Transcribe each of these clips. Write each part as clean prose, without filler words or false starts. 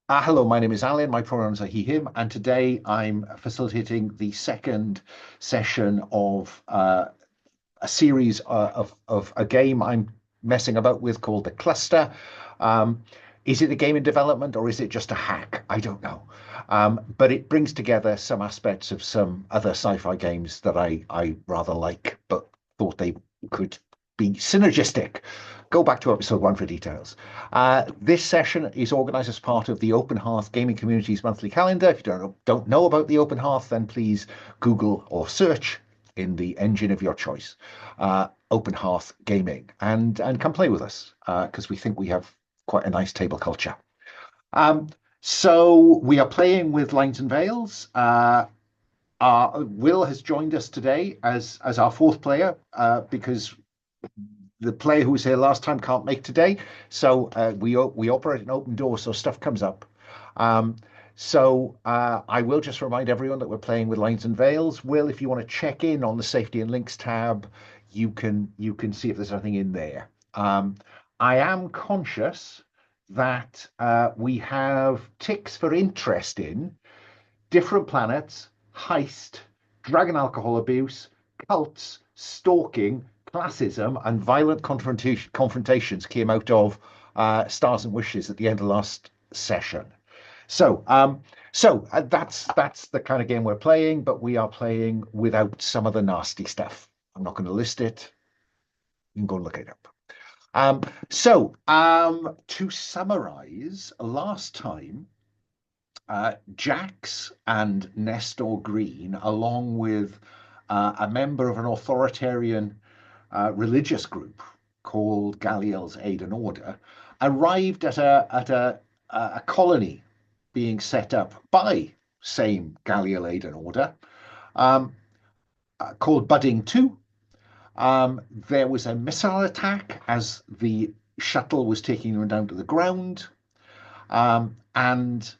Hello, my name is Alan. My pronouns are he, him, and today I'm facilitating the second session of a series of a game I'm messing about with called the Cluster. Um, is it a game in development or is it just a hack? I don't know. But it brings together some aspects of some other sci-fi games that I rather like, but thought they could be synergistic. Go back to episode one for details. This session is organized as part of the Open Hearth Gaming Community's monthly calendar. If you don't know about the Open Hearth, then please Google or search in the engine of your choice, Open Hearth Gaming, and come play with us because we think we have quite a nice table culture. Um, so we are playing with Lines and Veils. Will has joined us today as our fourth player because the player who was here last time can't make today. So we operate an open door, so stuff comes up. Um, I will just remind everyone that we're playing with Lines and Veils. Will, if you want to check in on the Safety and Links tab, you can see if there's anything in there. I am conscious that we have ticks for interest in different planets, heist, drug and alcohol abuse, cults, stalking, classism, and violent confrontations came out of Stars and Wishes at the end of last session. That's the kind of game we're playing, but we are playing without some of the nasty stuff. I'm not going to list it. You can go and look it up. To summarize, last time Jax and Nestor Green, along with a member of an authoritarian religious group called Galliel's Aid and Order, arrived at a colony being set up by same Galliel Aid and Order um, called Budding 2. There was a missile attack as the shuttle was taking them down to the ground. And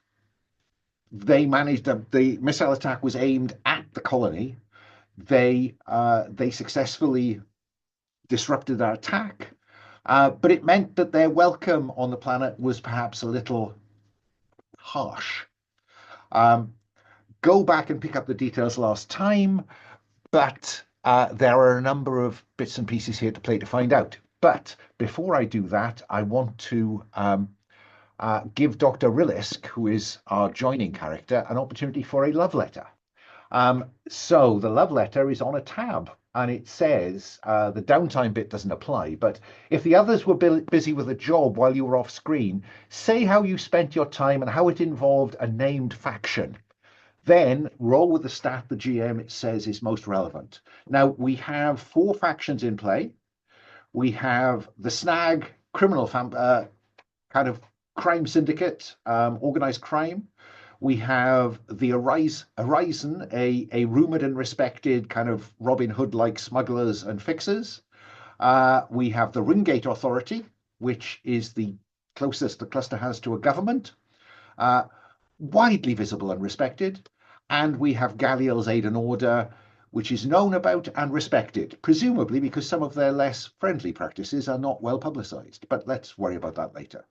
the missile attack was aimed at the colony. They successfully disrupted that attack, but it meant that their welcome on the planet was perhaps a little harsh. Um, Go back and pick up the details last time, but there are a number of bits and pieces here to play to find out. But before I do that, I want to give Dr. Rillisk, who is our joining character, an opportunity for a love letter. So the love letter is on a tab and it says the downtime bit doesn't apply, but if the others were busy with a job while you were off screen, say how you spent your time and how it involved a named faction. Then roll with the stat the GM it says is most relevant. Now we have four factions in play. We have the Snag criminal kind of crime syndicate, organized crime. We have the Horizon, a rumored and respected kind of Robin Hood-like smugglers and fixers. We have the Ringgate Authority, which is the closest the cluster has to a government, widely visible and respected. And we have Galliel's Aid and Order, which is known about and respected, presumably because some of their less friendly practices are not well publicized. But let's worry about that later.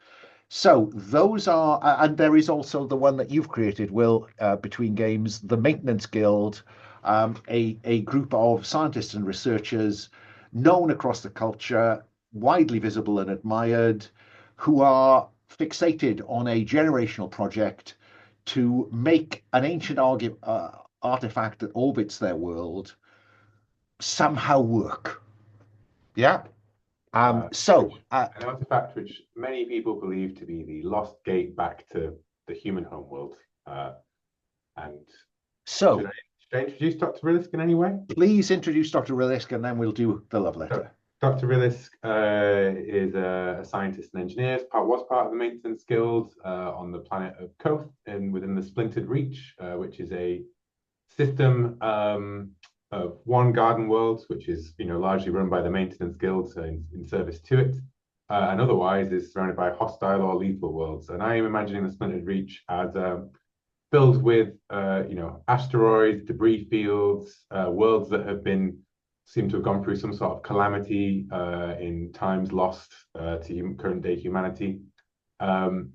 So those are, and there is also the one that you've created, Will, between games, the Maintenance Guild, a group of scientists and researchers known across the culture, widely visible and admired, who are fixated on a generational project to make an ancient artifact that orbits their world somehow work. Yeah. An artifact which many people believe to be the lost gate back to the human homeworld. And so should I introduce Dr. Rillisk in any way? Please introduce Dr. Rillisk and then we'll do the love letter. Dr. Rillisk is a scientist and engineer, was part of the Maintenance Guild on the planet of Koth and within the Splintered Reach, which is a system of one garden world, which is largely run by the Maintenance Guild, so in service to it, and otherwise is surrounded by hostile or lethal worlds. And I am imagining the Splintered Reach as filled with asteroids, debris fields, worlds that seem to have gone through some sort of calamity in times lost to current day humanity. And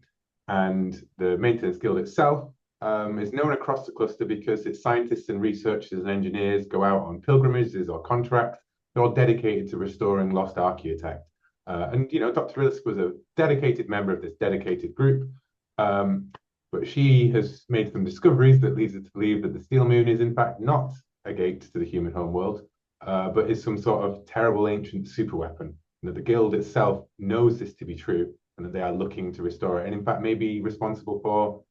And the Maintenance Guild itself is known across the cluster because its scientists and researchers and engineers go out on pilgrimages or contracts. They're all dedicated to restoring lost archaeotech. And, Dr. Rillisk was a dedicated member of this dedicated group. But she has made some discoveries that leads her to believe that the Steel Moon is, in fact, not a gate to the human homeworld, but is some sort of terrible ancient superweapon. And that the Guild itself knows this to be true, and that they are looking to restore it, and in fact may be responsible for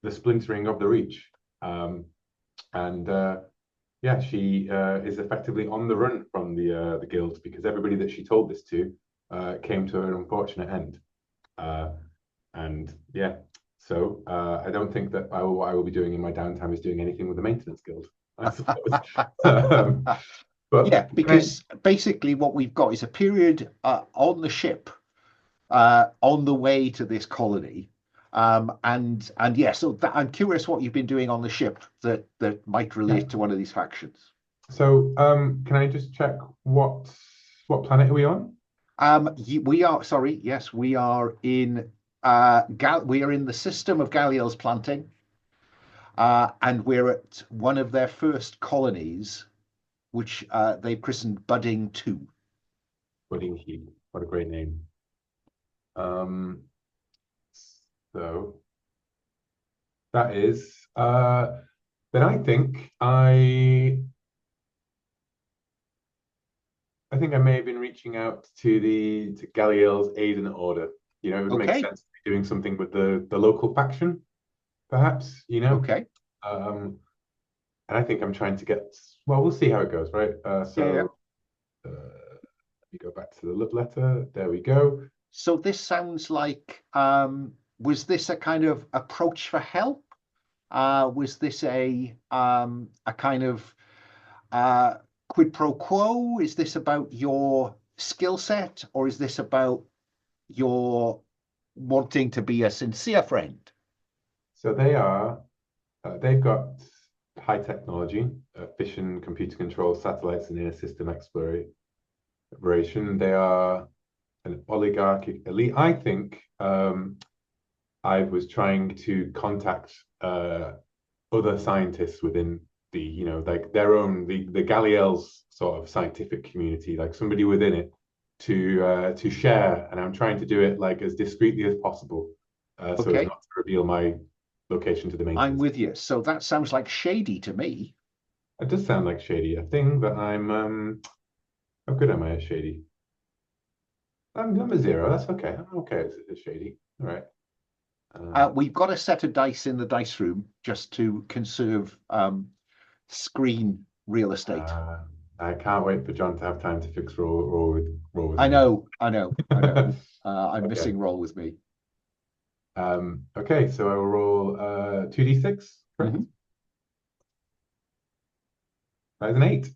the splintering of the Reach. She is effectively on the run from the Guild because everybody that she told this to came to an unfortunate end. So I don't think that what I will be doing in my downtime is doing anything with the Maintenance Guild, I suppose. But yeah, because basically what we've got is a period on the ship on the way to this colony. And yeah, so I'm curious what you've been doing on the ship that might relate to one of these factions. So can I just check what planet are we on? We are, sorry, yes, we are in we are in the system of Galliel's planting, and we're at one of their first colonies, which they've christened Budding 2. Budding Heap, what a great name. So that is then I think I may have been reaching out to Galliel's aid and order. It would make sense to be doing something with the local faction, perhaps, Okay. And I think I'm trying to get, well, we'll see how it goes, right? Let me go back to the love letter. There we go. So this sounds like, was this a kind of approach for help? Was this a kind of quid pro quo? Is this about your skill set, or is this about your wanting to be a sincere friend? So they've got high technology, fission, computer control, satellites, and inner system exploration. They are an oligarchic elite. I think I was trying to contact other scientists within the, like their own, the Galliel's sort of scientific community, like somebody within it to share. And I'm trying to do it like as discreetly as possible, so as not to reveal my location to the maintenance. I'm with you. So that sounds like shady to me. It does sound like shady. A thing that I'm how good am I at shady? I'm a 0. That's okay. I'm okay. It's shady. All right. We've got a set of dice in the dice room just to conserve screen real estate. I can't wait for John to have time to fix roll with I know. I'm Okay. missing roll with me. Okay, so I will roll 2d6, correct? That is an 8.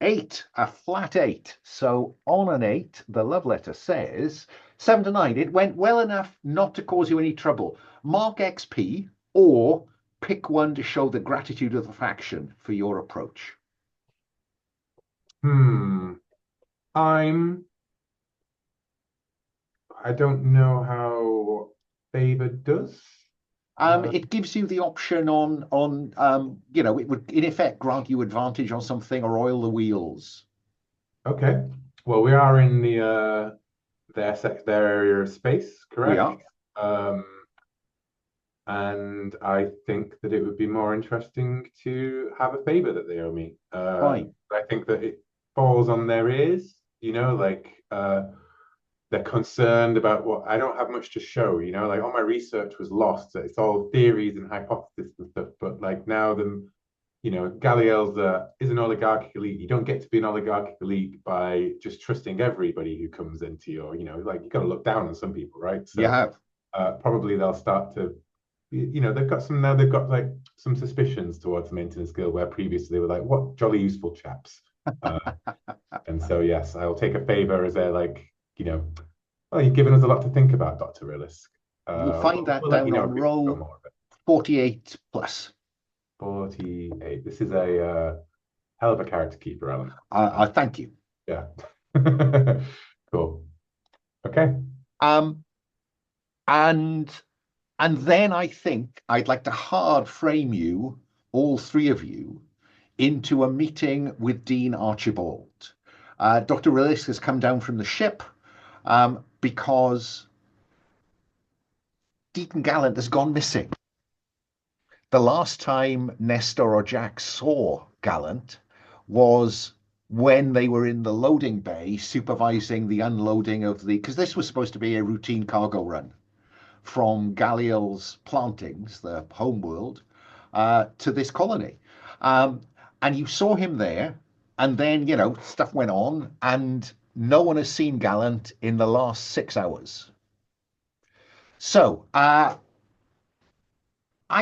8, a flat 8. So on an 8, the love letter says 7 to 9. It went well enough not to cause you any trouble. Mark XP or pick one to show the gratitude of the faction for your approach. I don't know how favor does. It gives you the option on it would in effect grant you advantage on something or oil the wheels. Okay. Well, we are in their area of space, correct? We are. And I think that it would be more interesting to have a favor that they owe me. Fine. I think that it falls on their ears, they're concerned about what I don't have much to show, like all my research was lost. It's all theories and hypotheses and stuff. But like now Galliel's is an oligarchic elite. You don't get to be an oligarchic elite by just trusting everybody who comes into your, like you got to look down on some people, right? So you have. Probably they'll start to, they've got like some suspicions towards the Maintenance Guild where previously they were like, what jolly useful chaps. And so, yes, I'll take a favor as they're like, well, you've given us a lot to think about, Dr. Rillisk. We'll find that down on roll 48 plus. 48. This is a hell of a character keeper, Alan. I thank you. Yeah. Cool. Okay. And And then I think I'd like to hard frame you, all three of you, into a meeting with Dean Archibald. Dr. Rillisk has come down from the ship because Deacon Gallant has gone missing. The last time Nestor or Jax saw Gallant was when they were in the loading bay supervising the unloading of because this was supposed to be a routine cargo run from Galliel's plantings, the homeworld, to this colony. Um, and you saw him there, and then, stuff went on, and no one has seen Gallant in the last 6 hours. So, I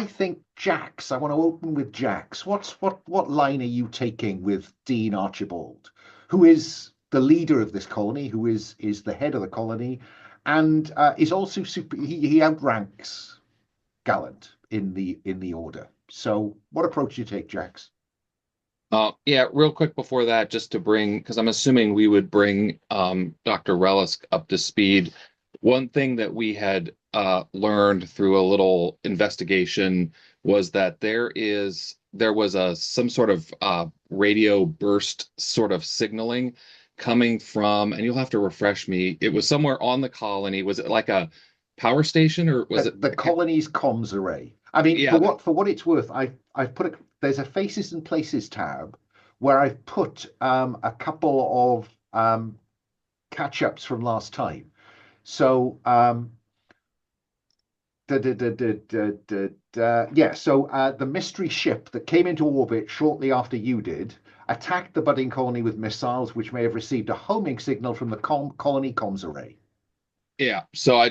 think Jax, I want to open with Jax. What line are you taking with Dean Archibald, who is the leader of this colony, who is the head of the colony, and is also he outranks Gallant in the order. So what approach do you take, Jax? Yeah, real quick before that, just to bring, because I'm assuming we would bring Dr. Rillisk up to speed. One thing that we had learned through a little investigation was that there was some sort of radio burst sort of signaling coming from, and you'll have to refresh me. It was somewhere on the colony. Was it like a power station, or was it the colony's comms array? I mean, yeah, for what it's worth, I've put there's a Faces and Places tab where I've put a couple of catch ups from last time. So yeah, so the mystery ship that came into orbit shortly after you did attacked the budding colony with missiles, which may have received a homing signal from the colony comms array. yeah. So I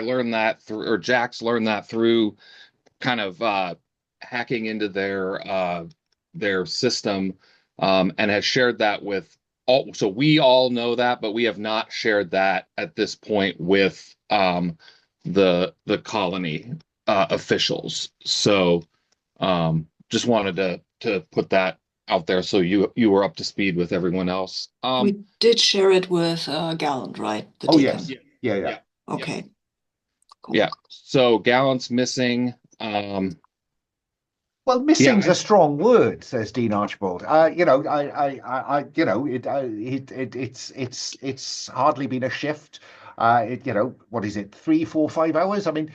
learned that through, or Jax learned that through kind of hacking into their system, and has shared that with all. So we all know that, but we have not shared that at this point with the colony officials. So just wanted to put that out there so you were up to speed with everyone else. We did share it with Gallant, right? The Oh Deacon. yes, yeah. Okay. Cool. Yeah. So Gallant's missing. Well, missing's a strong word, says Dean Archibald. It's hardly been a shift. What is it? 3, 4, 5 hours? I mean,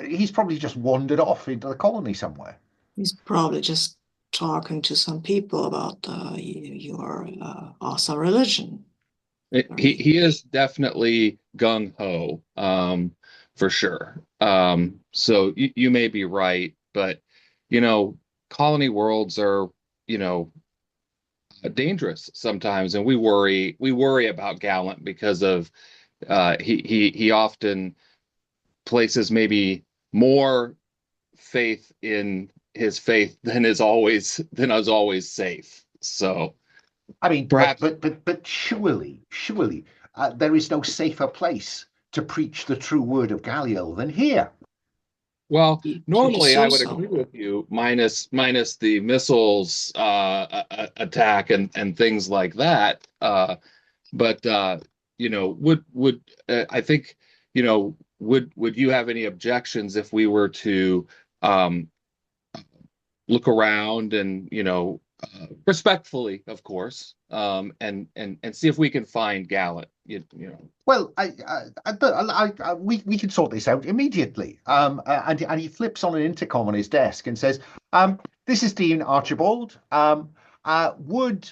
he's probably just wandered off into the colony somewhere. He's probably just talking to some people about your awesome religion. He is definitely gung ho, for sure. So you may be right, but colony worlds are dangerous sometimes, and we worry about Gallant because of he often places maybe more faith in his faith than is always safe. So I mean, perhaps, but surely, there is no safer place to preach the true word of Galliel than here. well, normally I would agree with you, minus the missiles attack and things like that. But would I think would you have any objections if we were to look around and respectfully, of course, and see if we can find Gallant. Well, we can sort this out immediately. And he flips on an intercom on his desk and says, "This is Dean Archibald. Would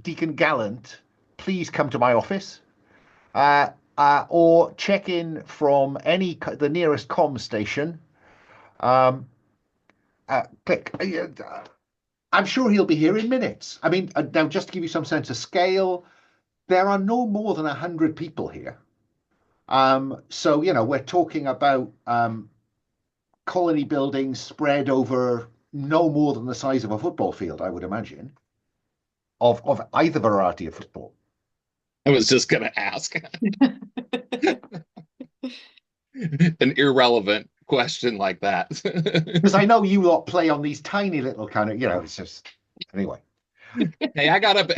Deacon Gallant please come to my office, or check in from the nearest comm station? Click." I'm sure he'll be here in minutes. I mean, now just to give you some sense of scale, there are no more than 100 people here. So, we're talking about colony buildings spread over no more than the size of a football field, I would imagine, of either variety of football. I was just going to ask an irrelevant question like that. Because I know you lot play on these tiny little kind of, it's just, anyway. Hey, I got up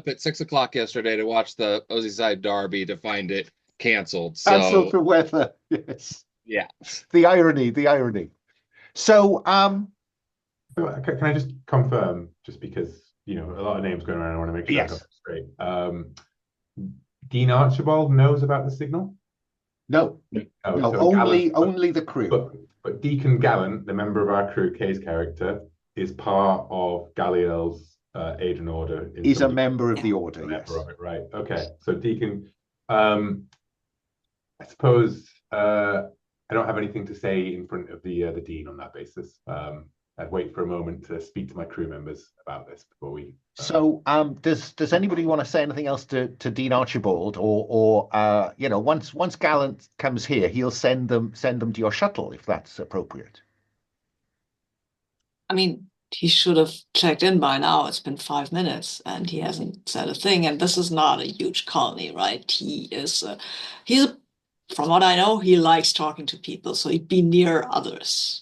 at 6 o'clock yesterday to watch the Oceanside Derby to find it canceled. Cancelled So for weather. Yes. yeah. The irony, the irony. So, Can I just confirm, just because, you know, a lot of names going around, I want to make sure I got yes. it straight. Dean Archibald knows about the signal? No, Oh, no, so Gallant, only the crew. but Deacon Gallant, the member of our crew, Kay's character, is part of Galliel's Aid and Order. Is a member of the order, a yes. member of it, right? Okay, so Deacon, I suppose I don't have anything to say in front of the Dean on that basis. I'd wait for a moment to speak to my crew members about this before we. So, does anybody want to say anything else to Dean Archibald, or you know, once Gallant comes here, he'll send them to your shuttle if that's appropriate. I mean, he should have checked in by now. It's been 5 minutes and he hasn't said a thing. And this is not a huge colony, right? From what I know, he likes talking to people, so he'd be near others.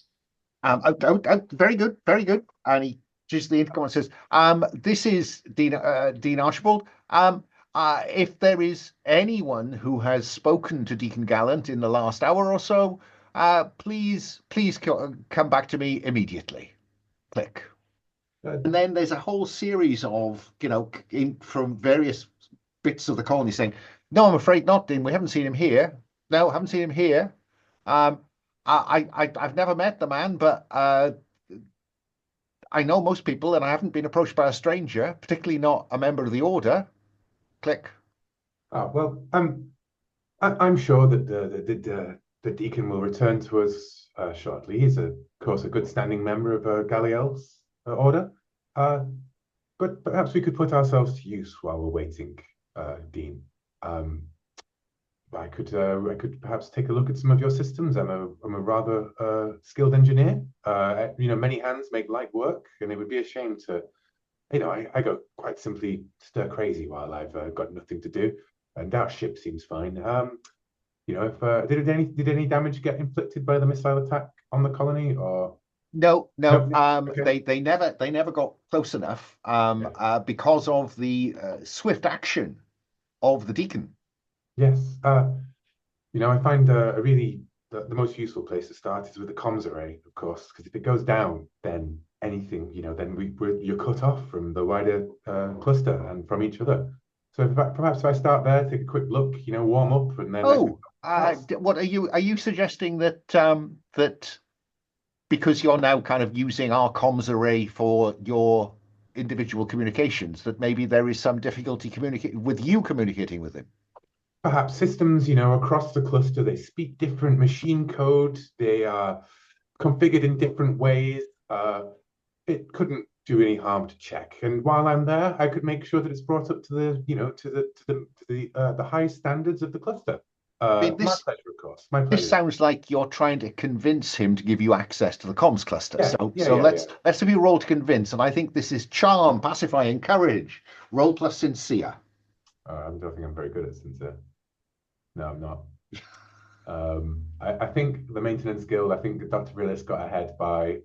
Very good, very good. And he just the intercom and says, this is Dean Archibald. If there is anyone who has spoken to Deacon Gallant in the last hour or so, please come back to me immediately. Click. And then there's a whole series of, you know, from various bits of the colony saying, no, I'm afraid not, Dean. We haven't seen him here. No, haven't seen him here. I've never met the man, but I know most people, and I haven't been approached by a stranger, particularly not a member of the order. Click. Oh, well, I'm sure that the Deacon will return to us shortly. He's, of course, a good standing member of Galliel's order. But perhaps we could put ourselves to use while we're waiting, Dean. I could perhaps take a look at some of your systems. I'm a rather skilled engineer. You know, many hands make light work, and it would be a shame to, you know, I go quite simply stir crazy while I've got nothing to do. And our ship seems fine. You know, if did any damage get inflicted by the missile attack on the colony, or? No. Okay. They never got close enough because of the swift action of the Deacon. Yes. You know, I find the most useful place to start is with the comms array, of course, because if it goes down, then anything, you know, then you're cut off from the wider cluster and from each other. So perhaps if I start there, take a quick look, you know, warm up, and then. What are you suggesting that that because you're now kind of using our comms array for your individual communications, that maybe there is some difficulty communicating with him? Perhaps systems, you know, across the cluster, they speak different machine code. They are configured in different ways. It couldn't do any harm to check. And while I'm there, I could make sure that it's brought up to the, you know, to the high standards of the cluster. My pleasure, of course. My pleasure. This sounds like you're trying to convince him to give you access to the comms cluster. Let's do a roll to convince. And I think this is charm, pacify, encourage. Roll plus sincere. I don't think I'm very good at sincere. No, I'm not. I think the maintenance guild, I think Dr. Rillisk got ahead by,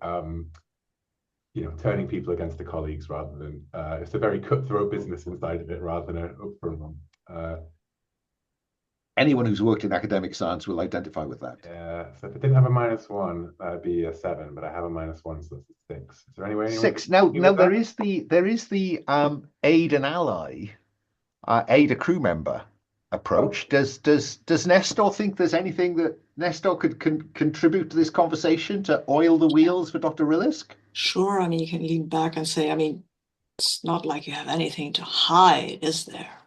you know, turning people against the colleagues rather than, it's a very cutthroat business inside of it rather than an upfront one. Anyone who's worked in academic science will identify with that. Yeah, so if I didn't have a -1, that'd be a 7, but I have a -1, so that's a 6. Is there any way? 6. No, there is the aid an ally, aid a crew member approach. Oh. Does Nestor think there's anything that Nestor could contribute to this conversation to oil the wheels for Dr. Rillisk? Sure. I mean, you can lean back and say, I mean, it's not like you have anything to hide, is there?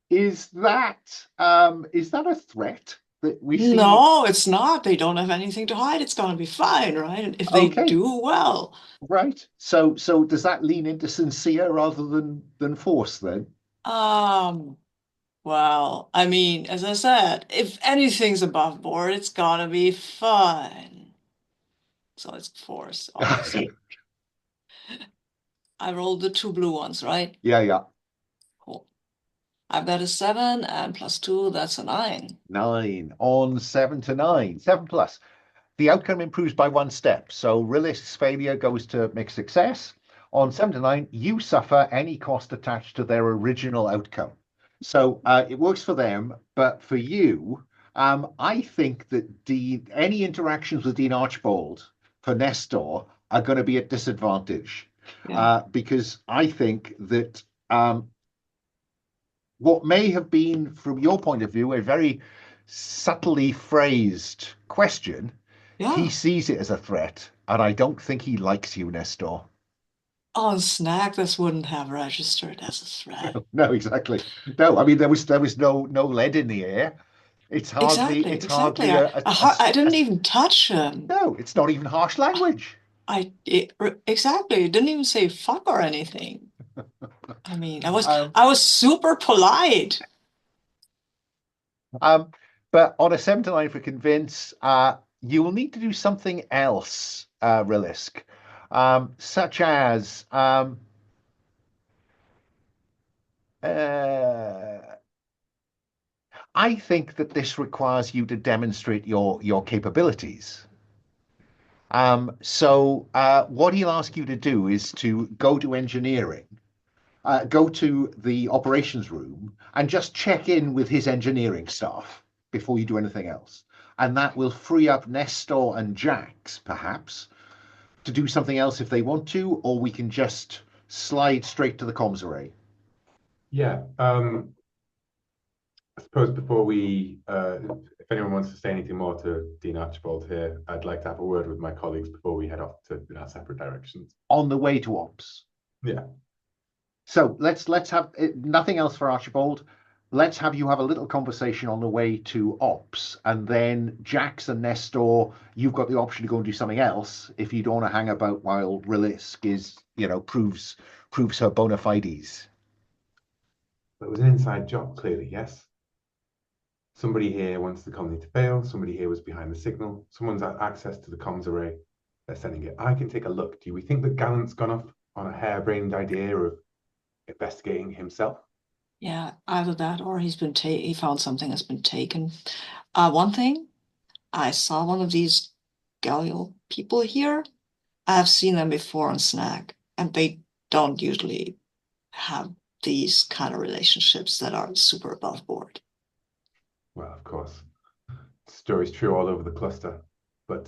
Is that a threat that we see? No, it's not. They don't have anything to hide. It's going to be fine, right? And if they do, well. Right. So does that lean into sincere rather than force then? Well, I mean, as I said, if anything's above board, it's gonna be fun. So it's force, obviously. I rolled the 2 blue ones, right? Yeah. Cool. I've got a 7 and +2, that's a 9. 9 on 7 to 9. 7 plus. The outcome improves by 1 step. So Rillisk's failure goes to mixed success. On 7 to 9, you suffer any cost attached to their original outcome. So it works for them, but for you, I think that any interactions with Dean Archibald for Nestor are going to be at disadvantage Yeah. because I think that what may have been, from your point of view, a very subtly phrased question, he Yeah. sees it as a threat, and I don't think he likes you, Nestor. On Snack, this wouldn't have registered as a threat. No, exactly. No, I mean there was no lead in the air. Exactly, It's exactly. hardly I didn't even touch him. no, it's not even harsh language. Exactly. It didn't even say fuck or anything. I mean, Um, I was super polite. um, but on a 7 to 9 for convince, you will need to do something else, Rillisk, such as I think that this requires you to demonstrate your capabilities. So what he'll ask you to do is to go to engineering, go to the operations room, and just check in with his engineering staff before you do anything else. And that will free up Nestor and Jax, perhaps, to do something else if they want to, or we can just slide straight to the comms array. Yeah. I suppose before we, if anyone wants to say anything more to Dean Archibald here, I'd like to have a word with my colleagues before we head off to in our separate directions. On the way to ops. Yeah. So let's have nothing else for Archibald. Let's have you have a little conversation on the way to ops, and then Jax and Nestor, you've got the option to go and do something else if you don't want to hang about while Rillisk is, proves her bona fides. It was an inside job, clearly, yes. Somebody here wants the colony to fail. Somebody here was behind the signal. Someone's had access to the comms array. They're sending it. I can take a look. Do we think that Gallant's gone off on a harebrained idea of investigating himself? Yeah, either that or he found something that's been taken. One thing, I saw one of these Gallial people here. I've seen them before on Snack, and they don't usually have these kind of relationships that are super above board. Well, of course, the story's true all over the cluster, but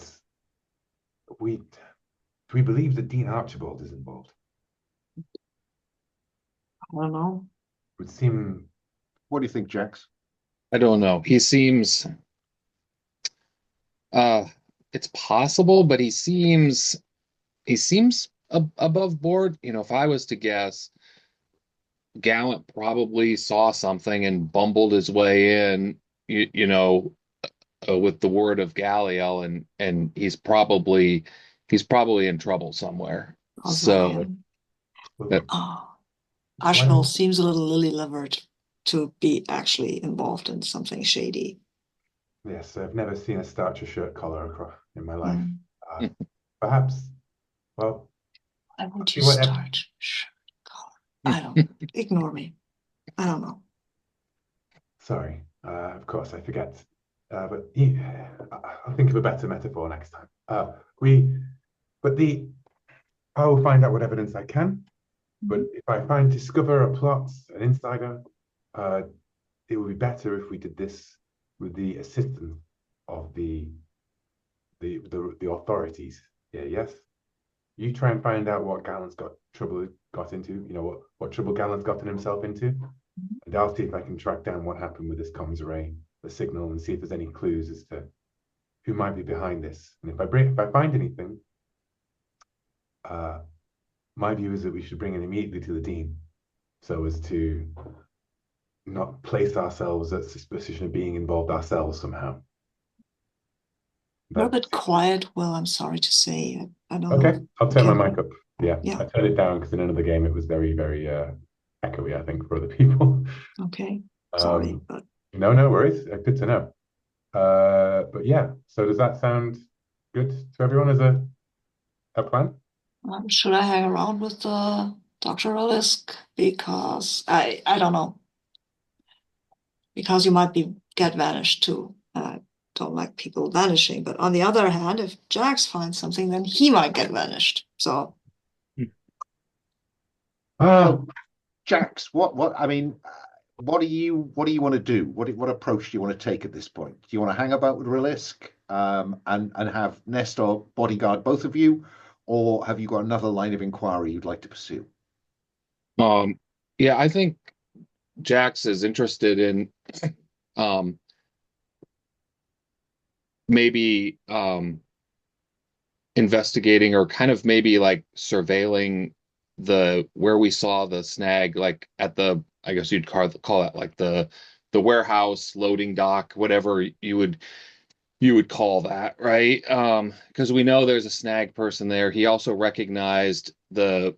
do we believe that Dean Archibald is involved? I don't know. It would seem. What do you think, Jax? I don't know. He seems it's possible, but he seems above board. If I was to guess, Gallant probably saw something and bumbled his way in, with the word of Galliel, and he's probably in trouble somewhere. So Archibald seems a little lily-livered to be actually involved in something shady. Yes, I've never seen a starcher shirt collar across in my life. Perhaps, well, I want you starch shirt collar. I don't ignore me. I don't know. Sorry, of course I forget. But I'll think of a better metaphor next time. I'll find out what evidence I can. But if I discover a plot, an insider, it would be better if we did this with the assistance of the authorities. Yeah, yes. You try and find out what Gallant's got into. What trouble Gallant's gotten himself into, and I'll see if I can track down what happened with this comms array, the signal, and see if there's any clues as to who might be behind this. And if I find anything, my view is that we should bring it immediately to the dean, so as to not place ourselves at suspicion of being involved ourselves somehow. You're a bit quiet. Well, I'm sorry to say. I don't Okay, know. I'll turn my mic up. Yeah, Yeah. I turned it down because in another game it was very, very echoey, I think, for other people. Okay, sorry, but no worries. Good to know. But yeah, so does that sound good to everyone as a plan? Should I hang around with Dr. Rillisk? Because I don't know. Because you might get vanished too. I don't like people vanishing. But on the other hand, if Jax finds something, then he might get vanished. So. Jax, what? I mean, what do you want to do? What approach do you want to take at this point? Do you want to hang about with Rillisk, and have Nestor bodyguard both of you, or have you got another line of inquiry you'd like to pursue? Yeah, I think Jax is interested in um maybe investigating or kind of maybe like surveilling the where we saw the snag, like at the, I guess you'd call it like the warehouse loading dock, whatever you would call that, right? Because we know there's a snag person there. He also recognized the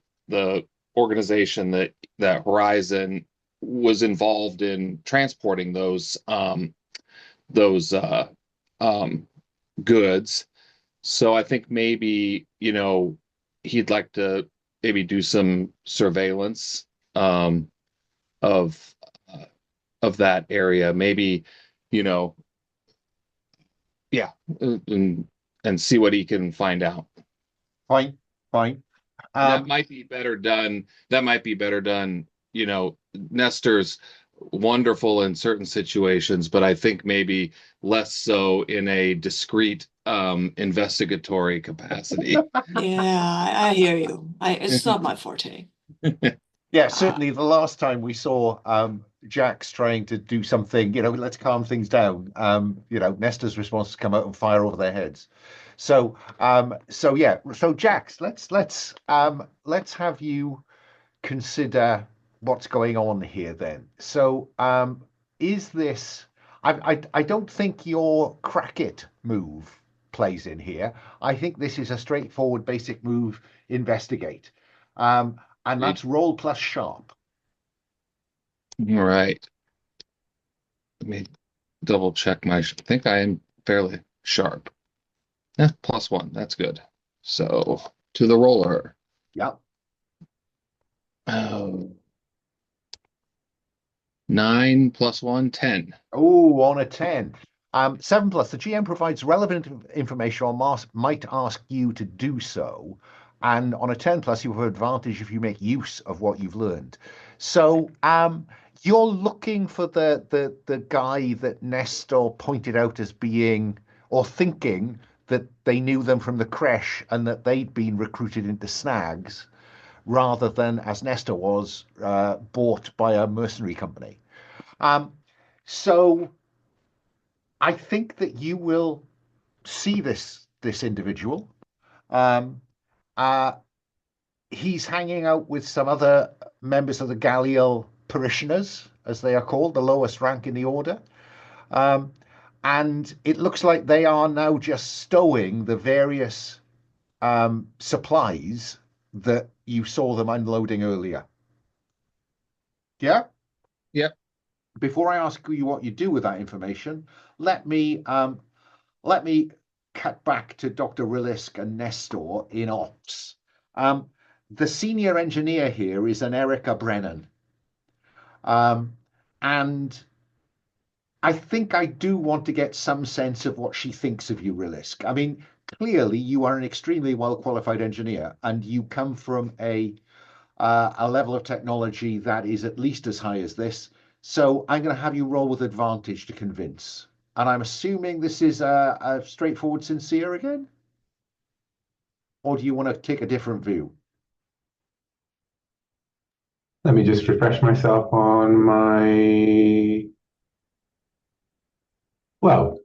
organization that Horizon was involved in transporting those goods. So I think maybe, he'd like to maybe do some surveillance of of that area. Maybe, you know, yeah, and see what he can find out. Fine, fine. That might be better done. That might be better done. Nestor's wonderful in certain situations, but I think maybe less so in a discrete investigatory capacity. Yeah, I hear you. It's not my forte. Yeah, certainly the last time we saw Jax trying to do something, let's calm things down. Nestor's response is come out and fire over their heads. So yeah, so Jax, let's have you consider what's going on here then. So is this? I don't think your crack it move plays in here. I think this is a straightforward basic move, investigate. And that's roll plus sharp. All right. Let me double check I think I am fairly sharp. Yeah, +1. That's good. So to the roller. Yep. 9 + 1, 10. Oh, on a 10. 7 plus. The GM provides relevant information or might ask you to do so. And on a 10 plus, you have advantage if you make use of what you've learned. So you're looking for the guy that Nestor pointed out as being, or thinking that they knew them from the creche and that they'd been recruited into snags, rather than, as Nestor was, bought by a mercenary company. So I think that you will see this individual. He's hanging out with some other members of the Galliel parishioners, as they are called, the lowest rank in the order. And it looks like they are now just stowing the various supplies that you saw them unloading earlier. Yeah? Yep. Before I ask you what you do with that information, let me cut back to Dr. Rillisk and Nestor in ops. The senior engineer here is an Erica Brennan. And I think I do want to get some sense of what she thinks of you, Rillisk. I mean, clearly you are an extremely well-qualified engineer, and you come from a level of technology that is at least as high as this. So I'm going to have you roll with advantage to convince. And I'm assuming this is a straightforward sincere again? Or do you want to take a different view? Let me just refresh myself on my... Well...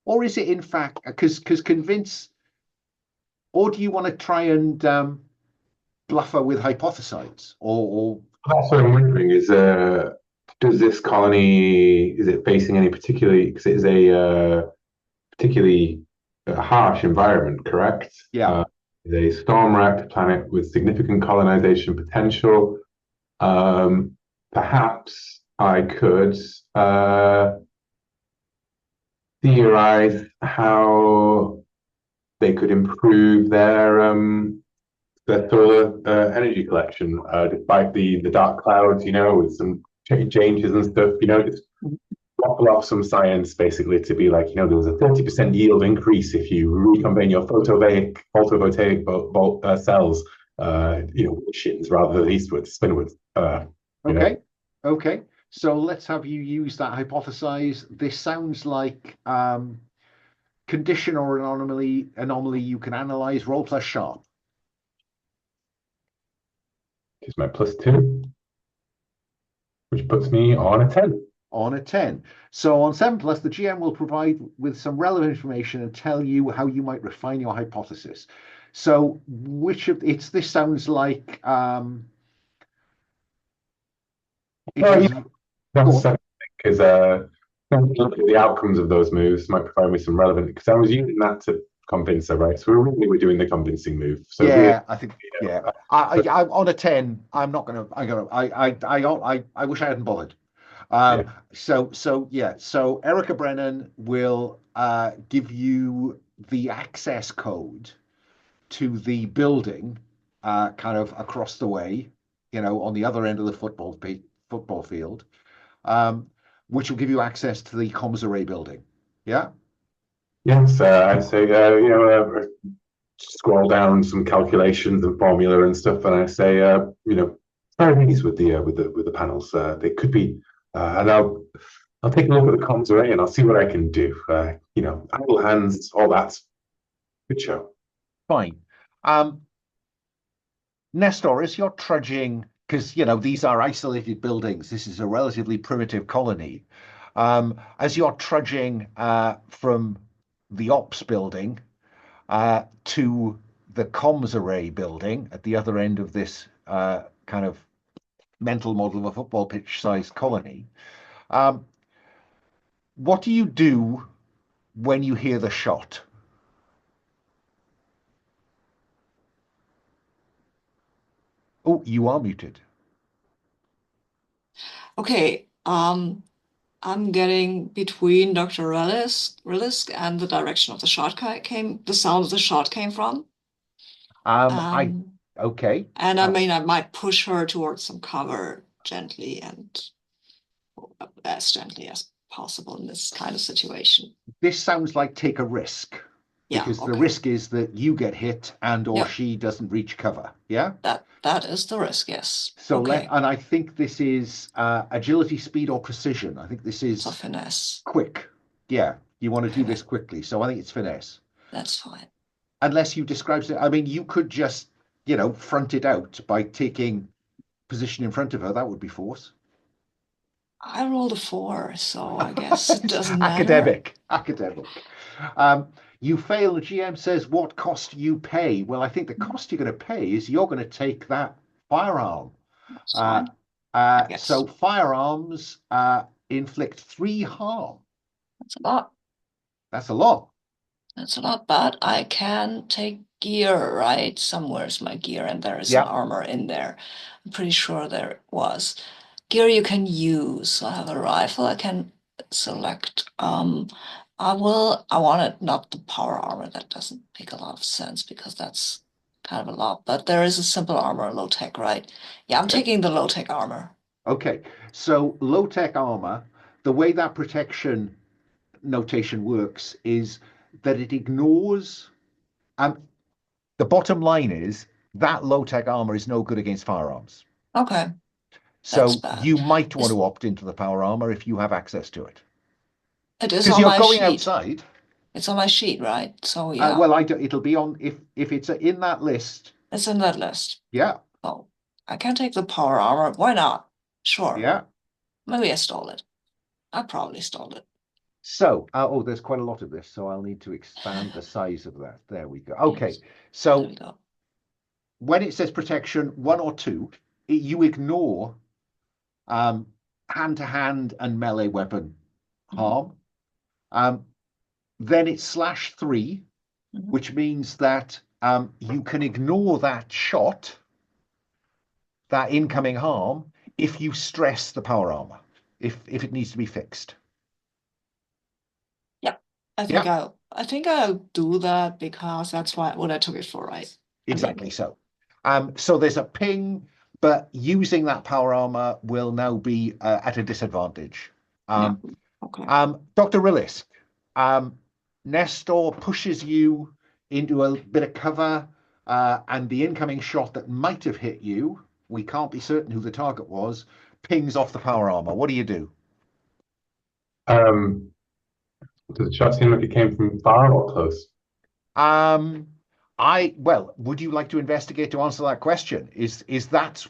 Or is it in fact, because convince, or do you want to try and bluff her with hypothesize? Or That's what I'm wondering is, does this colony, is it facing any particularly, because it is a particularly harsh environment, correct? Yeah. It's a storm-racked planet with significant colonization potential. Perhaps I could theorize how they could improve their solar energy collection, despite the dark clouds, with some changes and stuff, just waffle off some science basically to be like, there was a 30% yield increase if you reconvene your photovoltaic cells, shins rather than eastwards, spinwards. Okay. Okay. So let's have you use that hypothesize. This sounds like condition or anomaly you can analyze. Roll plus sharp. Is my +2, which puts me on a 10. On a 10. So on 7 plus, the GM will provide with some relevant information and tell you how you might refine your hypothesis. So which of this sounds like it Well, was that's I think is look at the outcomes of those moves might provide me some relevant, because I was using that to convince her, right? So we're doing the convincing move. So yeah, I think I'm on a 10. I'm not gonna I wish I hadn't bothered. yeah. So Erica Brennan will give you the access code to the building kind of across the way, on the other end of the football field, which will give you access to the comms array building. Yeah. Yes, I'd say scroll down some calculations and formula and stuff, and I say try these with the panels. They could be, and I'll take a look at the comms array and I'll see what I can do. Idle hands, all that. Good show. Fine. Nestor, as you're trudging, because these are isolated buildings, this is a relatively primitive colony. As you're trudging from the ops building to the comms array building at the other end of this kind of mental model of a football pitch-sized colony, what do you do when you hear the shot? Oh, you are muted. Okay. I'm getting between Dr. Rillisk and the direction of the shot the sound of the shot came from. Okay. And I mean, I might push her towards some cover gently and as gently as possible in this kind of situation. This sounds like take a risk. Yeah, because the risk is that you get hit and or she doesn't reach cover. Yeah. That is the risk. Yes. So and I think this is agility, speed, or precision. I think this is finesse. Quick. Yeah. You want to do this quickly. So I think it's finesse. That's fine. Unless you describe it. I mean, you could just, front it out by taking position in front of her. That would be force. I rolled a 4, so I guess it doesn't matter. Academic. You fail, the GM says, what cost you pay? Well, I think the cost you're going to pay is you're going to take that firearm. So firearms inflict 3 harm. That's a lot. That's a lot. That's a lot, but I can take gear, right? Somewhere's my gear, and there is some armor in there. I'm pretty sure there was. Gear you can use. I have a rifle. I can select. I want it, not the power armor. That doesn't make a lot of sense because that's kind of a lot. But there is a simple armor, low tech, right? Yeah, I'm taking the low tech armor. Okay, so low tech armor. The way that protection notation works is that it ignores. The bottom line is that low tech armor is no good against firearms. Okay. So you might want to opt into the power armor if you have access to it. It is on my sheet. Because you're going outside. It's on my sheet, right? So yeah. Well, it'll be on if it's in that list. It's in that list. Yeah. Oh, I can take the power armor. Why not? Sure. Yeah. Maybe I stole it. I probably stole it. So, there's quite a lot of this, so I'll need to expand the size of that. There we go. Okay. So when it says protection 1 or 2, you ignore hand-to-hand and melee weapon harm. Then it's /3, which means that you can ignore that shot, that incoming harm, if you stress the power armor, if it needs to be fixed. Yep, I think I'll do that because that's what I took it for, right? Exactly so. So there's a ping, but using that power armor will now be at a disadvantage. Okay. Dr. Rillisk, Nestor pushes you into a bit of cover, and the incoming shot that might have hit you, we can't be certain who the target was, pings off the power armor. What do you do? Does the shot seem like it came from far or close? Well, would you like to investigate to answer that question? Is that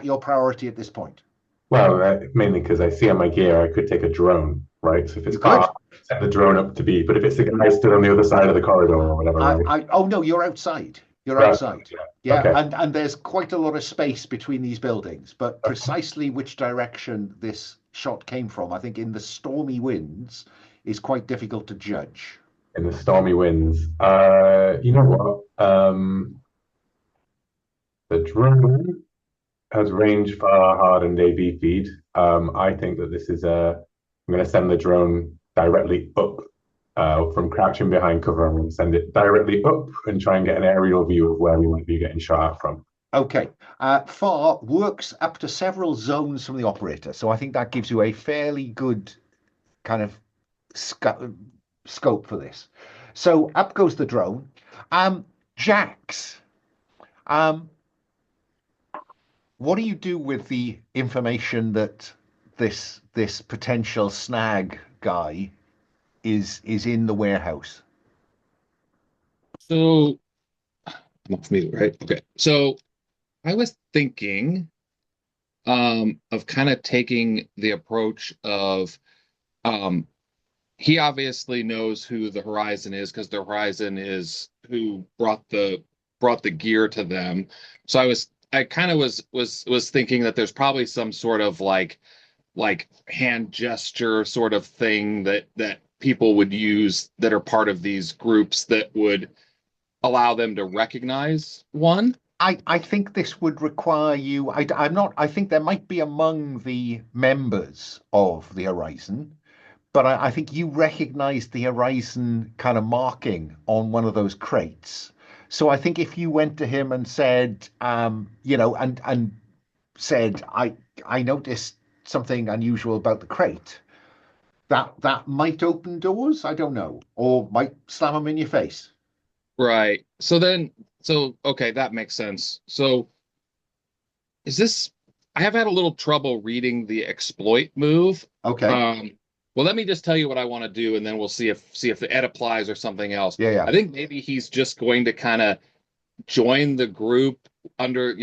your priority at this point? Well, mainly because I see on my gear I could take a drone, right? So if it's You could. far, set the drone up to be. But if it's the guy stood on the other side of the corridor or whatever, right? Oh no, you're outside. You're Right, outside. Yeah, okay. and there's quite a lot of space between these buildings, but precisely which direction this shot came from, I think in the stormy winds, is quite difficult to judge. In the stormy winds. You know what? The drone has range far, hard, and AV feed. I think that this is I'm going to send the drone directly up from crouching behind cover. I'm going to send it directly up and try and get an aerial view of where we might be getting shot at from. Okay. FAR works up to several zones from the operator, so I think that gives you a fairly good kind of scope for this. So up goes the drone. Jax, what do you do with the information that this potential snag guy is in the warehouse? So I'm off mute, right? Okay. So I was thinking of kind of taking the approach of he obviously knows who the Horizon is because the Horizon is who brought the gear to them. So I kind of was thinking that there's probably some sort of like hand gesture sort of thing that people would use that are part of these groups that would allow them to recognize one. I think this would require you. I think there might be among the members of the Horizon, but I think you recognize the Horizon kind of marking on one of those crates. So I think if you went to him and said, and said, I noticed something unusual about the crate, that might open doors. I don't know, or might slam them in your face. Right. So okay, that makes sense. So is this I have had a little trouble reading the exploit move. Okay. Well, let me just tell you what I want to do, and then we'll see if the ed applies or something else. Yeah. I think maybe he's just going to kind of join the group under,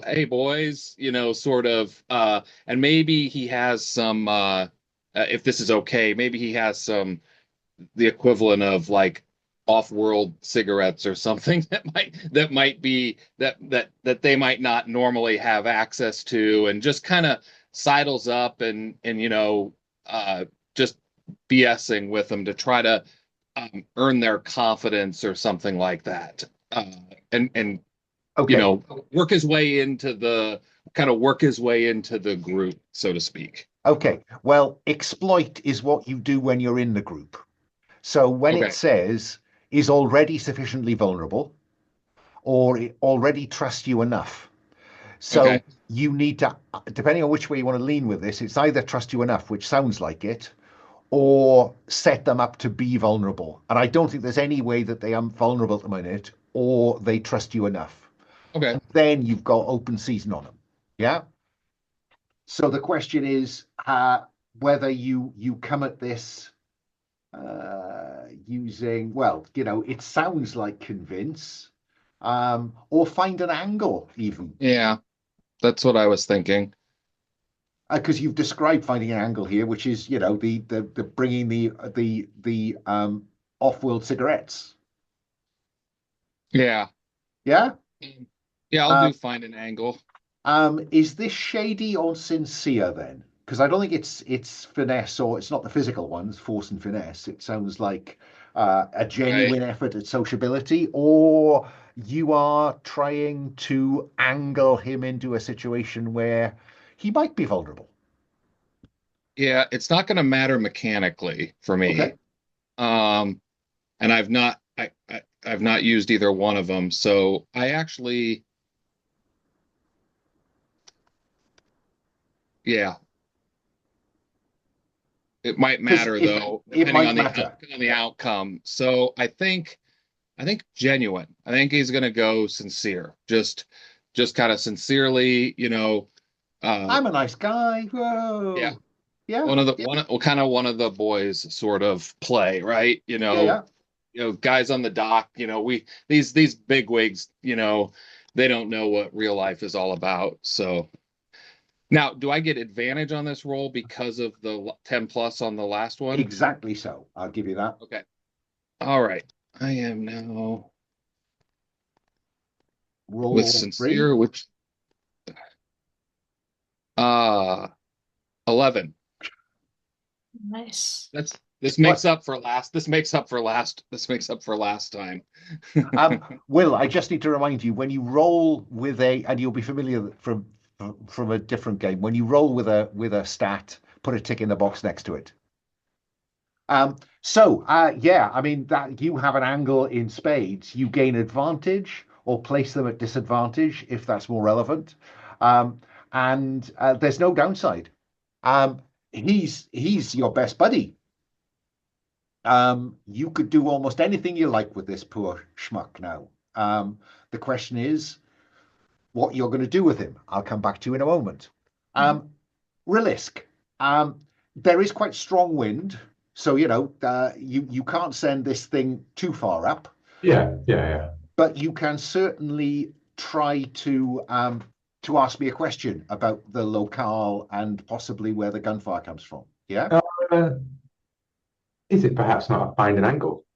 hey boys, sort of, and maybe he has some, if this is okay, maybe he has the equivalent of like off-world cigarettes or something that might be that they might not normally have access to, and just kind of sidles up and just BSing with them to try to earn their confidence or something like that, and Okay. work his way into the group, so to speak. Okay. Well, exploit is what you do when you're in the group. So when Okay. it says is already sufficiently vulnerable or it already trusts you enough. So Okay. you need to, depending on which way you want to lean with this, it's either trust you enough, which sounds like it, or set them up to be vulnerable. And I don't think there's any way that they are vulnerable at the minute, or they trust you enough. Okay. And then you've got open season on them. Yeah. So the question is whether you come at this using, well, it sounds like convince, or find an angle even. Yeah, that's what I was thinking. Because you've described finding an angle here, which is, the bringing the off-world cigarettes. Yeah. Yeah. Yeah, I'll do find an angle. Is this shady or sincere then? Because I don't think it's finesse, or it's not the physical ones, force and finesse. It sounds like a genuine effort at sociability, or you are trying to angle him into a situation where he might be vulnerable. Yeah, it's not going to matter mechanically for me. Okay. And I've not used either one of them, so I actually, yeah. It might matter though, depending on the outcome. So I think genuine. I think he's going to go sincere. Just kind of sincerely, Uh, I'm a nice guy. yeah, Whoa. Yeah. one of the boys sort of play, right? Yeah. Guys on the dock, these bigwigs, they don't know what real life is all about. So now, do I get advantage on this roll because of the 10 plus on the last one? Exactly so. I'll give you that. Okay. All right. I am now Roll with all three. sincere, which uh 11. Nice. This makes up for last. This makes up for last. This makes up for last time. Will, I just need to remind you when you roll with and you'll be familiar from a different game. When you roll with a stat, put a tick in the box next to it. Yeah, I mean that you have an angle in spades. You gain advantage or place them at disadvantage if that's more relevant. Um, and there's no downside. Um, he's your best buddy. You could do almost anything you like with this poor schmuck now. The question is what you're going to do with him. I'll come back to you in a moment. Rillisk. There is quite strong wind, so you can't send this thing too far up. Yeah. But you can certainly try to ask me a question about the locale and possibly where the gunfire comes from. Yeah. Is it perhaps not find an angle?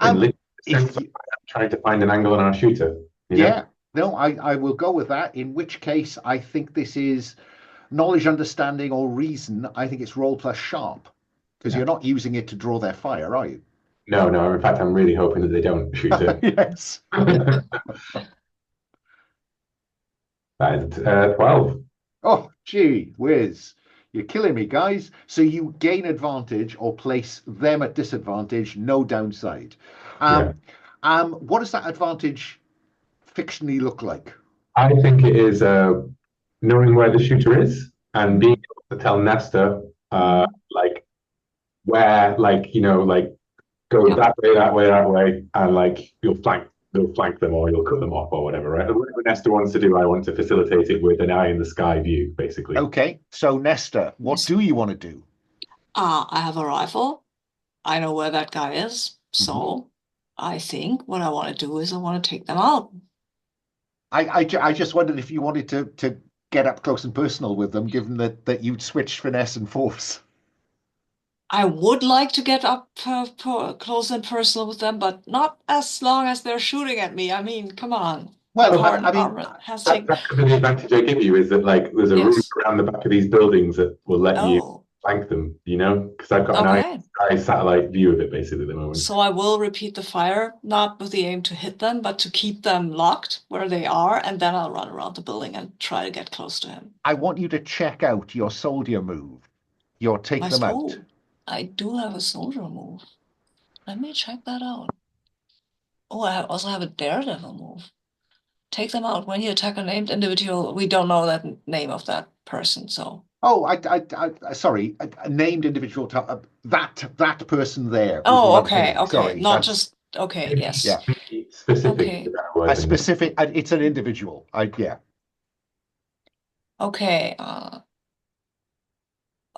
Um, if I'm trying to find an angle on our shooter. Yeah, no, I will go with that. In which case, I think this is knowledge, understanding, or reason. I think it's roll plus sharp because you're not using it to draw their fire, are you? No. In fact, I'm really hoping that they don't shoot it. Yes. That is 12. Oh, gee whiz. You're killing me, guys. So you gain advantage or place them at disadvantage, no downside. What does that advantage fictionally look like? I think it is knowing where the shooter is and being able to tell Nestor, like where, go that way, and you'll flank them or you'll cut them off or whatever, right? Whatever Nestor wants to do, I want to facilitate it with an eye in the sky view, basically. Okay, so Nestor, what do you want to do? I have a rifle. I know where that guy is. So I think what I want to do is I want to take them out. I just wondered if you wanted to get up close and personal with them, given that you'd switched finesse and force. I would like to get up close and personal with them, but not as long as they're shooting at me. I mean, come on. Well, that could be the advantage I give you is that there's a room around the back of these buildings that will let you flank them, because I've got an eye satellite view of it basically at the moment. So I will repeat the fire, not with the aim to hit them, but to keep them locked where they are, and then I'll run around the building and try to get close to him. I want you to check out your soldier move. Your take them out. I do have a soldier move. Let me check that out. Oh, I also have a daredevil move. Take them out. When you attack a named individual, we don't know that name of that person, so. Oh, sorry, a named individual. That person there. Oh, okay. Sorry, not just okay. Yes. Yeah. Specific. A specific. It's an individual. Yeah. Okay.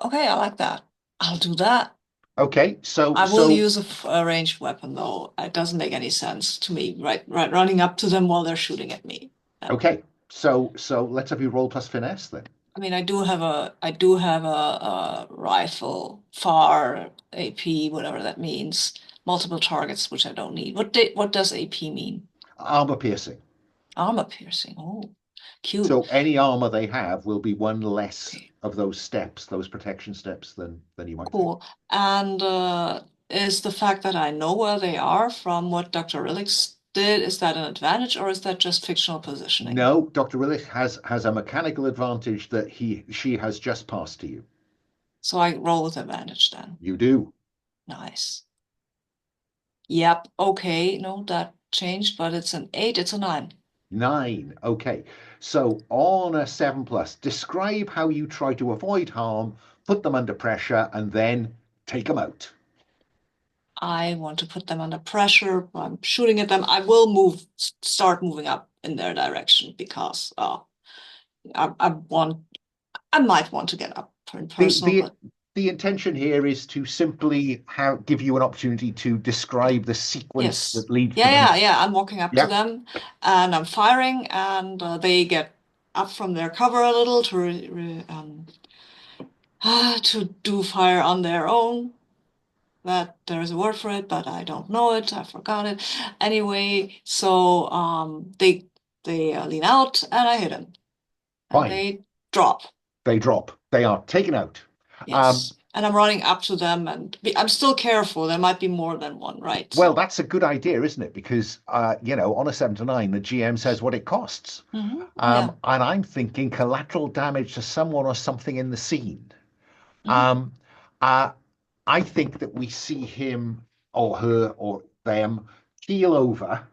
Okay, I like that. I'll do that. Okay, so I will use a ranged weapon though. It doesn't make any sense to me, right? Running up to them while they're shooting at me. Okay, so let's have you roll plus finesse then. I mean, I do have a rifle, far AP, whatever that means, multiple targets, which I don't need. What does AP mean? Armor piercing. Armor piercing. Oh, cute. So any armor they have will be one less of those steps, those protection steps than you might think. Cool. And is the fact that I know where they are from what Dr. Rillisk did, is that an advantage or is that just fictional positioning? No, Dr. Rillisk has a mechanical advantage that she has just passed to you. So I roll with advantage then. You do. Nice. Yep. Okay. No, that changed, but it's an 8. It's a 9. 9. Okay. So on a 7+, describe how you try to avoid harm, put them under pressure, and then take them out. I want to put them under pressure. I'm shooting at them. I will start moving up in their direction because I might want to get up in personal, but The intention here is to simply give you an opportunity to describe the sequence yes. that leads to Yeah. I'm walking up to Yeah. them and I'm firing, and they get up from their cover a little to do fire on their own. That there's a word for it, but I don't know it. I forgot it. Anyway, so they lean out and I hit them, and Fine. they drop. They drop. They are taken out. Yes. And I'm running up to them, and I'm still careful. There might be more than one, right? Well, So, that's a good idea, isn't it? Because on a 7 to 9, the GM says what it costs. yeah. And I'm thinking collateral damage to someone or something in the scene. Um, I think that we see him or her or them keel over,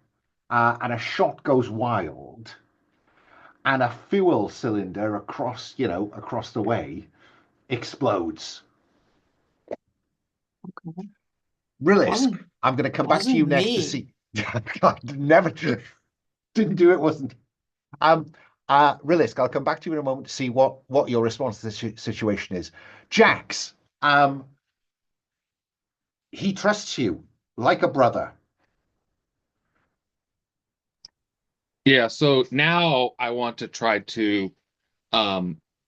and a shot goes wild, and a fuel cylinder across the way explodes. Okay. Rillisk, I'm going to come back to you Wasn't next to me. see. Never didn't do it, wasn't. Rillisk, I'll come back to you in a moment to see what your response to this situation is. Jax, he trusts you like a brother. Yeah, so now I want to try to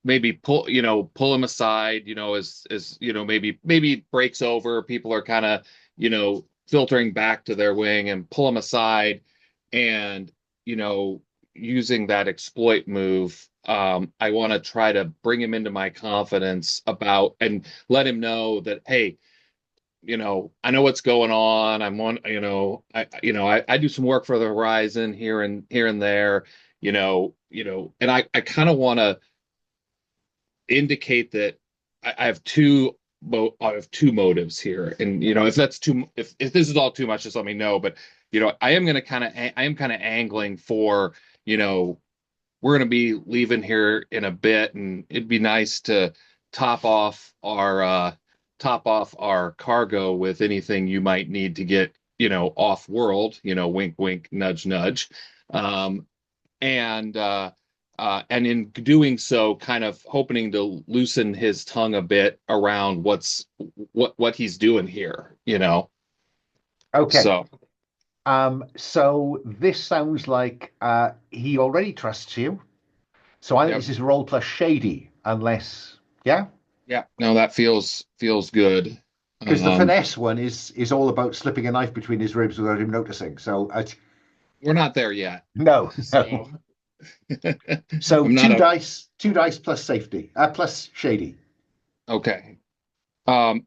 maybe pull him aside, as maybe it breaks over, people are kind of, filtering back to their wing, and pull him aside, and you know using that exploit move, I want to try to bring him into my confidence about, and let him know that, hey, I know what's going on. I'm on, I do some work for the Horizon here and there, and I kind of want to indicate that I have I have two motives here. And if that's if this is all too much, just let me know. But I am kind of angling for, we're going to be leaving here in a bit, and it'd be nice to top off our cargo with anything you might need to get, off world, wink, wink, nudge, nudge. Um, and in doing so, kind of hoping to loosen his tongue a bit around what he's doing here. Okay. So So this sounds like he already trusts you. So I think yep. this is roll plus shady, unless, yeah? Yeah, no, that feels good. Because the finesse one is all about slipping a knife between his ribs without him noticing. So we're not there yet. no. So So I'm not two dice plus safety, plus shady. okay.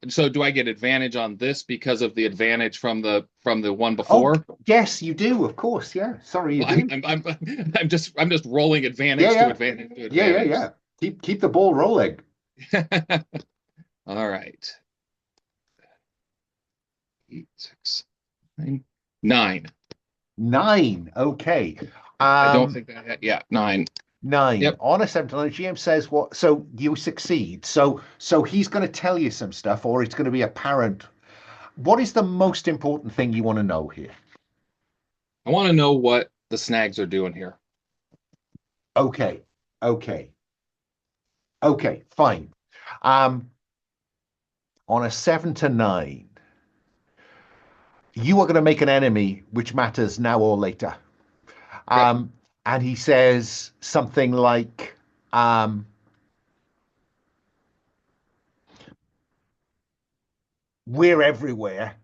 So do I get advantage on this because of the advantage from the one before? Oh, yes, you do, of course. Yeah. Sorry, you Well, do. I'm just rolling advantage to advantage to advantage. Yeah. Keep the ball rolling. All right. 8, 6, 9, 9. 9. Okay. I don't think that. Yeah, 9. 9. Yep. On a 7 to 9, GM says what? So you succeed. So he's going to tell you some stuff, or it's going to be apparent. What is the most important thing you want to know here? I want to know what the snags are doing here. Okay. Fine. On a 7 to 9, you are going to make an enemy which matters now or later. Yep. And he says something like, we're everywhere,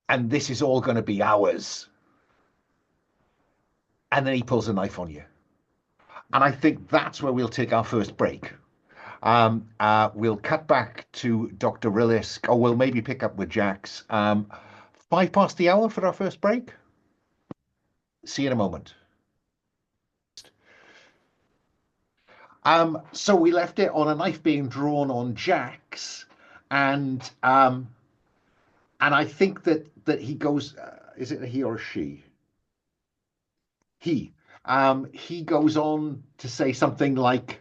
and this is all going to be ours. And then he pulls a knife on you. And I think that's where we'll take our first break. We'll cut back to Dr. Rillisk, or we'll maybe pick up with Jax. 5 past the hour for our first break. See you in a moment. So we left it on a knife being drawn on Jax, and I think that he goes. Is it a he or a she? He. He goes on to say something like,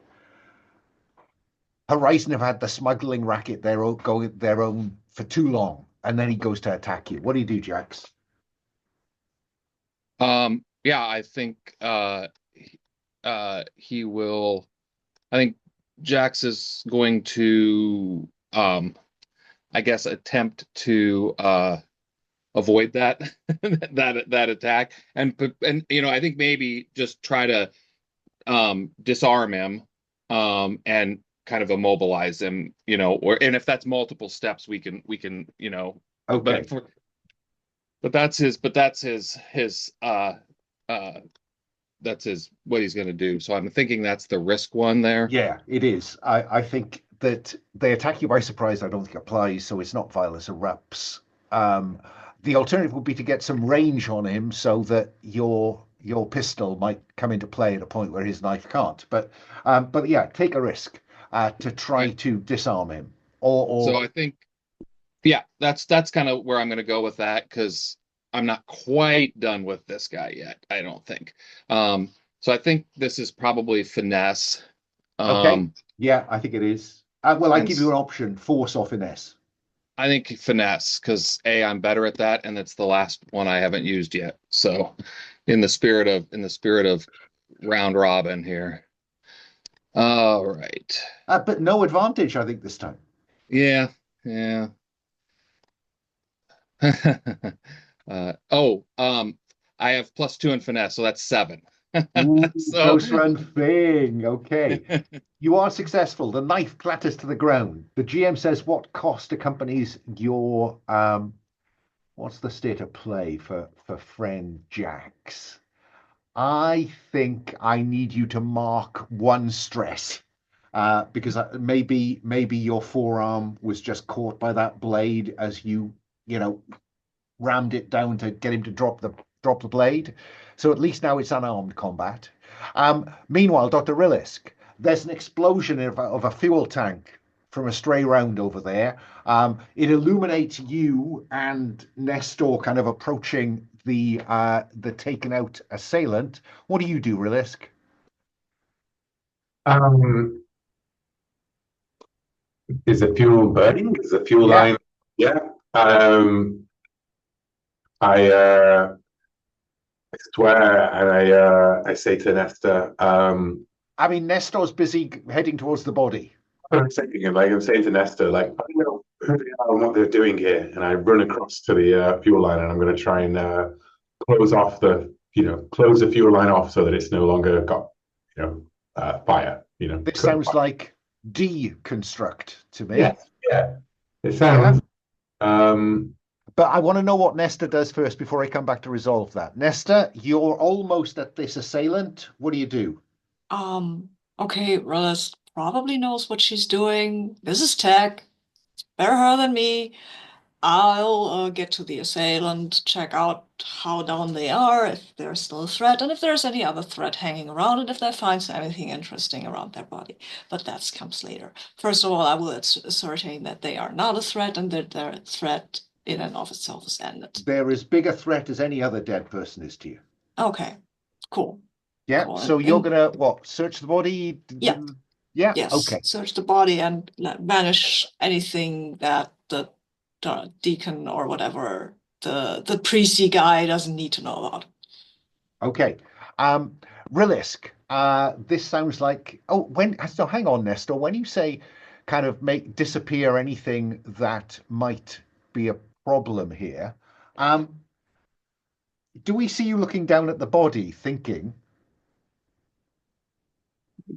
Horizon have had the smuggling racket going their own for too long, and then he goes to attack you. What do you do, Jax? Yeah, I think he will. I think Jax is going to, I guess, attempt to avoid that that attack, and I think maybe just try to disarm him, and kind of immobilize him, and if that's multiple steps, we can, Okay. but that's his what he's going to do. So I'm thinking that's the risk one there. Yeah, it is. I think that they attack you by surprise. I don't think applies, so it's not violence erupts. The alternative would be to get some range on him so that your pistol might come into play at a point where his knife can't. But yeah, take a risk to try to disarm him. So I think, yeah, that's kind of where I'm going to go with that, because I'm not quite done with this guy yet, I don't think. So I think this is probably finesse. Okay. Yeah, I think it is. Well, I give you And an option: force or finesse. I think finesse, because I'm better at that, and it's the last one I haven't used yet. So, in the spirit of round robin here. All right. But no advantage, I think, this time. Yeah, yeah. I have +2 in finesse, so that's 7. Ooh, So close run thing. Okay. You are successful. The knife clatters to the ground. The GM says what cost accompanies your what's the state of play for friend Jax? I think I need you to mark 1 stress. Because maybe your forearm was just caught by that blade as you rammed it down to get him to drop the blade. So at least now it's unarmed combat. Meanwhile, Dr. Rillisk, there's an explosion of a fuel tank from a stray round over there. It illuminates you and Nestor kind of approaching the taken out assailant. What do you do, Rillisk? Is the fuel burning? Is the fuel line? Yeah. I swear, and I say to Nestor, I mean, Nestor's busy heading towards the body. I'm saying to Nestor, like, I don't know who they are and what they're doing here, and I run across to the fuel line, and I'm going to try and close the fuel line off so that it's no longer got fire. This sounds like deconstruct to me. Yeah. It sounds. But I want to know what Nestor does first before I come back to resolve that. Nestor, you're almost at this assailant. What do you do? Okay, Rillisk probably knows what she's doing. This is tech. It's better her than me. I'll get to the assailant, check out how down they are, if there's still a threat, and if there's any other threat hanging around, and if they find anything interesting around their body. But that comes later. First of all, I will ascertain that they are not a threat and that their threat in and of itself is ended. They're as big a threat as any other dead person is to you. Okay, cool. Yeah, Cool. so you're going to, search the body? Yeah. Yeah, yes. Okay. Search the body and banish anything that the deacon or whatever the priesty guy doesn't need to know about. Okay. Rillisk, this sounds like so hang on, Nestor. When you say kind of make disappear anything that might be a problem here, do we see you looking down at the body thinking?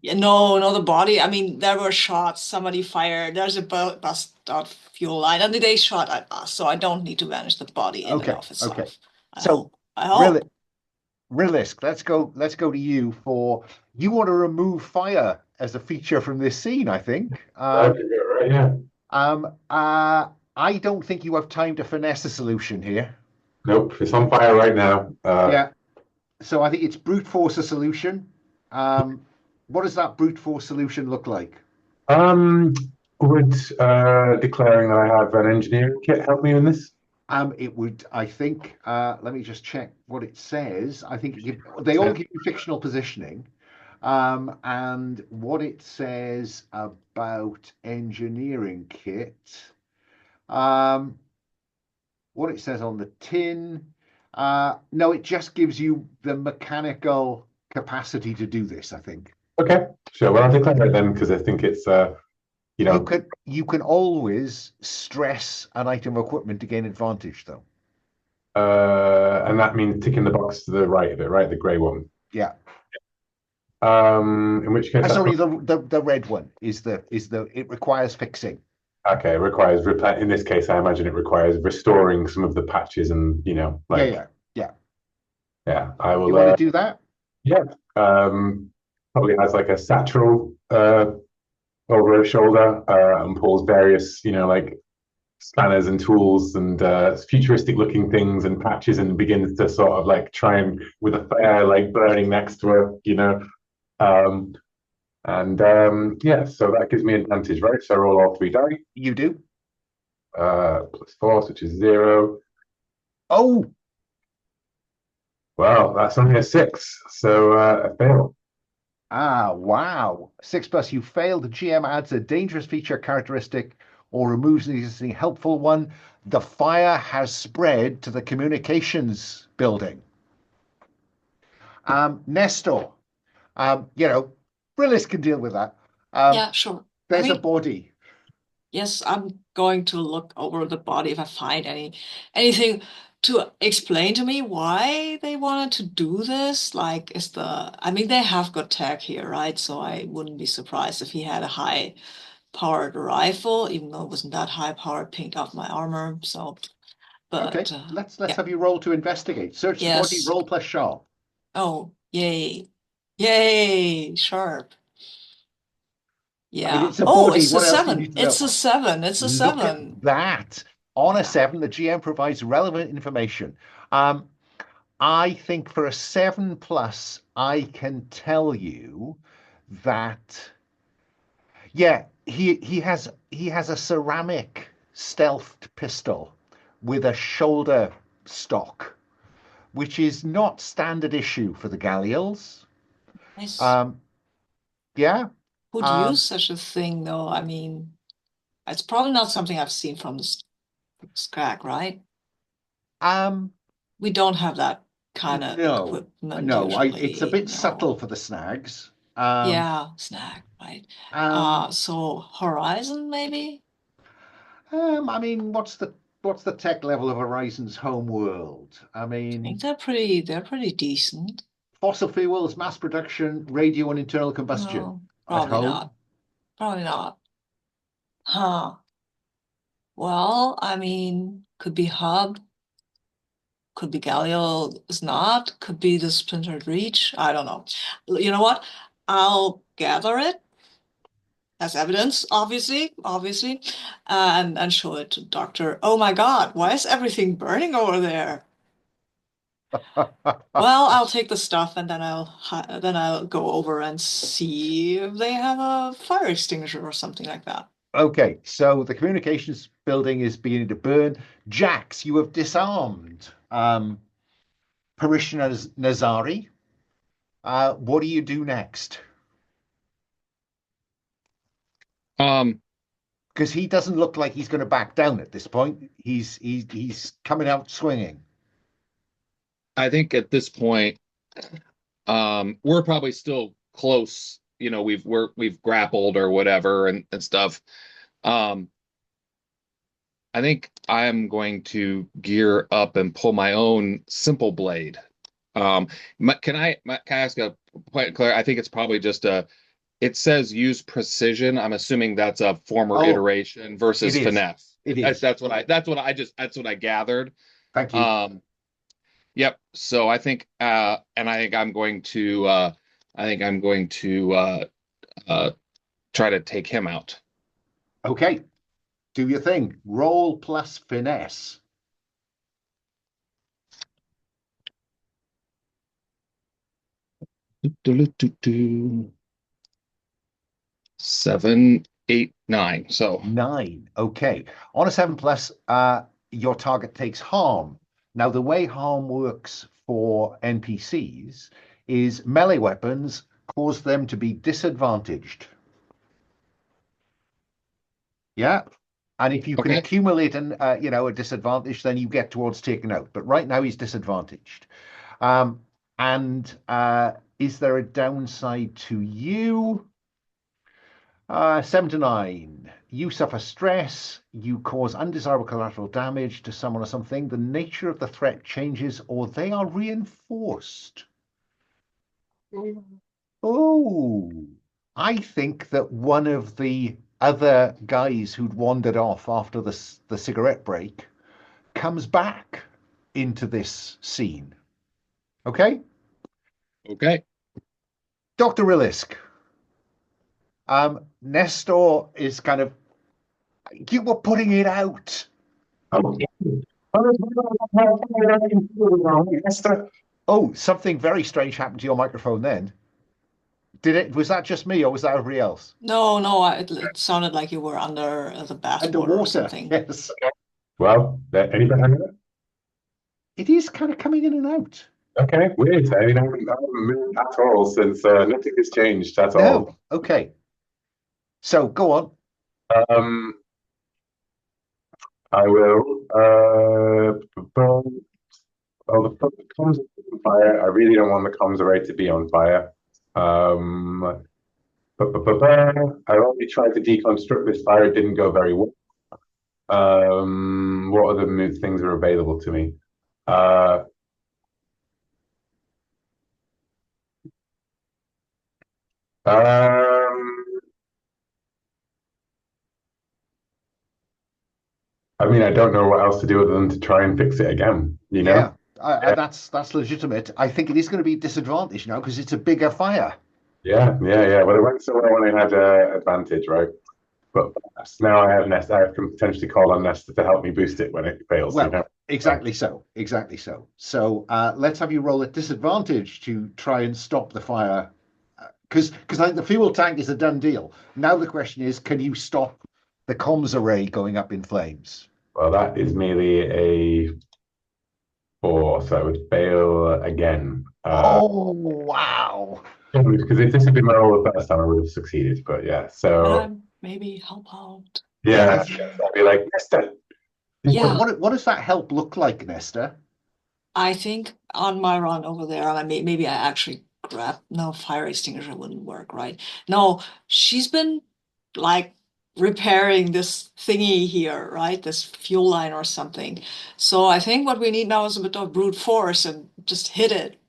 No, the body. I mean, there were shots. Somebody fired. There's a bust out fuel line, and they shot at us. So I don't need to vanish the body in and of itself. Okay. So I hope. Rillisk, let's go to you for you want to remove fire as a feature from this scene, I think. Yeah. I don't think you have time to finesse a solution here. Nope, it's on fire right now. Yeah. So I think it's brute force a solution. What does that brute force solution look like? Would declaring that I have an engineering kit help me in this? It would, I think. Let me just check what it says. I think they all give you fictional positioning. And what it says about engineering kit, what it says on the tin, no, it just gives you the mechanical capacity to do this, I think. Okay, sure. Well, I'll declare it then because I think it's You can always stress an item of equipment to gain advantage, though. and that means ticking the box to the right of it, right? The grey one. Yeah. In which case, Sorry, the red one is it requires fixing. okay, it requires in this case, I imagine it requires restoring some of the patches and Yeah. I will. You want to do that? Yeah. Probably has like a satchel over her shoulder and pulls various, like spanners and tools and futuristic looking things and patches and begins to sort of like try and with a fire like burning next to her, yeah, so that gives me advantage, right? So I roll all 3 die. You do. Plus force, which is 0. Oh, Well, that's only a 6, so I fail. wow. 6+, you fail. The GM adds a dangerous feature characteristic or removes an existing helpful one. The fire has spread to the communications building. Nestor, Rillisk can deal with that. Yeah, sure. There's a body. Yes, I'm going to look over the body if I find anything to explain to me why they wanted to do this. Like, I mean, they have got tech here, right? So I wouldn't be surprised if he had a high-powered rifle, even though it wasn't that high-powered, pinged off my armor. So, but Okay, let's have you roll to investigate. Search the body, roll plus sharp. Oh, yay. Yay, sharp. Yeah. I mean, it's a body. It's what a else 7. do you need to know? It's a 7. It's a Look 7. at that. On a 7, the GM provides relevant information. I think for a 7+, I can tell you that, yeah, he has a ceramic stealthed pistol with a shoulder stock, which is not standard issue for the Gallials. Nice. Yeah. Who'd use such a thing, though? I mean, it's probably not something I've seen from the Scrag, right? We don't have that kind of equipment usually. It's a bit subtle for the snags. Yeah, snag, right? So Horizon, maybe? I mean, what's the tech level of Horizon's home world? I mean, I think they're pretty decent. Fossil fuels, mass production, radio and internal combustion. No, probably not. Probably not. Huh. Well, I mean, could be Hub. Could be Galileo is not. Could be the Splintered Reach. I don't know. You know what? I'll gather it as evidence, obviously, and show it to Doctor. Oh my God, why is everything burning over there? Well, I'll take the stuff and then I'll go over and see if they have a fire extinguisher or something like that. Okay, so the communications building is beginning to burn. Jax, you have disarmed Parishioner Nazari. What do you do next? Because he doesn't look like he's going to back down at this point. He's coming out swinging. I think at this point, we're probably still close. We've grappled or whatever and stuff. I think I am going to gear up and pull my own simple blade. Can I ask a point, Claire? I think it's probably just it says use precision. I'm assuming that's a former iteration versus finesse. It is. That's what I gathered. Thank you. Yep. So I think, and I think I'm going to try to take him out. Okay. Do your thing. Roll plus finesse. Seven, 8, 9. So 9. Okay. On a 7+, your target takes harm. Now, the way harm works for NPCs is melee weapons cause them to be disadvantaged. Yeah. And if you can accumulate a disadvantage, then you get towards taking out. But right now he's disadvantaged. And Is there a downside to you? 7 to 9. You suffer stress. You cause undesirable collateral damage to someone or something. The nature of the threat changes or they are reinforced. Oh, I think that one of the other guys who'd wandered off after the cigarette break comes back into this scene. Okay? Okay. Dr. Rillisk. Nestor is kind of, you were putting it out. Oh, something very strange happened to your microphone then. Was that just me or was that everybody else? No, it sounded like you were under the bathwater or Underwater, something. yes. Well, any better? It is kind of coming in and out. Okay, weird. I haven't moved at all since nothing has changed at all. No, okay. So go on. I will. Well, the comms are on fire. I really don't want the comms array to be on fire. I already tried to deconstruct this fire. It didn't go very well. What other things are available to me? I mean, I don't know what else to do other than to try and fix it again, you know? Yeah, that's legitimate. I think it is going to be disadvantaged now because it's a bigger fire. Yeah. Well, it went so well when I had advantage, right? But now I have Nest. I can potentially call on Nestor to help me boost it when it fails. Well, you know? exactly so. So let's have you roll at disadvantage to try and stop the fire. Because I think the fuel tank is a done deal. Now the question is, can you stop the comms array going up in flames? Well, that is merely a 4, so I would fail again. Oh, wow. Because if this had been my roll the first time, I would have succeeded. But yeah, so Maybe help out. yeah, I'd be like, Nestor. Yeah. What does that help look like, Nestor? I think on my run over there, maybe I actually no, fire extinguisher wouldn't work, right? No, she's been like repairing this thingy here, right? This fuel line or something. So I think what we need now is a bit of brute force and just hit it.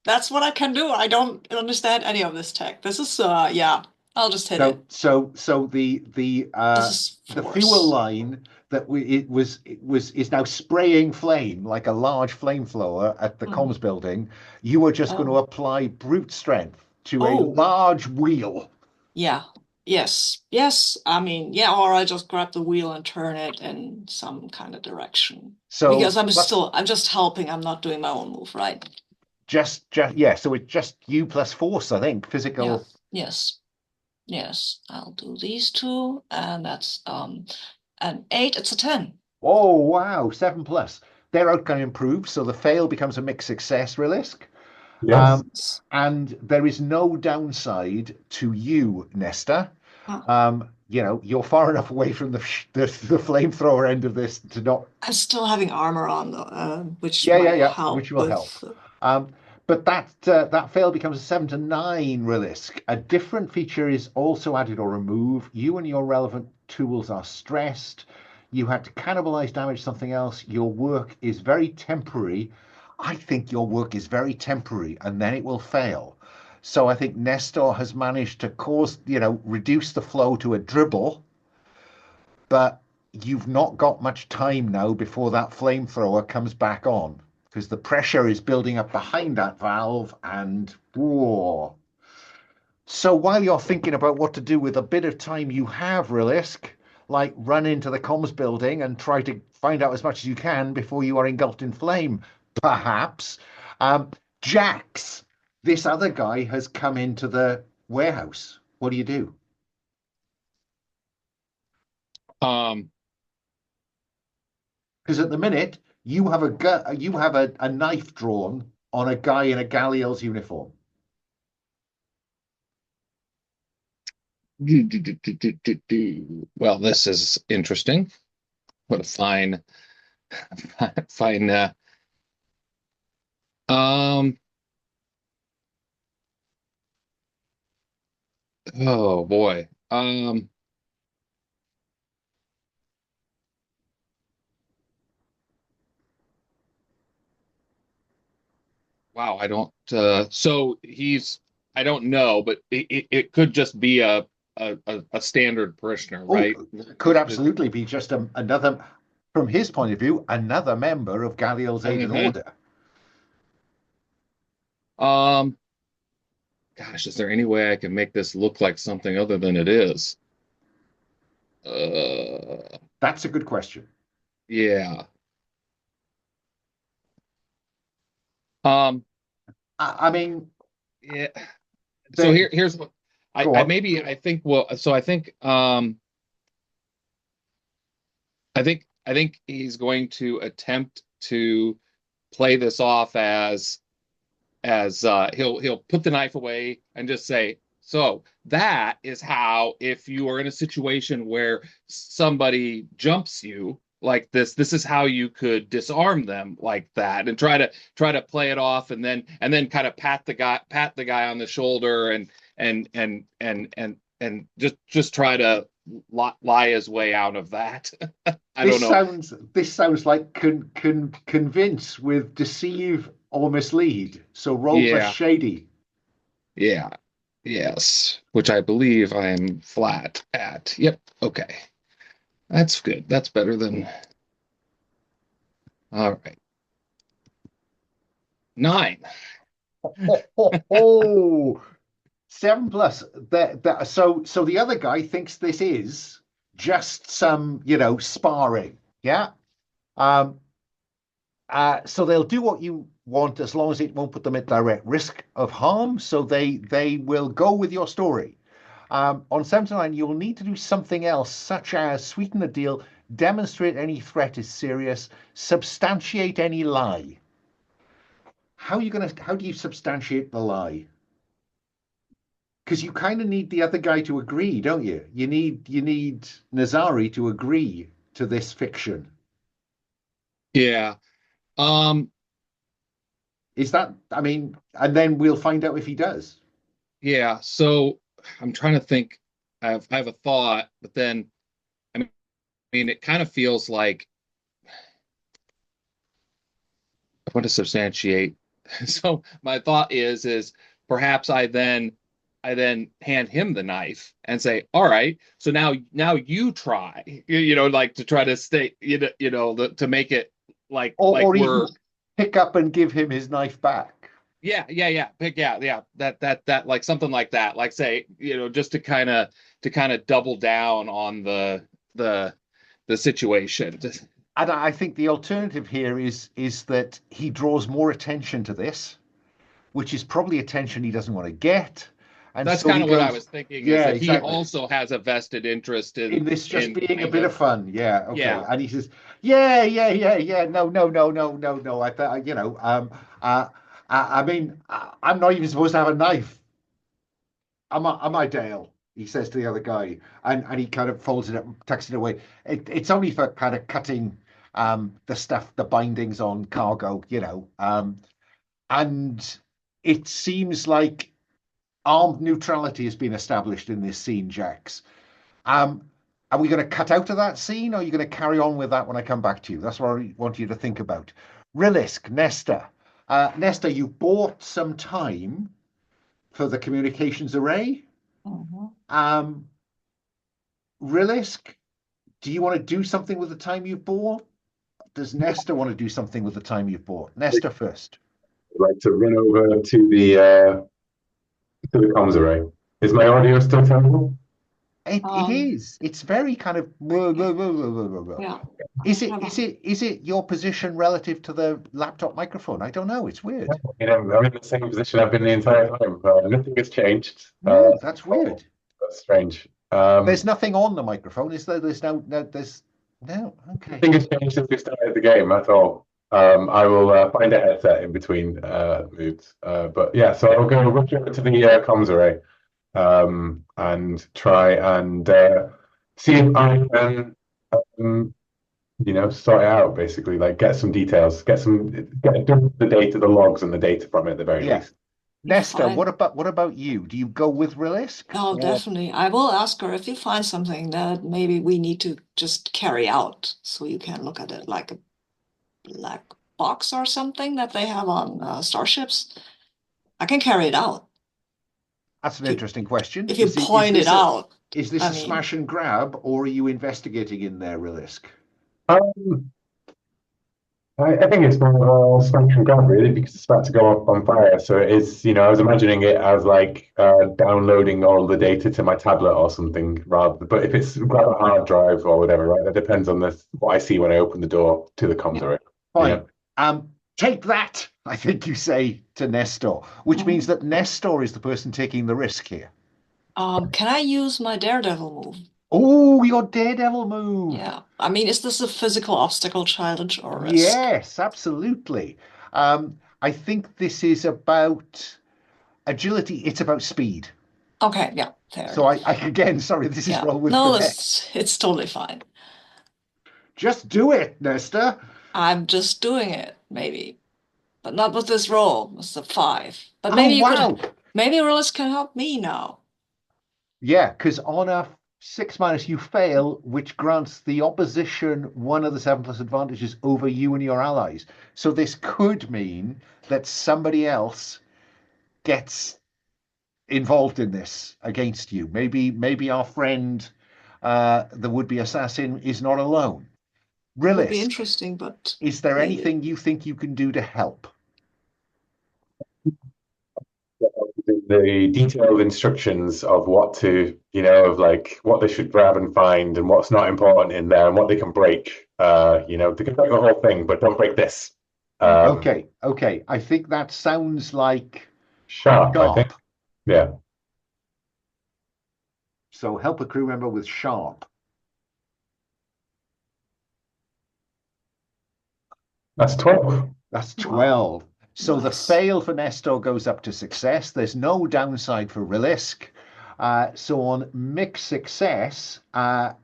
That's what I can do. I don't understand any of this tech. This is yeah, I'll just hit it. So the This is force. fuel line that is now spraying flame like a large flamethrower at the comms building. You are just going to apply brute strength to a large wheel. Yeah. Yes. I mean, yeah, or I just grab the wheel and turn it in some kind of direction. So because I'm just helping. I'm not doing my own move, right? Just so it's just you plus force, I think. Physical. Yeah. Yes. I'll do these two, and that's an 8. It's a 10. Oh wow, 7 plus. Their outcome improves, so the fail becomes a mixed success, Rillisk. Yes. And there is no downside to you, Nestor. You're far enough away from the flamethrower end of this to not. I'm still having armor on, though, which help. Which will help. But that fail becomes a 7 to 9 Rillisk. A different feature is also added or removed. You and your relevant tools are stressed. You had to cannibalize damage something else. Your work is very temporary. I think your work is very temporary, and then it will fail. So I think Nestor has managed to reduce the flow to a dribble, but you've not got much time now before that flamethrower comes back on because the pressure is building up behind that valve and whoa. So while you're thinking about what to do with the bit of time you have, Rillisk, like run into the comms building and try to find out as much as you can before you are engulfed in flame, perhaps. Jax, this other guy has come into the warehouse. What do you do? Because at the minute you have a knife drawn on a guy in a Galliel's uniform. Well, this is interesting. What a fine. Oh boy. Wow, I don't so he's I don't know, but it could just be a standard parishioner, Oh, right? could absolutely be just another, from his point of view, another member of Galliel's Aiden Mhm. Order. Um, gosh, is there any way I can make this look like something other than it is? That's a good question. Yeah. Um, I mean, yeah. So they here's what go I on. maybe I think well so I think he's going to attempt to play this off as he'll put the knife away and just say, so that is how, if you are in a situation where somebody jumps you like this is how you could disarm them like that, and try to play it off, and then kind of pat the guy on the shoulder, and just try to lie his way out of that. I don't know. This sounds like convince with deceive or mislead. So roll for Yeah, shady. yeah, yes, which I believe I am flat at. Yep. Okay. That's good. That's better than. All right. 9. Oh, 7+. So the other guy thinks this is just some, sparring. Yeah. Um, so they'll do what you want as long as it won't put them at direct risk of harm. So they will go with your story. On 79, you'll need to do something else, such as sweeten the deal, demonstrate any threat is serious, substantiate any lie. How do you substantiate the lie? Because you kind of need the other guy to agree, don't you? You need Nazari to agree to this fiction. Yeah. Um. Is that? I mean, and then we'll find out if he does. Yeah. So I'm trying to think. I have a thought, but then I mean, it kind of feels like I want to substantiate. So my thought is perhaps I then hand him the knife and say, all right, so now you try, like to try to stay, to make it like Or even we're pick up and give him his knife back. yeah pick yeah that like something like that, like say, just to kind of double down on the the situation. And I think the alternative here is that he draws more attention to this, which is probably attention he doesn't want to get. And That's so kind he of what I goes, was thinking, is yeah, that he exactly. also has a vested interest In this just in being a kind bit of of fun. Yeah, okay. yeah And he says, yeah. No, no, no, no, no, no. I thought, I mean, I'm not even supposed to have a knife. Am I Dale? He says to the other guy, and he kind of folds it up, tucks it away. It's only for kind of cutting the stuff, the bindings on cargo, and it seems like armed neutrality has been established in this scene, Jax. Um, are we going to cut out of that scene, or are you going to carry on with that when I come back to you? That's what I want you to think about. Rillisk, Nestor. Nestor, you bought some time for the communications array. Mhm. Um, Rillisk, do you want to do something with the time you've bought? Does Nestor want to do something with the time you've bought? Nestor first. I'd like to run over to the comms array. Is my audio still terrible? It is. It's very kind of. Yeah. Is it your position relative to the laptop microphone? I don't know. It's weird. I'm in the same position I've been the entire time. Nothing has changed. No, that's weird. That's strange. There's nothing on the microphone, is there? There's there's no. Okay. Nothing has changed since we started the game at all. I will find a headset in between moves. But yeah, so I'll go rush over to the comms array and try and see if I can, sort it out. Basically, like get some details, get the data, the logs, and the data from it at the very Yeah. least. Nestor, Fine. what about you? Do you go with Rillisk? Oh, or- definitely. I will ask her if you find something that maybe we need to just carry out, so you can look at it like a black box or something that they have on starships. I can carry it out That's an if you, interesting question. if you point it out. Is this I a mean, smash and grab, or are you investigating in there, Rillisk? Um, I think it's more of a smash and grab, really, because it's about to go up on fire. So it is, I was imagining it as like downloading all the data to my tablet or something, but if it's grab a hard drive or whatever, right? That depends on what I see when I open the door to the comms array. Fine. Yeah. Take that, I think you say to Nestor, which means that Nestor is the person taking the risk here. Can I use my daredevil move? Oh, your daredevil move. Yeah. I mean, is this a physical obstacle challenge or risk? Yes, absolutely. I think this is about agility. It's about speed. Okay, yeah, fair So enough. again, sorry, this is roll with No, finesse. it's totally fine. Just do it, Nestor. I'm just doing it, maybe. But not with this roll. It's a 5. But Oh, maybe you wow. could, maybe Rillisk can help me now. Yeah, because on a 6- you fail, which grants the opposition one of the 7+ advantages over you and your allies. So this could mean that somebody else gets involved in this against you. Maybe our friend, the would-be assassin, is not alone. Would be Rillisk, interesting, but is there maybe. anything you think you can do to help? The detailed instructions of what to, of like what they should grab and find and what's not important in there and what they can break. They can break the whole thing, but don't break this. Okay. I think that sounds like Sharp, I think. Yeah. So help a crew member with sharp. That's 12. That's 12. Wow. So nice. The fail for Nestor goes up to success. There's no downside for Rillisk. So on mixed success,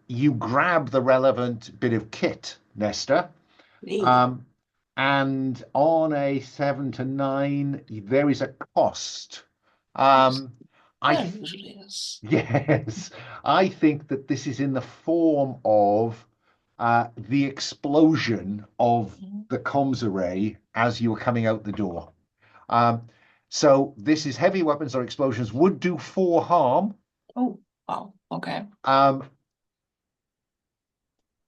you grab the relevant bit of kit, Nestor. And on a 7 to 9, there is a cost. Usually is. Yes, I think that this is in the form of the explosion of the comms array as you were coming out the door. So this is heavy weapons or explosions would do 4 harm. Oh, wow. Okay. Oh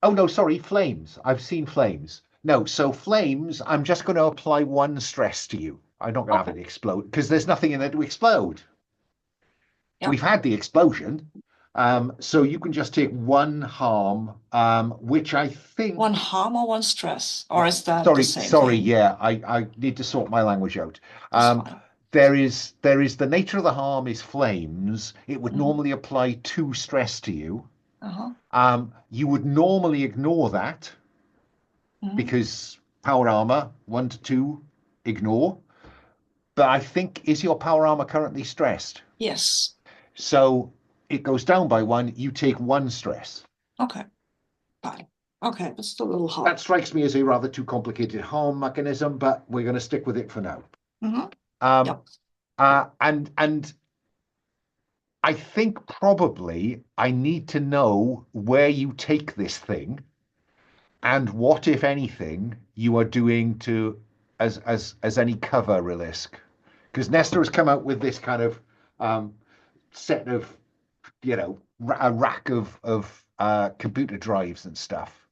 no, sorry, flames. I've seen flames. No, so flames, I'm just going to apply 1 stress to you. I'm not going to have it explode because there's nothing in there to explode. Yep. We've had the explosion. So you can just take 1 harm, which I think 1 harm or 1 stress, or is that sorry, the same thing? Yeah, I need to sort my language out. There is the nature of the harm is flames. It would normally apply 2 stress to you. You would normally ignore that because power armor 1 to 2 ignore. But I think, is your power armor currently stressed? Yes. So it goes down by 1. You take 1 stress. Okay. Fine. Okay, that's still a little hard. That strikes me as a rather too complicated harm mechanism, but we're going to stick with it for now. And I think probably I need to know where you take this thing and what, if anything, you are doing to as any cover, Rillisk. Because Nestor has come out with this kind of set of, a rack of computer drives and stuff.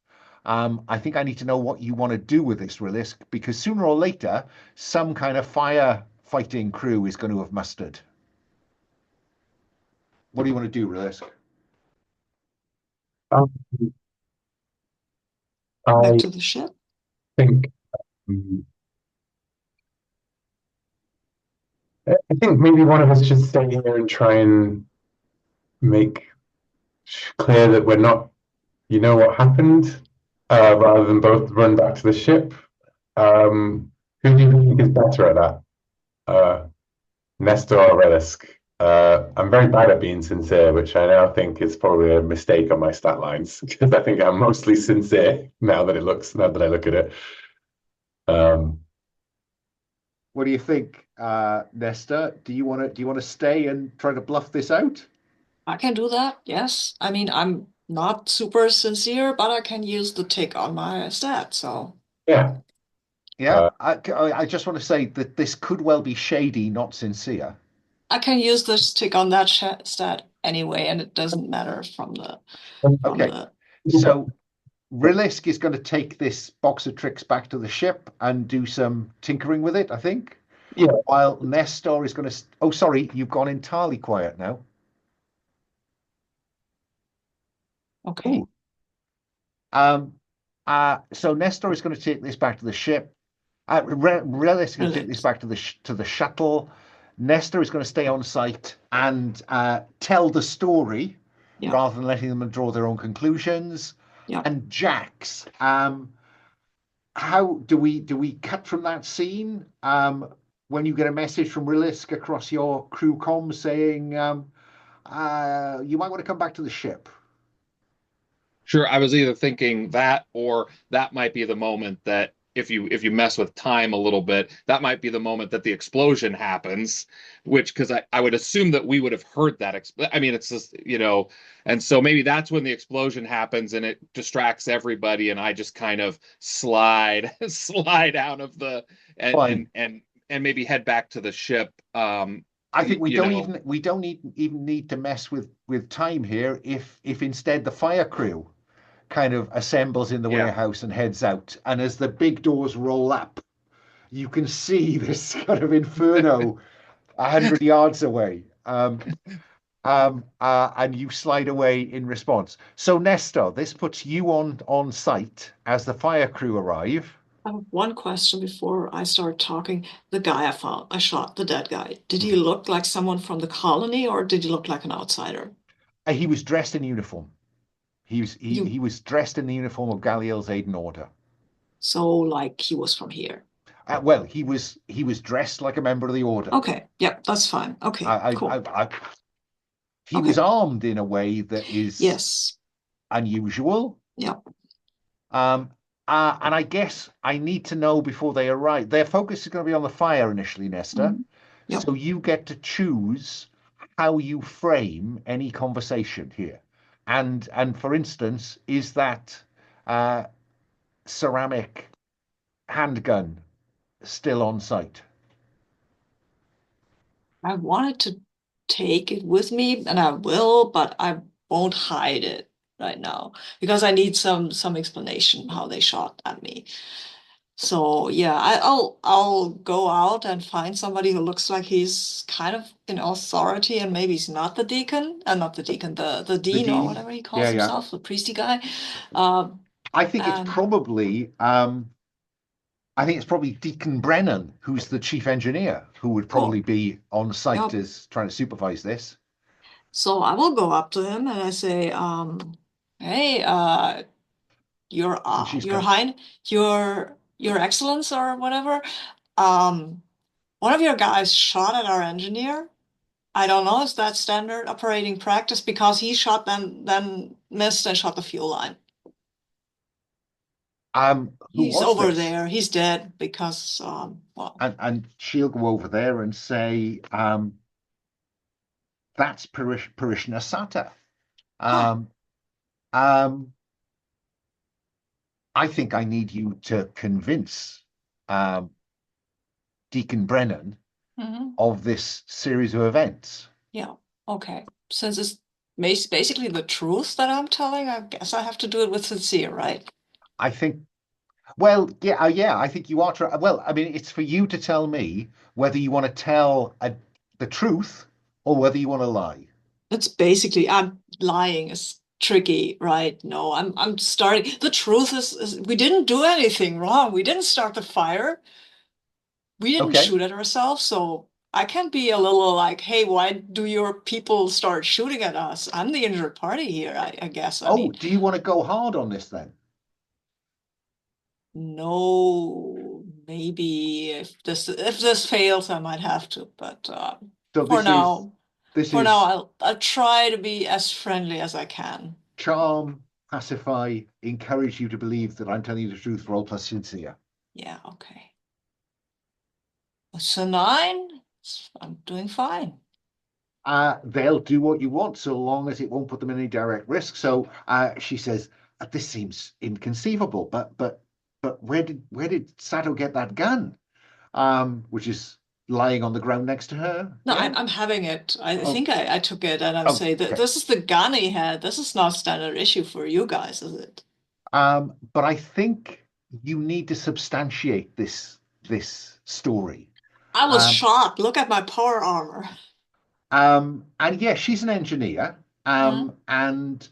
I think I need to know what you want to do with this, Rillisk, because sooner or later, some kind of firefighting crew is going to have mustered. What do you want to do, Rillisk? Back to the ship? I think maybe one of us should stay here and try and make clear that we're not, what happened, rather than both run back to the ship. Who do you think is better at that? Nestor or Rillisk? I'm very bad at being sincere, which I now think is probably a mistake on my stat lines because I think I'm mostly sincere now that I look at it. What do you think, Nestor? Do you want to stay and try to bluff this out? I can do that, yes. I mean, I'm not super sincere, but I can use the tick on my stat, so Yeah. Yeah, I just want to say that this could well be shady, not sincere. I can use this tick on that stat anyway, and it doesn't matter from Okay, the so Rillisk is going to take this box of tricks back to the ship and do some tinkering with it, I think. Yeah. While Nestor is going to. Oh, sorry, you've gone entirely quiet now. Okay. Ooh. So Nestor is going to take this back to the ship. Rillisk is going to take this back to the shuttle. Nestor is going to stay on site and tell the story Yeah. rather than letting them draw their own conclusions. Yeah. And Jax, how do we cut from that scene when you get a message from Rillisk across your crew comm saying you might want to come back to the ship? Sure, I was either thinking that, or that might be the moment that if you mess with time a little bit, that might be the moment that the explosion happens, which because I would assume that we would have heard that. I mean, it's just, and so maybe that's when the explosion happens and it distracts everybody, and I just kind of slide out of the Fine. and maybe head back to the ship. I think we don't even need to mess with time here if instead the fire crew kind of assembles in the warehouse and heads out, and as the big doors roll up, you can see this kind of inferno 100 yards away. And you slide away in response. So Nestor, this puts you on site as the fire crew arrive. I have one question before I start talking. The guy I shot, the dead guy, did he look like someone from the colony or did he look like an outsider? He was dressed in uniform. He You, was dressed in the uniform of Galliel's Aiden Order. so like he was from here. Well, he was dressed like a member of the Order. Okay, yep, that's fine. Okay, cool. He was armed in a way that is Yes. unusual. Yeah. And I guess I need to know before they arrive. Their focus is going to be on the fire initially, Nestor. Yep. So you get to choose how you frame any conversation here. And for instance, is that ceramic handgun still on site? I wanted to take it with me, and I will, but I won't hide it right now because I need some explanation how they shot at me. So yeah, I'll go out and find somebody who looks like he's kind of in authority, and maybe he's not the deacon, not the deacon, the dean or whatever he calls himself, the priesty guy. I think it's probably Deacon Brennan, who's the chief engineer, who would probably be on site as trying to supervise this. So I will go up to him and I say, "Hey, your excellence or whatever. One of your guys shot at our engineer. I don't know, is that standard operating practice? Because he shot then missed and shot the fuel line. He's over there. He's dead because well. And she'll go over there and say, that's Parishioner Sata. I think I need you to convince Deacon Brennan of this series of events. Yeah. Okay. Since it's basically the truth that I'm telling, I guess I have to do it with sincere, right? I think. Well, yeah. I think you are. Well, I mean, it's for you to tell me whether you want to tell the truth or whether you want to lie. It's basically lying is tricky, right? No, I'm starting. The truth is we didn't do anything wrong. We didn't start the fire. We didn't shoot at ourselves, so I can be a little like, hey, why do your people start shooting at us? I'm the injured party here, I guess. I mean, do you want to go hard on this then? No, maybe if this fails, I might have to. But for now, I'll try to be as friendly as I can. Charm, pacify, encourage you to believe that I'm telling you the truth, roll plus sincere. Yeah, okay. It's a 9. I'm doing fine. They'll do what you want so long as it won't put them in any direct risk. So she says, "This seems inconceivable, but where did Sato get that gun?" Which is lying on the ground next to her. No, Yeah. I'm having it. I Oh, think I took it and I'm oh, saying that okay. this is the gun he had. This is not standard issue for you guys, is it? But I think you need to substantiate this story. I was Um, shocked. Look at my power armor. and yeah, she's an engineer. Mhm. And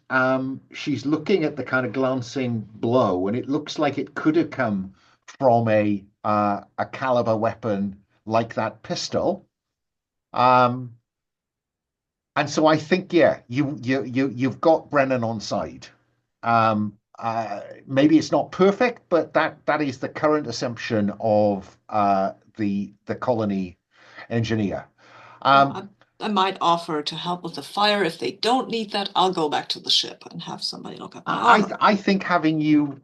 she's looking at the kind of glancing blow, and it looks like it could have come from a caliber weapon like that pistol. Um, and so I think, yeah, you've got Brennan on side. Maybe it's not perfect, but that is the current assumption of the colony engineer. Well, Um, I might offer to help with the fire. If they don't need that, I'll go back to the ship and have somebody look at my armor. I think having you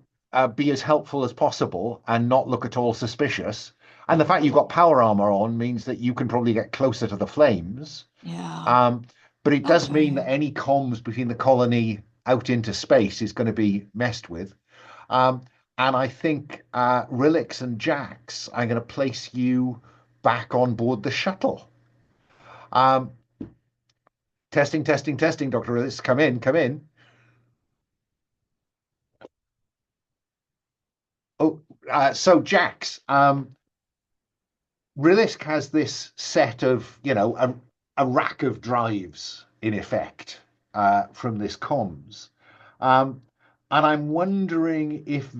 be as helpful as possible and not look at all suspicious, and the fact you've got power armor on means that you can probably get closer to the flames. Yeah. Um, but it does mean Okay. that any comms between the colony out into space is going to be messed with. Um, and I think Rilliks and Jax, I'm going to place you back on board the shuttle. Um, testing, testing, testing, Dr. Rilliks, come in, come in. Oh, so Jax, Rillisk has this set of, a rack of drives in effect from this comms. Um, and I'm wondering if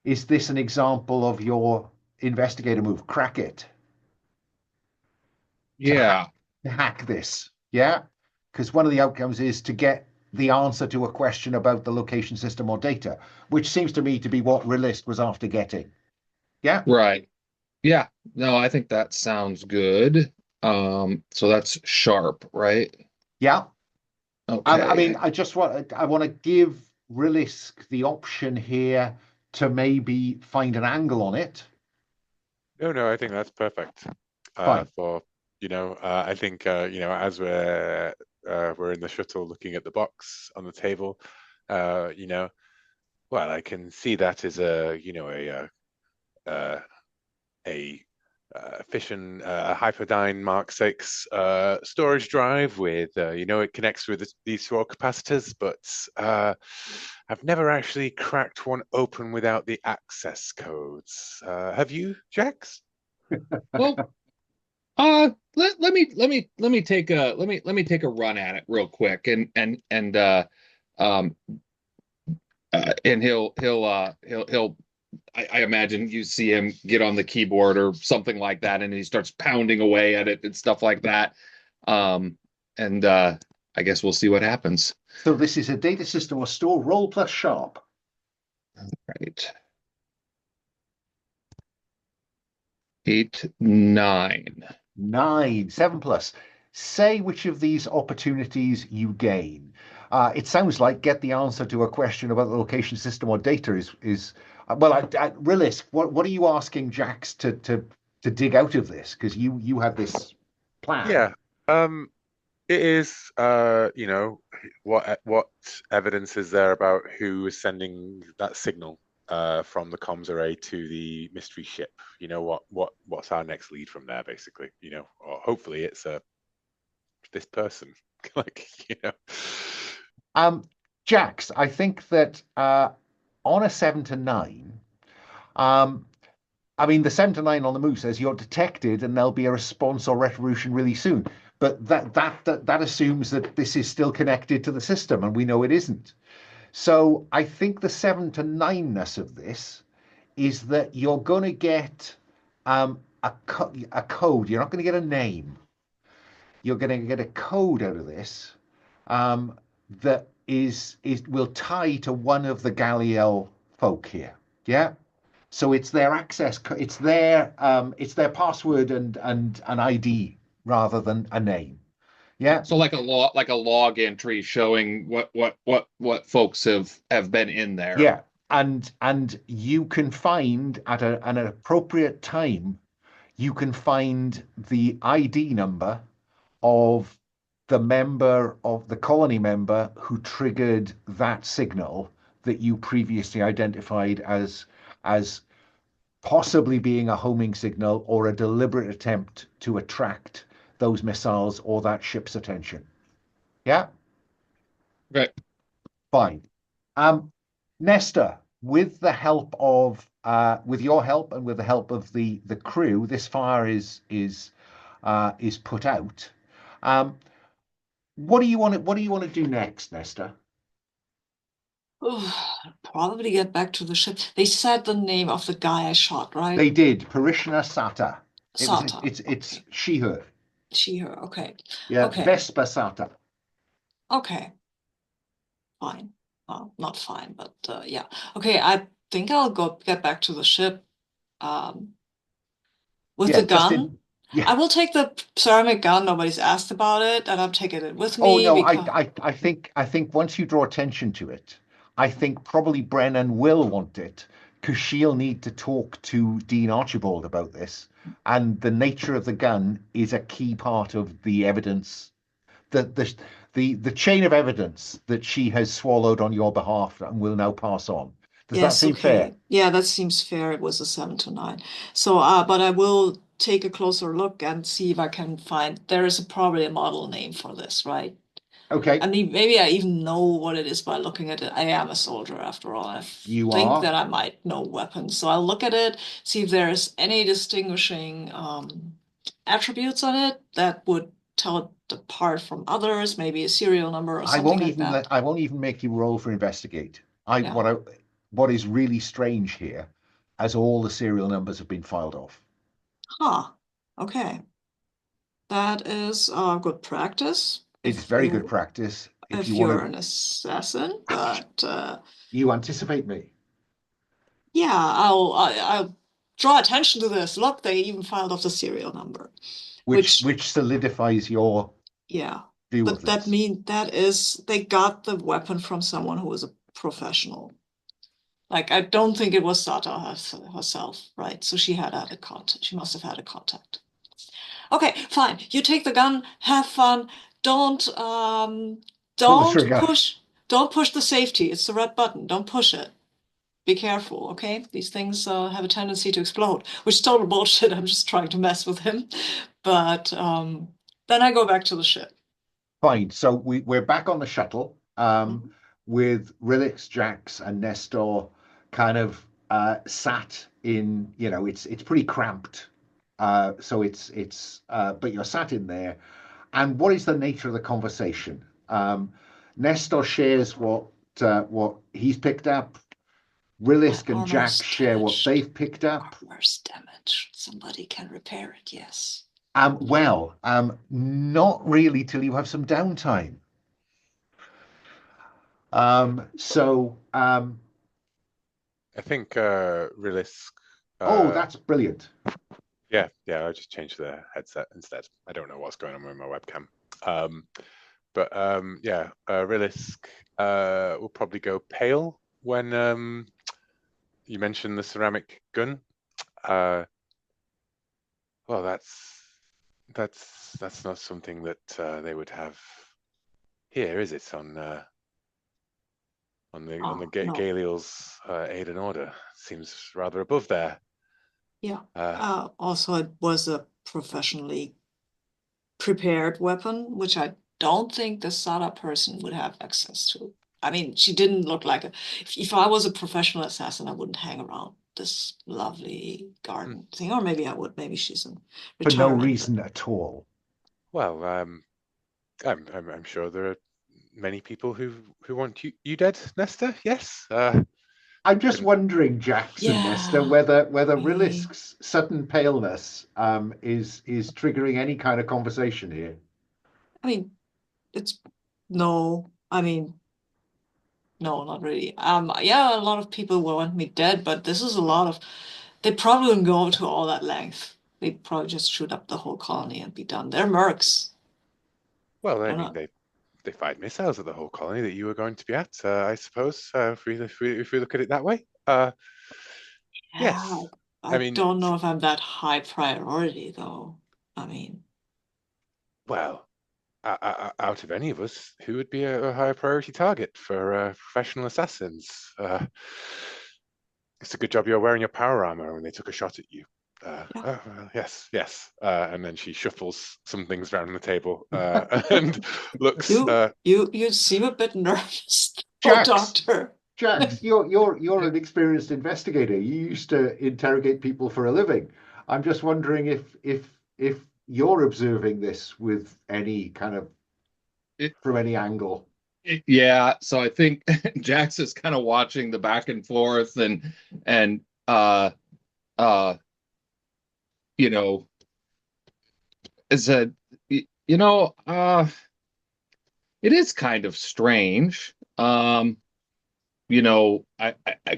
is this an example of your investigator move, crack it, to hack, Yeah. to hack this? Yeah, because one of the outcomes is to get the answer to a question about the location system or data, which seems to me to be what Rillisk was after getting. Yeah, Right. Yeah. No, I think that sounds good. So that's sharp, right? yeah. I mean, Okay. I want to give Rillisk the option here to maybe find an angle on it. No, I think that's perfect. Fine. For I think as we're in the shuttle looking at the box on the table, well, I can see that as uh, a fission Hyperdyne Mark 6 storage drive with it connects with these four capacitors, but I've never actually cracked one open without the access codes. Have you, Jax? Well, let me take a let me take a run at it real quick um and he'll I imagine you see him get on the keyboard or something like that, and he starts pounding away at it and stuff like that. And I guess we'll see what happens. So this is a data system or store roll plus sharp. Right. 8, 9. 9, 7 plus. Say which of these opportunities you gain. It sounds like get the answer to a question about the location system or data is well, Rillisk, what are you asking Jax to dig out of this? Because you have this plan. Yeah. It is, what evidence is there about who is sending that signal from the comms array to the mystery ship? What's our next lead from there, basically? Or hopefully it's this person, like Jax, I think that on a 7 to 9, I mean, the 7 to 9 on the move says you're detected and there'll be a response or retribution really soon. But that assumes that this is still connected to the system, and we know it isn't. So I think the 7 to 9ness of this is that you're going to get a code. You're not going to get a name. You're going to get a code out of this that is will tie to one of the Galliel folk here. Yeah. So it's their access, it's their password and an ID rather than a name. Yeah, So like a log entry showing what folks have been in there. yeah, and you can find at an appropriate time, you can find the ID number of the colony member who triggered that signal that you previously identified as possibly being a homing signal or a deliberate attempt to attract those missiles or that ship's attention. Yeah? Right. Fine. Nestor, with the help of with your help and with the help of the crew, this fire is put out. What do you want to do next, Nestor? Probably get back to the ship. They said the name of the guy I shot, right? They did. Parishna Sata. Sata. It's Okay. she, her. She, her. Okay. Yeah, Okay. Vespa Sata. Okay. Fine. Well, not fine, but yeah. Okay, I think I'll get back to the ship with Yeah, the gun. yeah. I will take the ceramic gun. Nobody's asked about it, and I'm taking it with Oh me no, because I think once you draw attention to it, I think probably Brennan will want it because she'll need to talk to Dean Archibald about this. And the nature of the gun is a key part of the evidence, the chain of evidence that she has swallowed on your behalf and will now pass on. Does that yes, seem fair? okay. Yeah, that seems fair. It was a 7 to 9. So, but I will take a closer look and see if I can find. There is probably a model name for this, right? Okay, I mean, maybe I even know what it is by looking at it. I am a soldier after all. I you think are. that I might know weapons. So I'll look at it, see if there's any distinguishing attributes on it that would tell it apart from others, maybe a serial number or something like that. I won't even make you roll for investigate. Yeah. What is really strange here, as all the serial numbers have been filed off. Huh. Okay. That is good practice It's if very good practice if you want you're to. an assassin, but You anticipate me, yeah, I'll draw attention to this. Look, they even filed off the serial number, which which solidifies your yeah, view of but that this. mean that is they got the weapon from someone who was a professional. Like I don't think it was Sata herself, right? So she had a contact. She must have had a contact. Okay, fine. You take the gun, have fun. Don't Pull the don't trigger. push the safety. It's the red button. Don't push it. Be careful, okay? These things have a tendency to explode, which is total bullshit. I'm just trying to mess with him. But then I go back to the ship. Fine. So we're back on the shuttle Mhm. with Rillisk, Jax, and Nestor kind of sat in, it's pretty cramped. So but you're sat in there. And what is the nature of the conversation? Nestor shares what he's picked up. My Rillisk and armor's Jax share what damaged. they've picked up. Armor's damaged. Somebody can repair it, yes. Not really till you have some downtime. I think Rillisk. That's brilliant. Yeah, I just changed the headset instead. I don't know what's going on with my webcam. Yeah, Rillisk will probably go pale when you mentioned the ceramic gun. Well, that's not something that they would have here, is it? On the No. Galeal's aid and order seems rather above there. Yeah. Also, it was a professionally prepared weapon, which I don't think the Sada person would have access to. I mean, she didn't look like if I was a professional assassin, I wouldn't hang around this lovely garden thing, or maybe I would. Maybe she's in For no retirement. reason at all. Well, I'm sure there are many people who want you dead, Nestor. Yes. I'm just wondering, Jackson, Yeah, Nestor, whether really. Rillisk's sudden paleness is triggering any kind of conversation here. I mean, it's no. I mean, no, not really. Yeah, a lot of people will want me dead, but this is a lot of. They probably wouldn't go to all that length. They'd probably just shoot up the whole colony and be done. They're mercs. Well, I They're mean, not. they fired missiles at the whole colony that you were going to be at, I suppose, if we look at it that way. Yeah, Yes. I I mean, don't know if I'm that high priority though. I mean, well, out of any of us, who would be a higher priority target for professional assassins? It's a good job you're wearing your power armor when they took a shot at you. yeah. Well, yes, yes. And then she shuffles some things around the table and looks. You seem a bit nervous, oh, Jax, Doctor. Jax, you're an experienced investigator. You used to interrogate people for a living. I'm just wondering if you're observing this with any kind of It, from any angle. yeah, so I think Jax is kind of watching the back and forth and uh you know is a you know it is kind of strange. I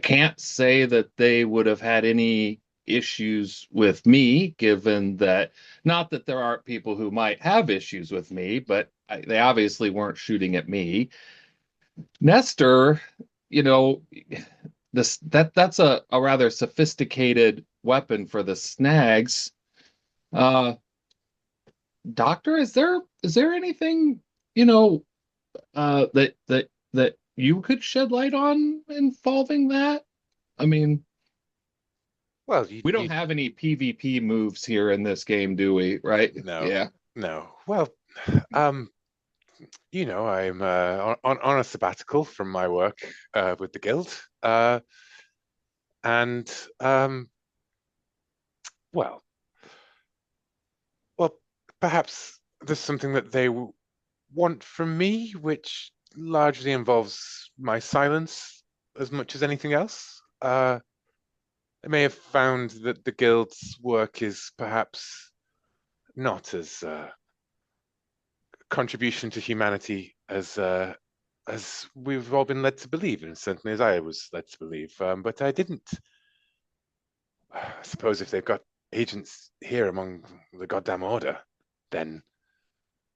can't say that they would have had any issues with me, given that, not that there aren't people who might have issues with me, but they obviously weren't shooting at me. Nestor, you know, that's a rather sophisticated weapon for the snags. Uh, Doctor, is there anything, you know, that you could shed light on involving that? I mean, Well, we don't have any PvP moves here in this game, do we? Right? no, Yeah. no. Well, I'm on a sabbatical from my work with the guild, and well, well, perhaps there's something that they want from me, which largely involves my silence as much as anything else. I may have found that the guild's work is perhaps not as contribution to humanity as we've all been led to believe, and certainly as I was led to believe. But I didn't. I suppose if they've got agents here among the goddamn order, then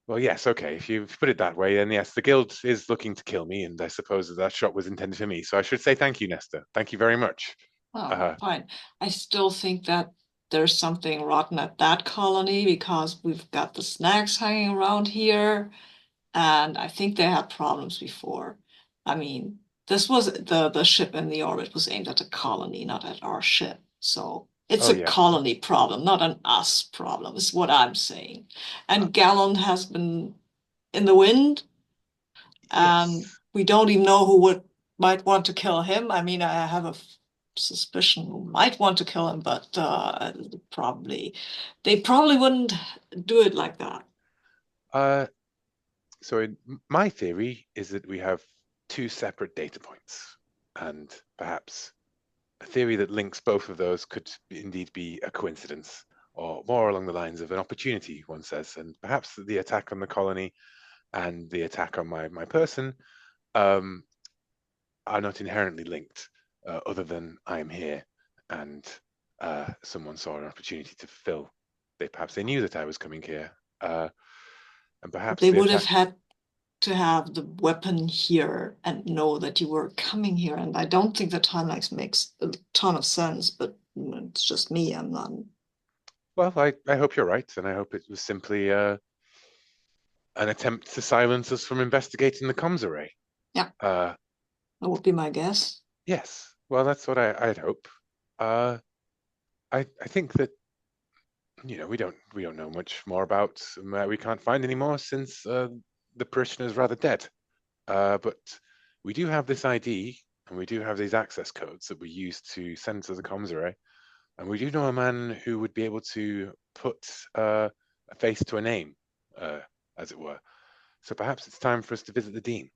well, yes, okay. If you put it that way, then yes, the guild is looking to kill me, and I suppose that shot was intended for me. So I should say thank you, Nestor. Thank you very much. Oh, fine. I still think that there's something rotten at that colony because we've got the snags hanging around here, and I think they had problems before. I mean, this was the ship in the orbit was aimed at a colony, not at our ship. So it's Oh a yes, colony problem, not an us problem, is what I'm saying. And Gallant has been in the wind, and yes. we don't even know might want to kill him. I mean, I have a suspicion who might want to kill him, but they probably wouldn't do it like that. Uh, so my theory is that we have two separate data points, and perhaps a theory that links both of those could indeed be a coincidence, or more along the lines of an opportunity, one says, and perhaps the attack on the colony and the attack on my person um, are not inherently linked, other than I am here and someone saw an opportunity to fulfill. Perhaps they knew that I was coming here, and perhaps They the would have attack. had to have the weapon here and know that you were coming here. And I don't think the timeline makes a ton of sense, but it's just me. I'm not. Well, I hope you're right, and I hope it was simply an attempt to silence us from investigating the comms array. Yeah, Uh, that would be my guess. yes. Well, that's what I'd hope. I think that we don't know much more about we can't find any more since the parishioner's rather dead. But we do have this ID and we do have these access codes that we use to send to the comms array. And we do know a man who would be able to put a face to a name, as it were. So perhaps it's time for us to visit the dean.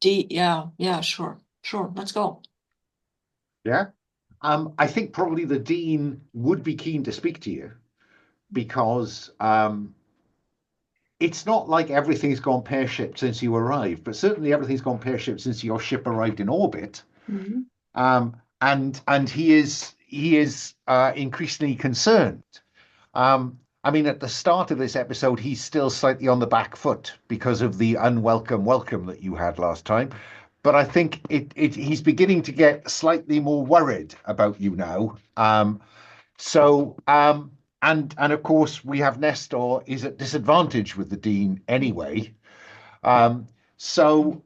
Yeah, sure, let's go. Yeah. I think probably the dean would be keen to speak to you because it's not like everything's gone pear-shaped since you arrived, but certainly everything's gone pear-shaped since your ship arrived in orbit. Mm-hmm. And he is increasingly concerned. I mean, at the start of this episode, he's still slightly on the back foot because of the unwelcome welcome that you had last time. But I think he's beginning to get slightly more worried about you now. So, and of course, we have Nestor is at disadvantage with the Dean anyway. So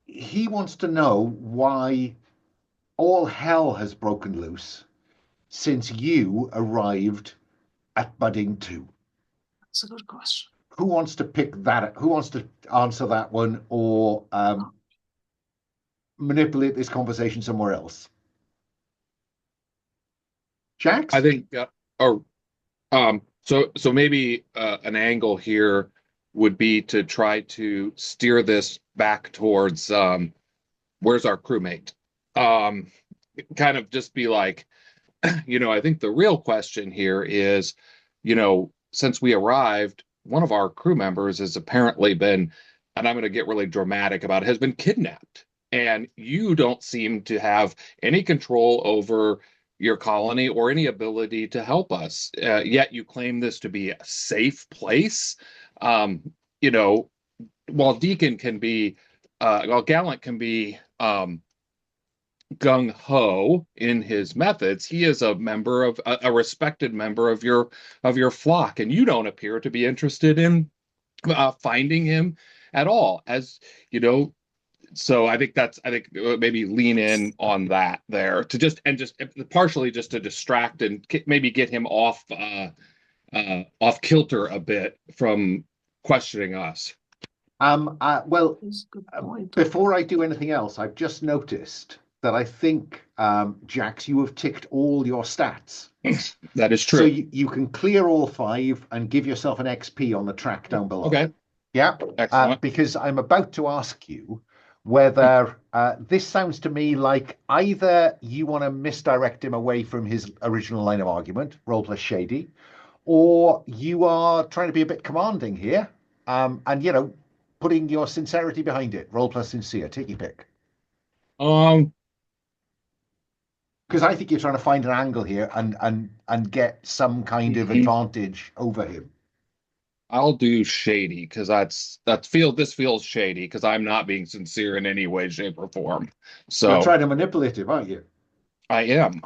he wants to know why all hell has broken loose since you arrived at Budding 2. That's a good question. Who wants to pick that? Who wants to answer that one or manipulate this conversation somewhere else? Jax? I think, so maybe an angle here would be to try to steer this back towards where's our crewmate? Kind of just be like, I think the real question here is, since we arrived, one of our crew members has apparently been, and I'm going to get really dramatic about it, has been kidnapped. And you don't seem to have any control over your colony or any ability to help us. Yet you claim this to be a safe place. While Deacon can be, while Gallant can be gung ho in his methods, he is a member of a respected member of your flock, and you don't appear to be interested in finding him at all. As so I think maybe lean in on that there to just partially just to distract and maybe get him off kilter a bit from questioning us. Well, before I do anything else, I've just noticed that I think, Jax, you have ticked all your stats. That is true. So you can clear all 5 and give yourself an XP on the track down below. Okay. Yeah. Excellent. Because I'm about to ask you whether this sounds to me like either you want to misdirect him away from his original line of argument, roll plus shady, or you are trying to be a bit commanding here, and putting your sincerity behind it. Roll plus sincere. Take your pick. Because I think you're trying to find an angle here and get some kind of advantage over him. I'll do shady because this feels shady because I'm not being sincere in any way, shape, or form. So you're trying to manipulate him, aren't you? I am.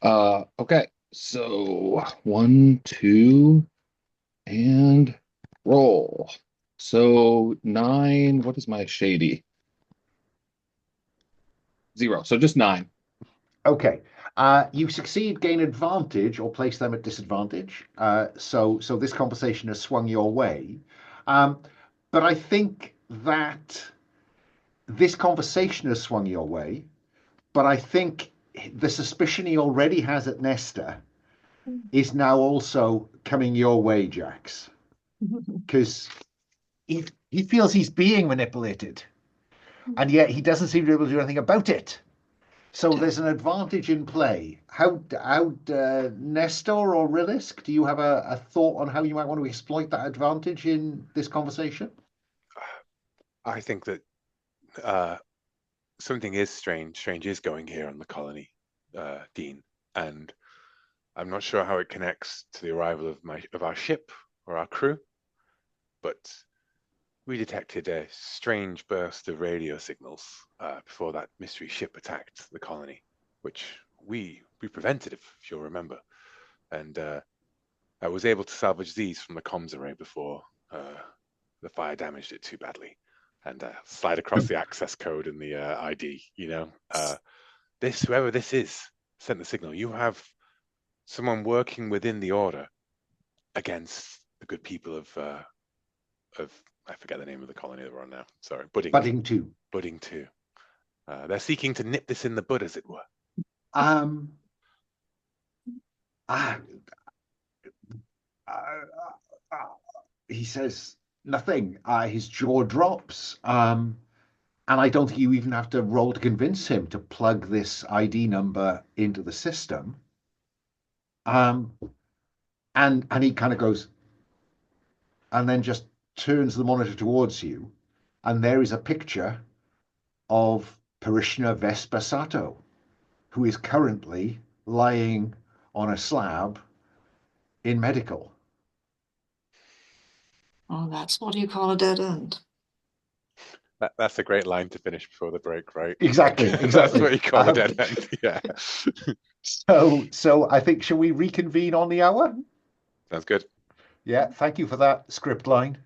Okay. So 1, 2, and roll. So 9. What is my shady? 0. So just 9. Okay. You succeed, gain advantage, or place them at disadvantage. So this conversation has swung your way. But I think that this conversation has swung your way. But I think the suspicion he already has at Nestor is now also coming your way, Jax. Because he feels he's being manipulated. And yet he doesn't seem to be able to do anything about it. So there's an advantage in play. How Nestor or Rillisk, do you have a thought on how you might want to exploit that advantage in this conversation? I think that something is strange. Strange is going here on the colony, Dean, and I'm not sure how it connects to the arrival of our ship or our crew, but we detected a strange burst of radio signals before that mystery ship attacked the colony, which we prevented, if you'll remember. And I was able to salvage these from the comms array before the fire damaged it too badly, and slide across the access code and the ID. Whoever this is, sent the signal. You have someone working within the order against the good people of I forget the name of the colony that we're on now. Sorry, Budding 2. Budding 2. They're seeking to nip this in the bud, as it were. He says nothing. His jaw drops. And I don't think you even have to roll to convince him to plug this ID number into the system. And he kind of goes, and then just turns the monitor towards you, and there is a picture of parishioner Vesper Sato, who is currently lying on a slab in medical. Oh, that's what you call a dead end. That's a great line to finish before the break, right? Exactly, That's exactly. what you call a dead end. Yeah. So I think, shall we reconvene on the hour? Sounds good. Yeah, thank you for that script line.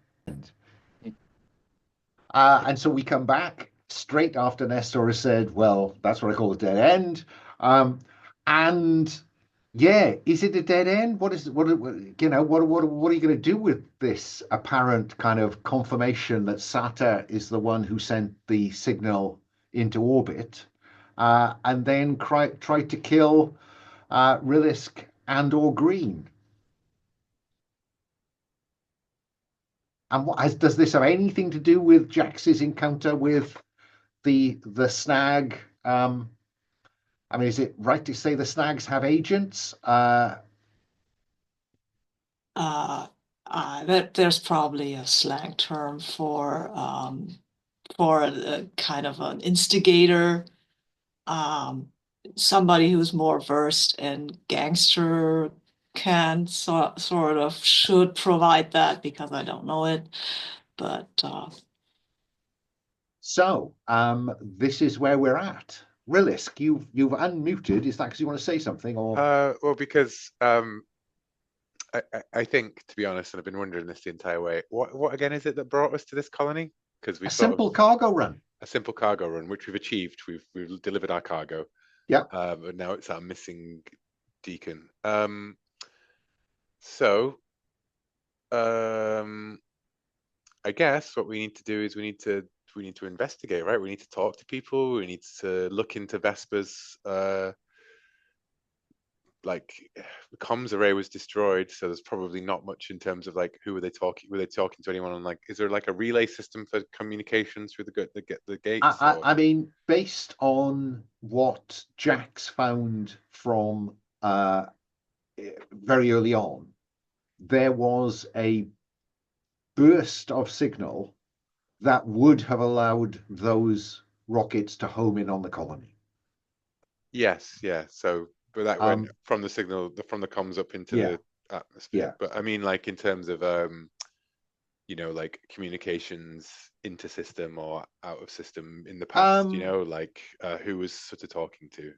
And so we come back straight after Nestor has said, well, that's what I call a dead end. And yeah, is it a dead end? What is what you know, what are you going to do with this apparent kind of confirmation that Sata is the one who sent the signal into orbit, and then tried to kill Rillisk and or Green? And does this have anything to do with Jax's encounter with the snag? I mean, is it right to say the snags have agents? There's probably a slang term for a kind of an instigator, somebody who's more versed in gangster sort of should provide that because I don't know it, but So this is where we're at. Rillisk, you've unmuted. Is that because you want to say something, or Well, because I think, to be honest, and I've been wondering this the entire way, what again is it that brought us to this colony? Because we a sort simple of cargo run? a simple cargo run, which we've achieved. We've delivered our cargo. Yeah. But now it's our missing Deacon. So I guess what we need to do is we need to investigate, right? We need to talk to people. We need to look into Vesper's like the comms array was destroyed, so there's probably not much in terms of like who were they talking? Were they talking to anyone on like? Is there like a relay system for communication through the gates? I mean, based on what Jax found from very early on, there was a burst of signal that would have allowed those rockets to home in on the colony. Yes, yeah. So, but that went from the signal, from the comms up into the atmosphere. Yeah. But I mean, like in terms of like communications inter-system or out of system in the past, like who was sort of talking to.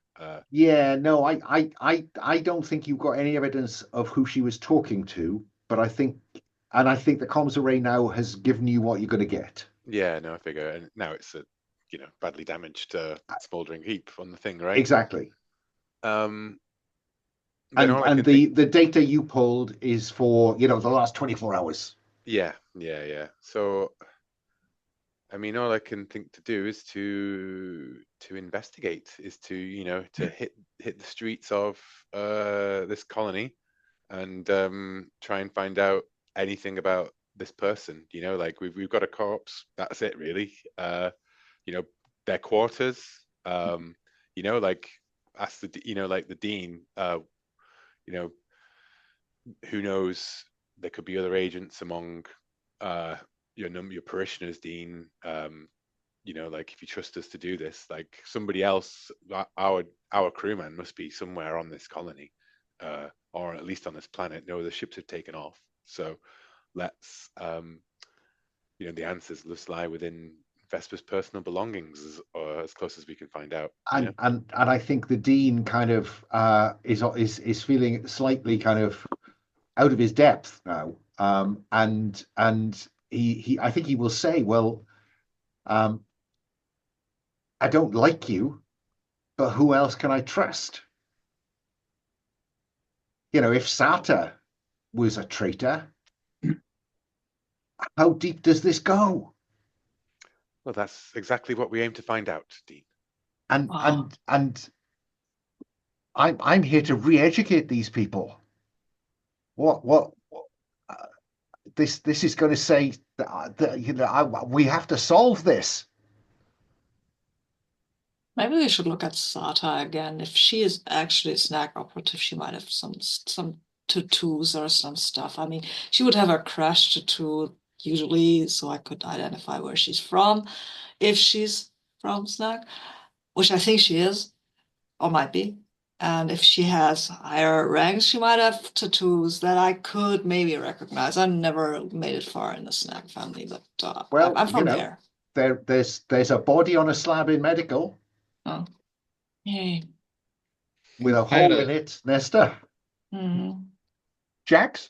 Yeah, no, I don't think you've got any evidence of who she was talking to, but I think the comms array now has given you what you're going to get. Yeah, no, I figure, and now it's a badly damaged smoldering heap on the thing, right? Exactly. And the data you pulled is for the last 24 hours. Yeah. So, I mean, all I can think to do is to investigate, is to to hit the streets of this colony and try and find out anything about this person. Like we've got a corpse. That's it, really. Their quarters. Like ask like the dean. Who knows? There could be other agents among your parishioners, Dean. Like if you trust us to do this, like somebody else, our crewman must be somewhere on this colony, or at least on this planet. No, the ships have taken off. So let's, the answers must lie within Vesper's personal belongings, or as close as we can find out. And I think the dean kind of is feeling slightly kind of out of his depth now, and he I think he will say, well, I don't like you, but who else can I trust? If Sata was a traitor, how deep does this go? Well, that's exactly what we aim to find out, Dean. And I'm here to re-educate these people. What this is going to say that we have to solve this. Maybe we should look at Sata again. If she is actually a snack operative, she might have some tattoos or some stuff. I mean, she would have a crash tattoo usually, so I could identify where she's from, if she's from snack, which I think she is, or might be. And if she has higher ranks, she might have tattoos that I could maybe recognize. I never made it far in the snack family, but Well, I'm from there. There's a body on a slab in medical Oh, yay. with a I had hole in it, Nestor. Mhm. Jax?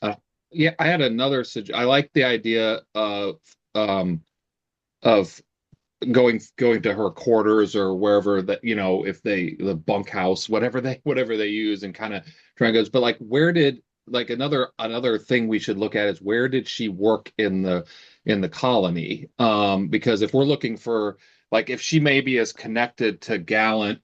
Yeah, I had another I like the idea of going to her quarters or wherever that, if the bunkhouse, whatever they use, and kind of trying goes. But like, where did, like, another thing we should look at is, where did she work in the colony? Because if we're looking for, like, if she maybe is connected to Gallant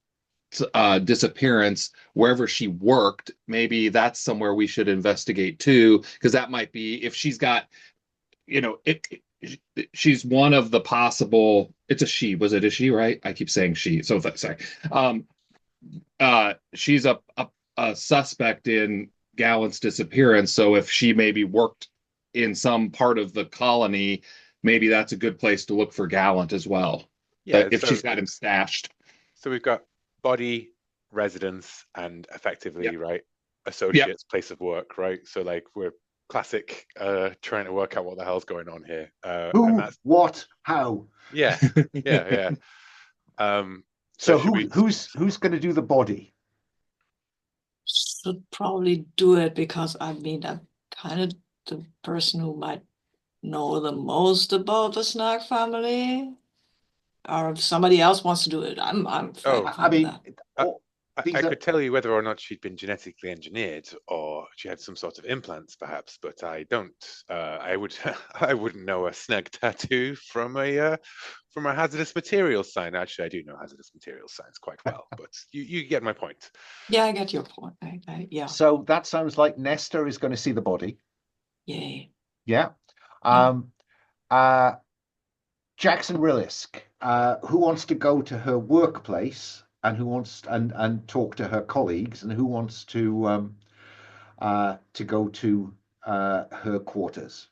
disappearance wherever she worked, maybe that's somewhere we should investigate too, because that might be, if she's got, she's one of the possible. It's a she. Was it a she? Right? I keep saying she. So sorry. She's a suspect in Gallant's disappearance. So if she maybe worked in some part of the colony, maybe that's a good place to look for Gallant as well. Yeah, If she's got him stashed. So we've got body, residence, and effectively, Yep. right, associates, place of work, right? So like, we're classic trying to work out what the hell's going on here. Who, and that's, what, how? yeah. So should we, who's going to do the body? Should probably do it because I'm kind of the person who might know the most about the snack family. Or if somebody else wants to do it, I'm fine I with mean, that. I could tell you whether or not she'd been genetically engineered or she had some sort of implants, perhaps, but I don't. I wouldn't know a snag tattoo from a hazardous materials sign. Actually, I do know hazardous materials signs quite well, but you get my point. Yeah, I get your point. Yeah. So that sounds like Nestor is going to see the body. Yay. Yeah. Jackson Rillisk, who wants to go to her workplace and who wants and talk to her colleagues, and who wants to go to her quarters?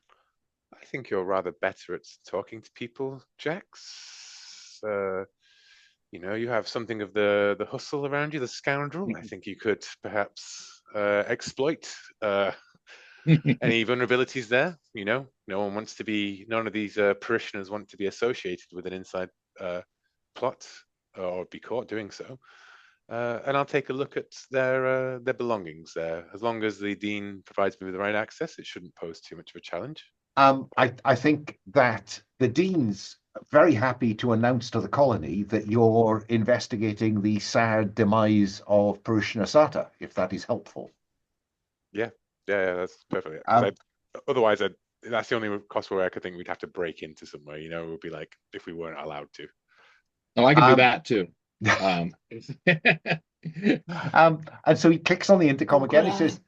I think you're rather better at talking to people, Jax. You have something of the hustle around you, the scoundrel. I think you could perhaps exploit any vulnerabilities there. None of these parishioners want to be associated with an inside plot or be caught doing so. And I'll take a look at their belongings there. As long as the dean provides me with the right access, it shouldn't pose too much of a challenge. I think that the dean's very happy to announce to the colony that you're investigating the sad demise of Parishioner Sata, if that is helpful. Yeah, that's perfect. Otherwise, that's the only cost where I could think we'd have to break into somewhere. It would be like if we weren't allowed to. Oh, I can do that too. And so he clicks on the intercom again. He says,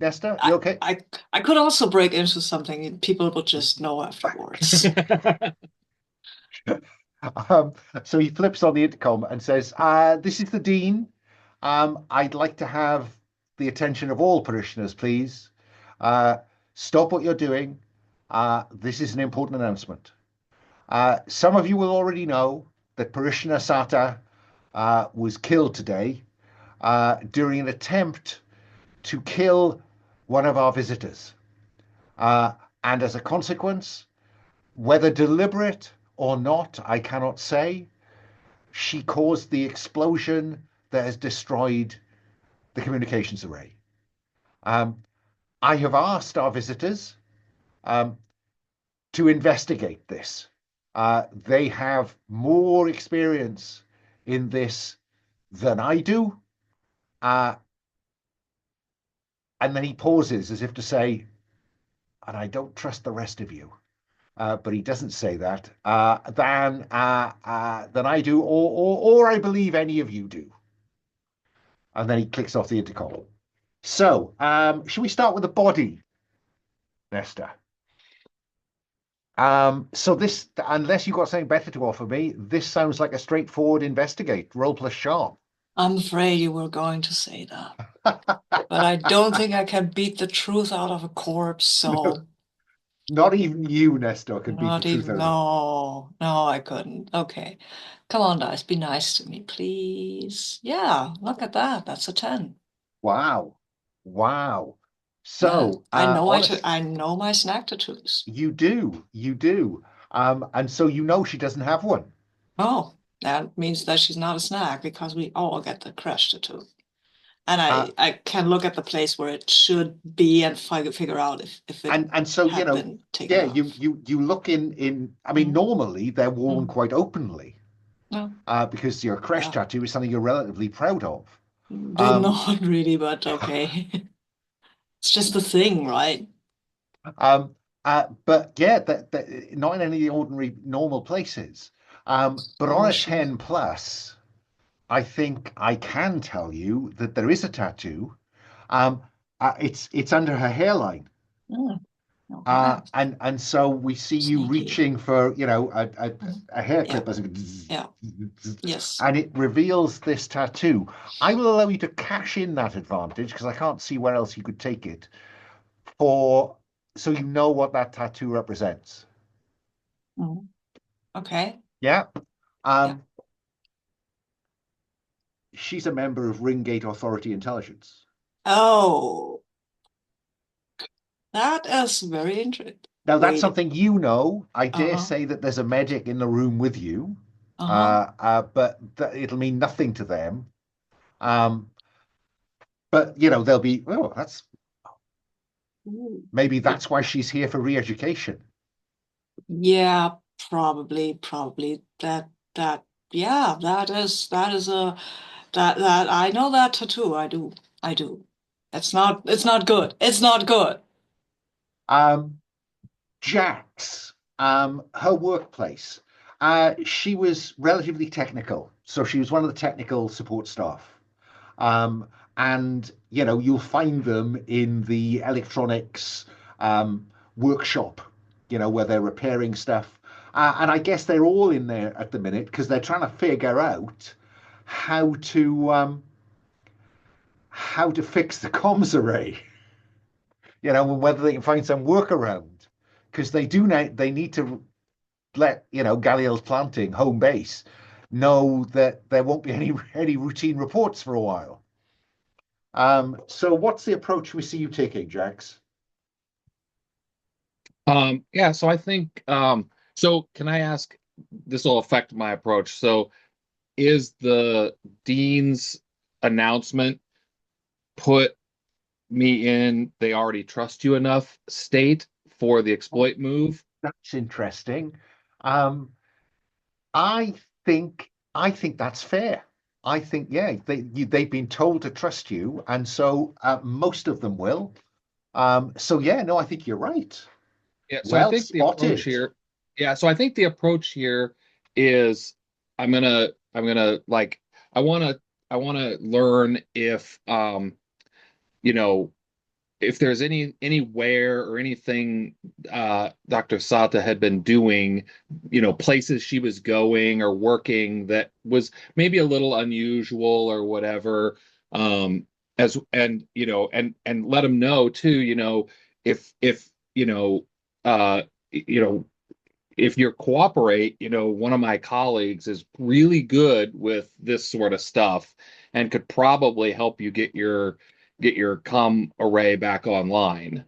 Nestor, you okay? I could also break into something. People would just know afterwards. So he flips on the intercom and says, this is the dean. I'd like to have the attention of all parishioners, please. Stop what you're doing. This is an important announcement. Some of you will already know that Parishioner Sata was killed today during an attempt to kill one of our visitors. And as a consequence, whether deliberate or not, I cannot say, she caused the explosion that has destroyed the communications array. I have asked our visitors to investigate this. They have more experience in this than I do. And then he pauses as if to say, and I don't trust the rest of you. But he doesn't say that, than I do, or I believe any of you do. And then he clicks off the intercom. So, should we start with the body, Nestor? So this, unless you've got something better to offer me, this sounds like a straightforward investigate, roll plus sharp. I'm afraid you were going to say that. But I don't think I can beat the truth out of a corpse, so Not even you, Nestor, could beat the Not truth even, out of it. no, I couldn't. Okay. Come on, dice, be nice to me, please. Yeah, look at that. That's a 10. Wow. Wow. Yeah, So, I know honest, I know my snack tattoos. you do. You do. And so you know she doesn't have one. Oh, that means that she's not a snack because we all get the crash tattoo. And Uh, I can look at the place where it should be and figure out if it and so, had been taken yeah, off. you look I mean, Mm. normally they're worn Mm. quite openly, No, because your crash yeah, tattoo is something you're relatively proud of. not really, but okay. It's just a thing, right? Um, but yeah, that not in any ordinary normal places. But on Oh, a she. 10 plus, I think I can tell you that there is a tattoo. Um, it's under her hairline. Mm, okay. And so we see you Sneaky. reaching for, Mm. a hair Yeah, clip as yeah, yes. and it reveals this tattoo. I will allow you to cash in that advantage because I can't see where else you could take it for, so you know what that tattoo represents. Mm. Okay. Yeah. Yeah. Um, she's a member of Ringgate Authority Intelligence. Oh, that is very interesting. Now, that's Wait. something you know. I dare Uh-huh. say that there's a medic in the room with you, Uh-huh. but it'll mean nothing to them. Um, but they'll be, oh, Ooh. maybe that's why she's here for re-education. Yeah, probably that yeah, that is that I know that tattoo. I do. It's not good. It's not good. Um, Jax, her workplace. She was relatively technical, so she was one of the technical support staff. Um, and you'll find them in the electronics workshop, where they're repairing stuff. And I guess they're all in there at the minute because they're trying to figure out how to um, how to fix the comms array, and whether they can find some workaround because they need to let Galil's planting home base know that there won't be any routine reports for a while. So what's the approach we see you taking, Jax? Yeah, so I think so can I ask, this will affect my approach. So is the dean's announcement put me in they already trust you enough state for the exploit move? That's interesting. Um, I I think that's fair. I think yeah, they've been told to trust you, and so most of them will. So yeah, no, I think you're right. Yeah, so I Well think the approach spotted. here, yeah, so I think the approach here is I'm gonna like I wanna I wanna learn if you know if there's anywhere or anything Dr. Sata had been doing, places she was going or working that was maybe a little unusual or whatever. As and let them know too, if uh you know if you cooperate, one of my colleagues is really good with this sort of stuff and could probably help you get your comm array back online.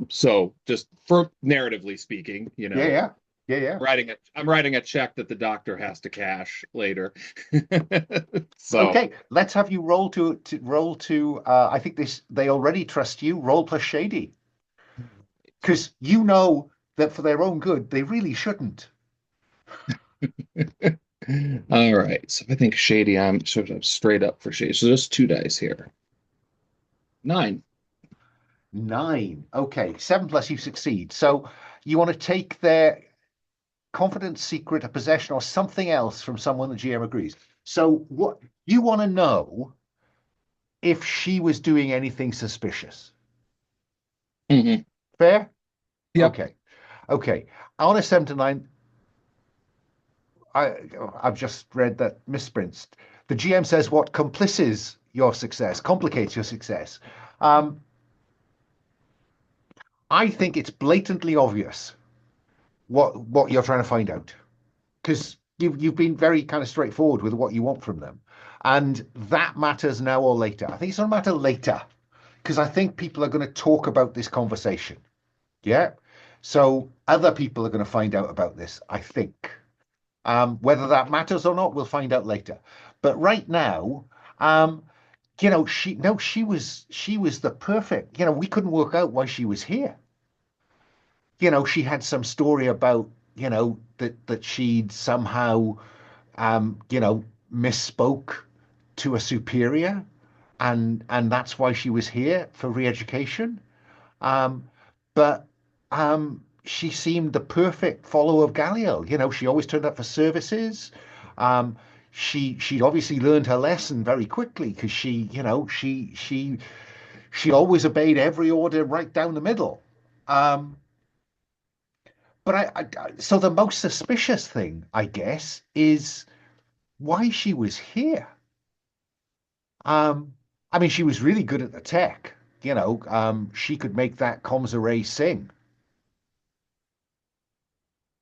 So just for narratively speaking, Yeah, yeah, yeah, yeah. I'm writing a check that the doctor has to cash later. So Okay, let's have you roll to. I think they already trust you. Roll plus shady because you know that for their own good they really shouldn't. all right. So I think shady, I'm sort of straight up for shady. So just 2 dice here. 9. 9. Okay, 7 plus you succeed. So you want to take their confidence, secret, a possession, or something else from someone the GM agrees. So what you want to know if she was doing anything suspicious. Mm-hmm. Fair? Yep. Okay. Okay. On a 7 to 9, I've just read that misprints. The GM says what complicates your success. Um, I think it's blatantly obvious what you're trying to find out, because you've been very kind of straightforward with what you want from them, and that matters now or later. I think it's going to matter later, because I think people are going to talk about this conversation. Yeah. So other people are going to find out about this, I think. Whether that matters or not, we'll find out later. But right now, um, she was the perfect. We couldn't work out why she was here. She had some story about, that she'd somehow, misspoke to a superior, and that's why she was here for re-education. Um, but she seemed the perfect follower of Galileo. She always turned up for services. Um, she'd obviously learned her lesson very quickly, because she always obeyed every order right down the middle. Um, but so the most suspicious thing, I guess, is why she was here. I mean, she was really good at the tech. She could make that comms array sing.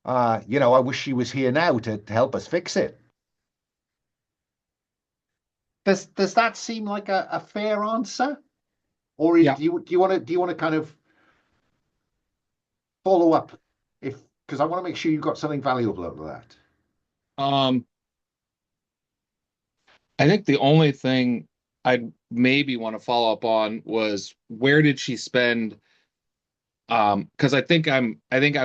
I wish she was here now to help us fix it. Does that seem like a fair answer, or Yeah. do you want to kind of follow up, because I want to make sure you've got something valuable out of that. I think the only thing I'd maybe want to follow up on was, where did she spend? Because I think I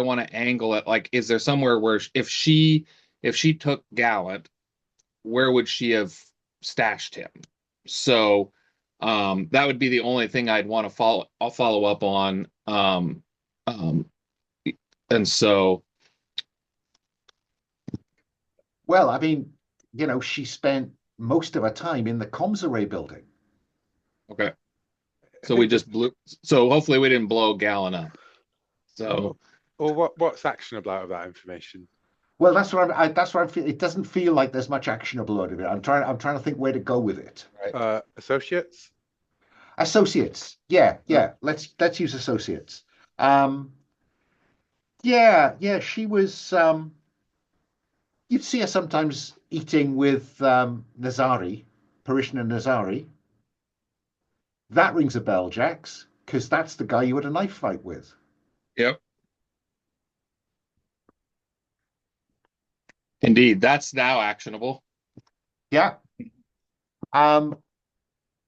want to angle it like, is there somewhere where if she took Gallant, where would she have stashed him? So that would be the only thing I'd want to follow up on. Um, and so, Well, I mean, she spent most of her time in the comms array building. okay. So we just blew. So hopefully we didn't blow Gallant up. So, Or what's actionable out of that information? Well, that's what I'm feeling. It doesn't feel like there's much actionable out of it. I'm trying to think where to go with it. right. Associates? Associates. Yeah. Let's use associates. Yeah. She was. You'd see her sometimes eating with Nazari, parishioner Nazari. That rings a bell, Jax, because that's the guy you had a knife fight with. Yep. Indeed, that's now actionable. Yeah.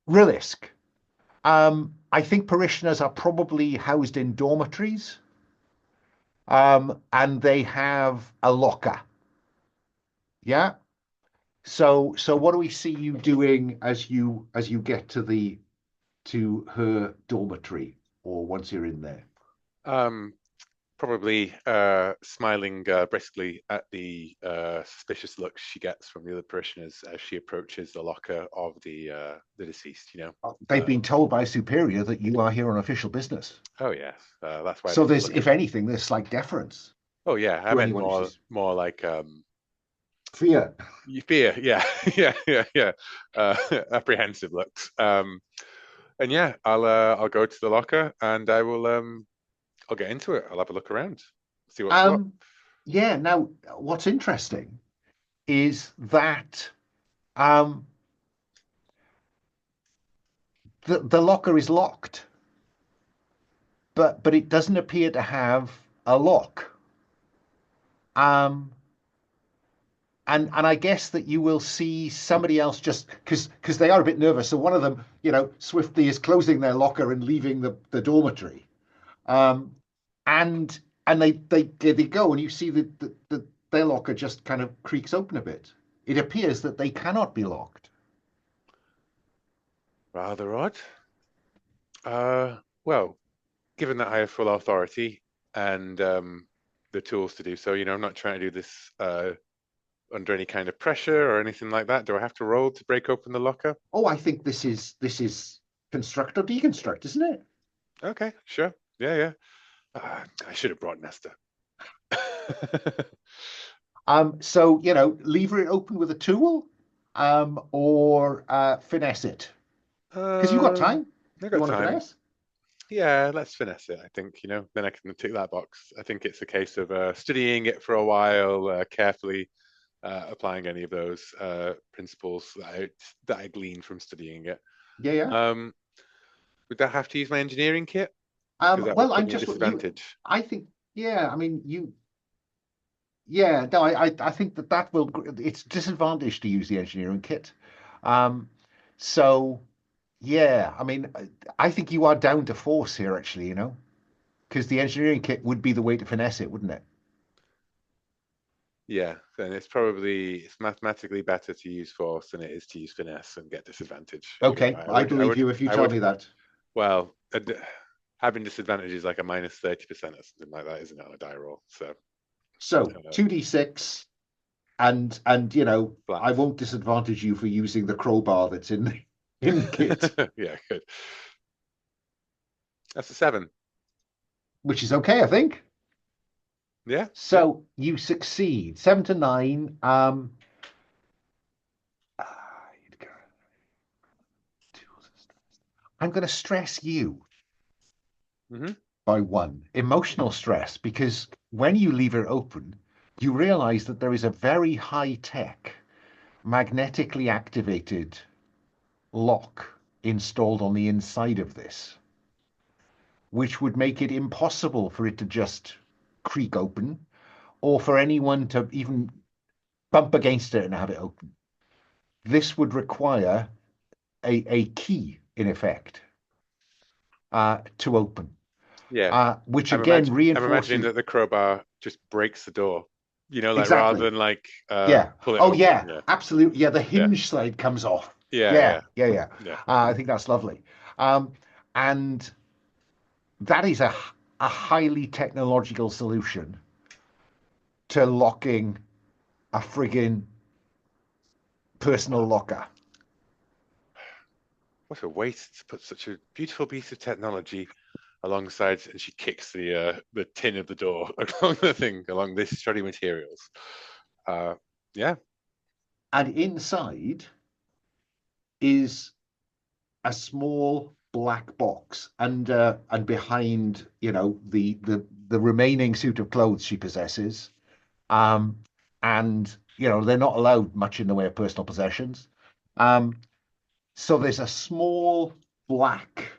Rillisk. I think parishioners are probably housed in dormitories, and they have a locker. Yeah. So what do we see you doing as you get to her dormitory, or once you're in there? Probably smiling briskly at the suspicious looks she gets from the other parishioners as she approaches the locker of the deceased. They've been told by superior that you are here on official business. Oh yes, that's why. So there's, if anything, there's slight deference. Oh yeah, I meant more like fear. Fear, yeah, yeah. Apprehensive looks. And yeah, I'll go to the locker and I'll get into it. I'll have a look around, see what's what. Yeah. Now, what's interesting is that the locker is locked, but it doesn't appear to have a lock. And I guess that you will see somebody else, just because they are a bit nervous. So one of them, swiftly is closing their locker and leaving the dormitory. And they go, and you see their locker just kind of creaks open a bit. It appears that they cannot be locked. Rather odd. Well, given that I have full authority and the tools to do so, I'm not trying to do this under any kind of pressure or anything like that. Do I have to roll to break open the locker? Oh, I think this is construct or deconstruct, isn't it? Okay, sure. Yeah. I should have brought Nestor. So lever it open with a tool, or finesse it, because you've got time. I got time. Finesse? Yeah, let's finesse it. I think, then I can tick that box. I think it's a case of studying it for a while, carefully applying any of those principles that I gleaned from studying it. Yeah, yeah. Would that have to use my engineering kit? Because that Well, would put I'm me at just disadvantage. I think, yeah. I mean, yeah. No, I think that will. It's disadvantage to use the engineering kit. Um, so yeah. I mean, I think you are down to force here, actually. Because the engineering kit would be the way to finesse it, wouldn't it? Yeah, then it's mathematically better to use force than it is to use finesse and get disadvantage. Okay, I believe you if you tell me that. Well, having disadvantage is like a minus 30% or something like that, isn't it, on a die roll? So 2d6, and I flats. won't disadvantage you for using the crowbar that's in the kit, Yeah, good. That's a 7. which is okay, I think. Yeah. So you succeed. 7 to 9. I'm going to stress you by 1. Emotional stress, because when you leave it open, you realize that there is a very high-tech, magnetically activated lock installed on the inside of this, which would make it impossible for it to just creak open, or for anyone to even bump against it and have it open. This would require a key, in effect, to open. Yeah. Which again I'm imagining reinforces. that the crowbar just breaks the door, Exactly. rather than Yeah. pull it Oh open. yeah, absolutely. Yeah, the hinge side comes off. Yeah. Yeah. I think that's lovely. And that is a highly technological solution to locking a friggin' personal locker. What a waste to put such a beautiful piece of technology alongside, and she kicks the tin of the door along this shoddy materials. Yeah. And inside is a small black box, and behind, the remaining suit of clothes she possesses. And they're not allowed much in the way of personal possessions. So there's a small black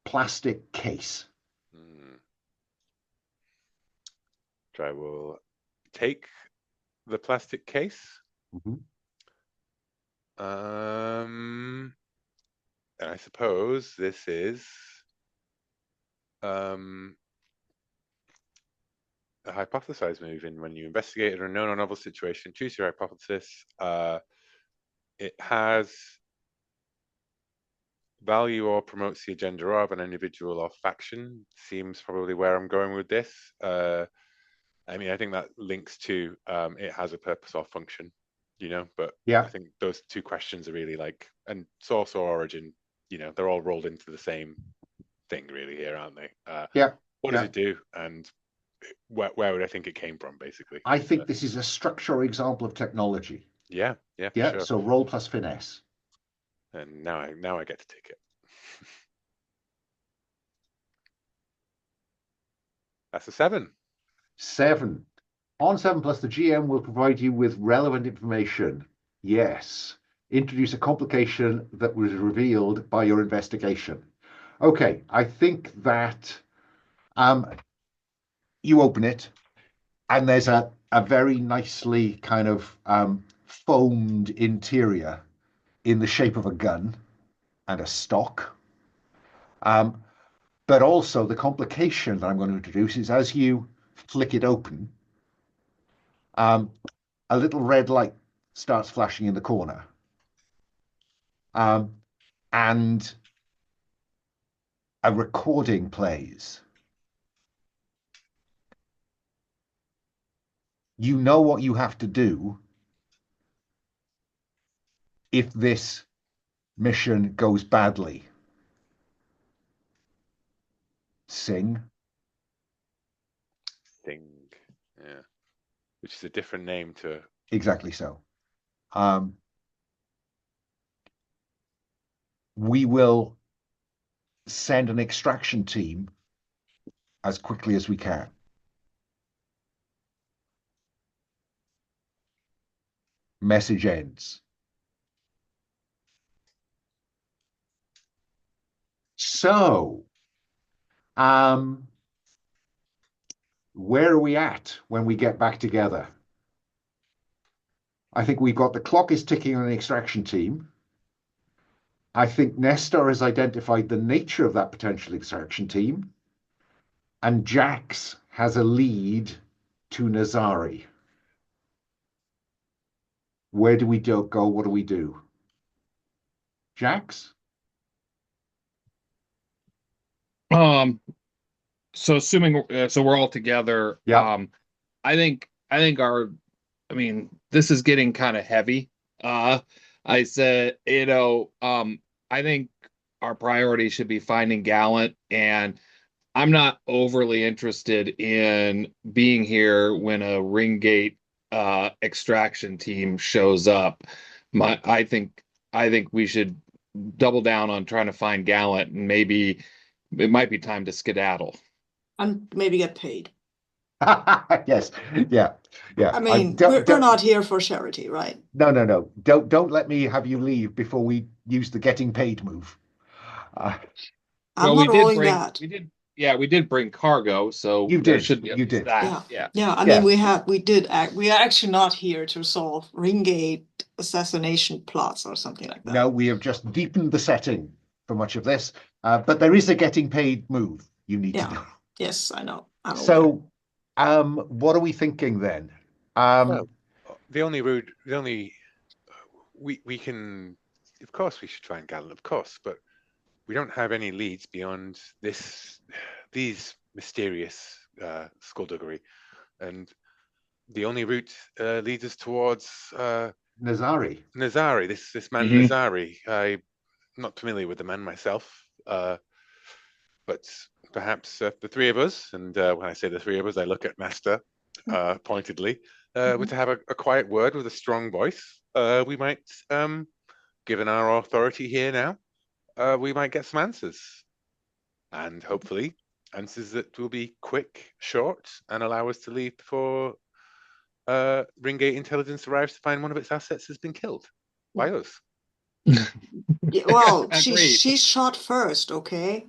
plastic case. I will take the plastic case. And I suppose this is a hypothesize move. In when you investigate an unknown or novel situation, choose your hypothesis. It has value or promotes the agenda of an individual or faction. Seems probably where I'm going with this. I mean, I think that links to it has a purpose or function, but Yeah. I think those two questions are really and source or origin, they're all rolled into the same thing really here, aren't they? Yeah. What does it do? And where would I think it came from, basically? I think this is a structural example of technology. Yeah, sure. So roll plus finesse. And now I get to take it. That's a 7. 7. On 7 plus, the GM will provide you with relevant information. Yes. Introduce a complication that was revealed by your investigation. Okay, I think that you open it, and there's a very nicely kind of foamed interior in the shape of a gun and a stock. But also the complication that I'm going to introduce is, as you flick it open, a little red light starts flashing in the corner. And a recording plays. You know what you have to do if this mission goes badly. Sing. Yeah. Which is a different name to... Exactly so. We will send an extraction team as quickly as we can. Message ends. So, where are we at when we get back together? I think we've got the clock is ticking on the extraction team. I think Nestor has identified the nature of that potential extraction team. And Jax has a lead to Nazari. Where do we go? What do we do? Jax? So assuming so we're all together, Yeah. I think I mean, this is getting kind of heavy. I said, I think our priority should be finding Gallant, and I'm not overly interested in being here when a ring gate extraction team shows up. I think we should double down on trying to find Gallant, and maybe it might be time to skedaddle. And maybe get paid. Yes. Yeah. Yeah. I mean, we're not here for charity, right? No. Don't let me have you leave before we use the getting paid move. I'm not rolling that. We did bring cargo, so you there did. should be You did. that. Yeah. I mean, we are actually not here to solve ringgate assassination plots or something like that. No, we have just deepened the setting for much of this, but there is a getting paid move you need to do. Yes, I know. So, what are we thinking then? Well, we can, of course, we should try and Gallant, of course, but we don't have any leads beyond these mysterious skullduggery, and the only route leads us towards Nazari. This man Nazari. I'm not familiar with the man myself, but perhaps the three of us, and when I say the three of us, I look at Nestor pointedly, were to have a quiet word with a strong voice. We might, given our authority here now, we might get some answers, and hopefully answers that will be quick, short, and allow us to leave before Ringgate Intelligence arrives to find one of its assets has been killed by us. Well, she's shot first, okay?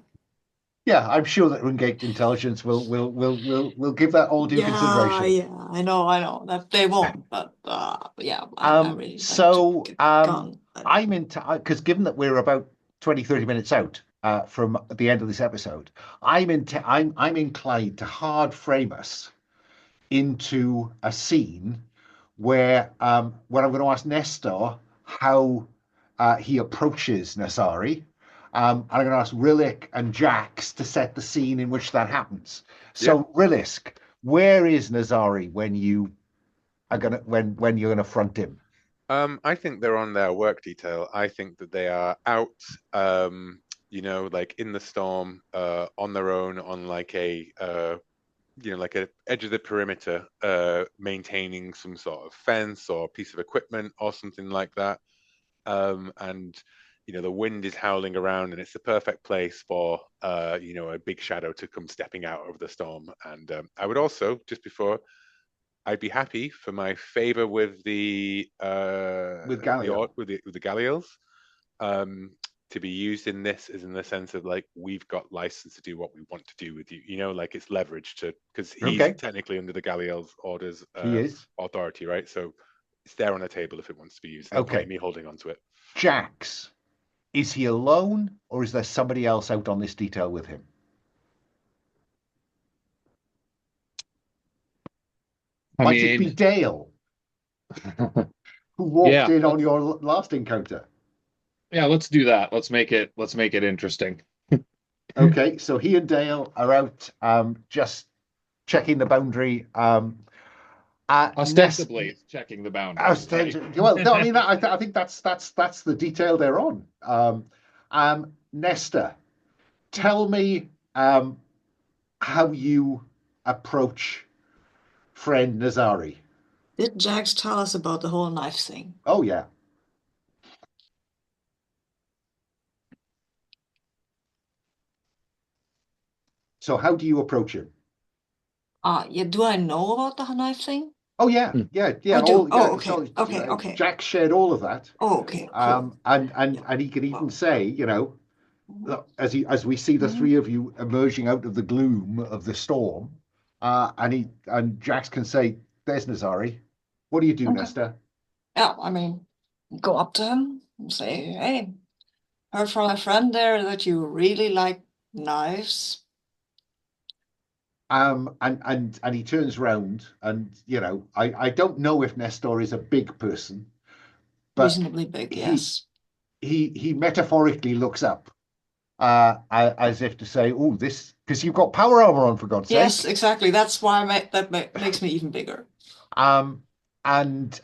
Yeah, I'm sure that Ringate Intelligence will give that all due consideration. Yeah, I know that they won't, but yeah, I really so like I'm into because given that we're about 20-30 minutes out from the end of this episode, I'm inclined to hard frame us into a scene where when I'm going to ask Nestor how he approaches Nazari. I'm going to ask Rillisk and Jax to set the scene in which that happens. So, Rillisk, where is Nazari when you are when you're going to front him? I think they're on their work detail. I think that they are out, like in the storm, on their own, on like a like an edge of the perimeter, maintaining some sort of fence or piece of equipment or something like that. And the wind is howling around, and it's the perfect place for a big shadow to come stepping out of the storm. And I would also, just before, I'd be happy for my favor with the with Galliel. with the Galliels to be used in this, is in the sense of like, we've got license to do what we want to do with you, like it's leverage to, because he's technically under the Galliel's orders, he is authority, right? So it's there on the table if it wants to be used. No point me holding on to it. Jax, is he alone, or is there somebody else out on this detail with him? Might it be Dale, who walked in on your last encounter? Yeah, let's do that. Let's make it interesting. Okay, so he and Dale are out just checking the boundary. Ostensibly checking the boundary. Right? Well, no, I mean, I think that's the detail they're on. Nestor, tell me how you approach friend Nazari. Did Jax tell us about the whole knife thing? Oh, yeah. So how do you approach him? Yeah, do I know about the knife thing? Oh yeah, Hmm. yeah. I do. All Oh, yeah. okay. So Okay. Jack shared all of that. Oh, okay, cool. And he could even say, as we see the three of you emerging out of the gloom of the storm, and Jax can say, "There's Nazari. What do you do, Okay. Nestor?" Yeah, I mean, go up to him and say, "Hey, heard from my friend there that you really like knives." And he turns round, and I don't know if Nestor is a big person, but Reasonably big, he yes. he metaphorically looks up, as if to say, "Oh, this," because you've got power armor on, for God's Yes, sake. exactly. That's why that makes me even bigger. Um, and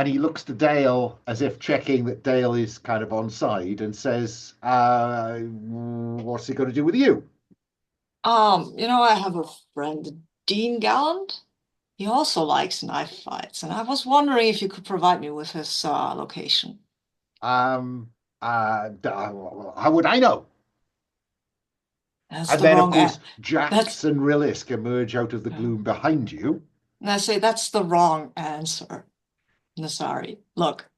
he looks to Dale as if checking that Dale is kind of on side, and says, "What's he going to do with you?" I have a friend, Deacon Gallant. He also likes knife fights, and I was wondering if you could provide me with his location. Um, how would I know? That's And the then, of wrong course, that's Jax and Rillisk emerge out of the yeah. gloom behind you. And I say that's the wrong answer. Nasari. Look,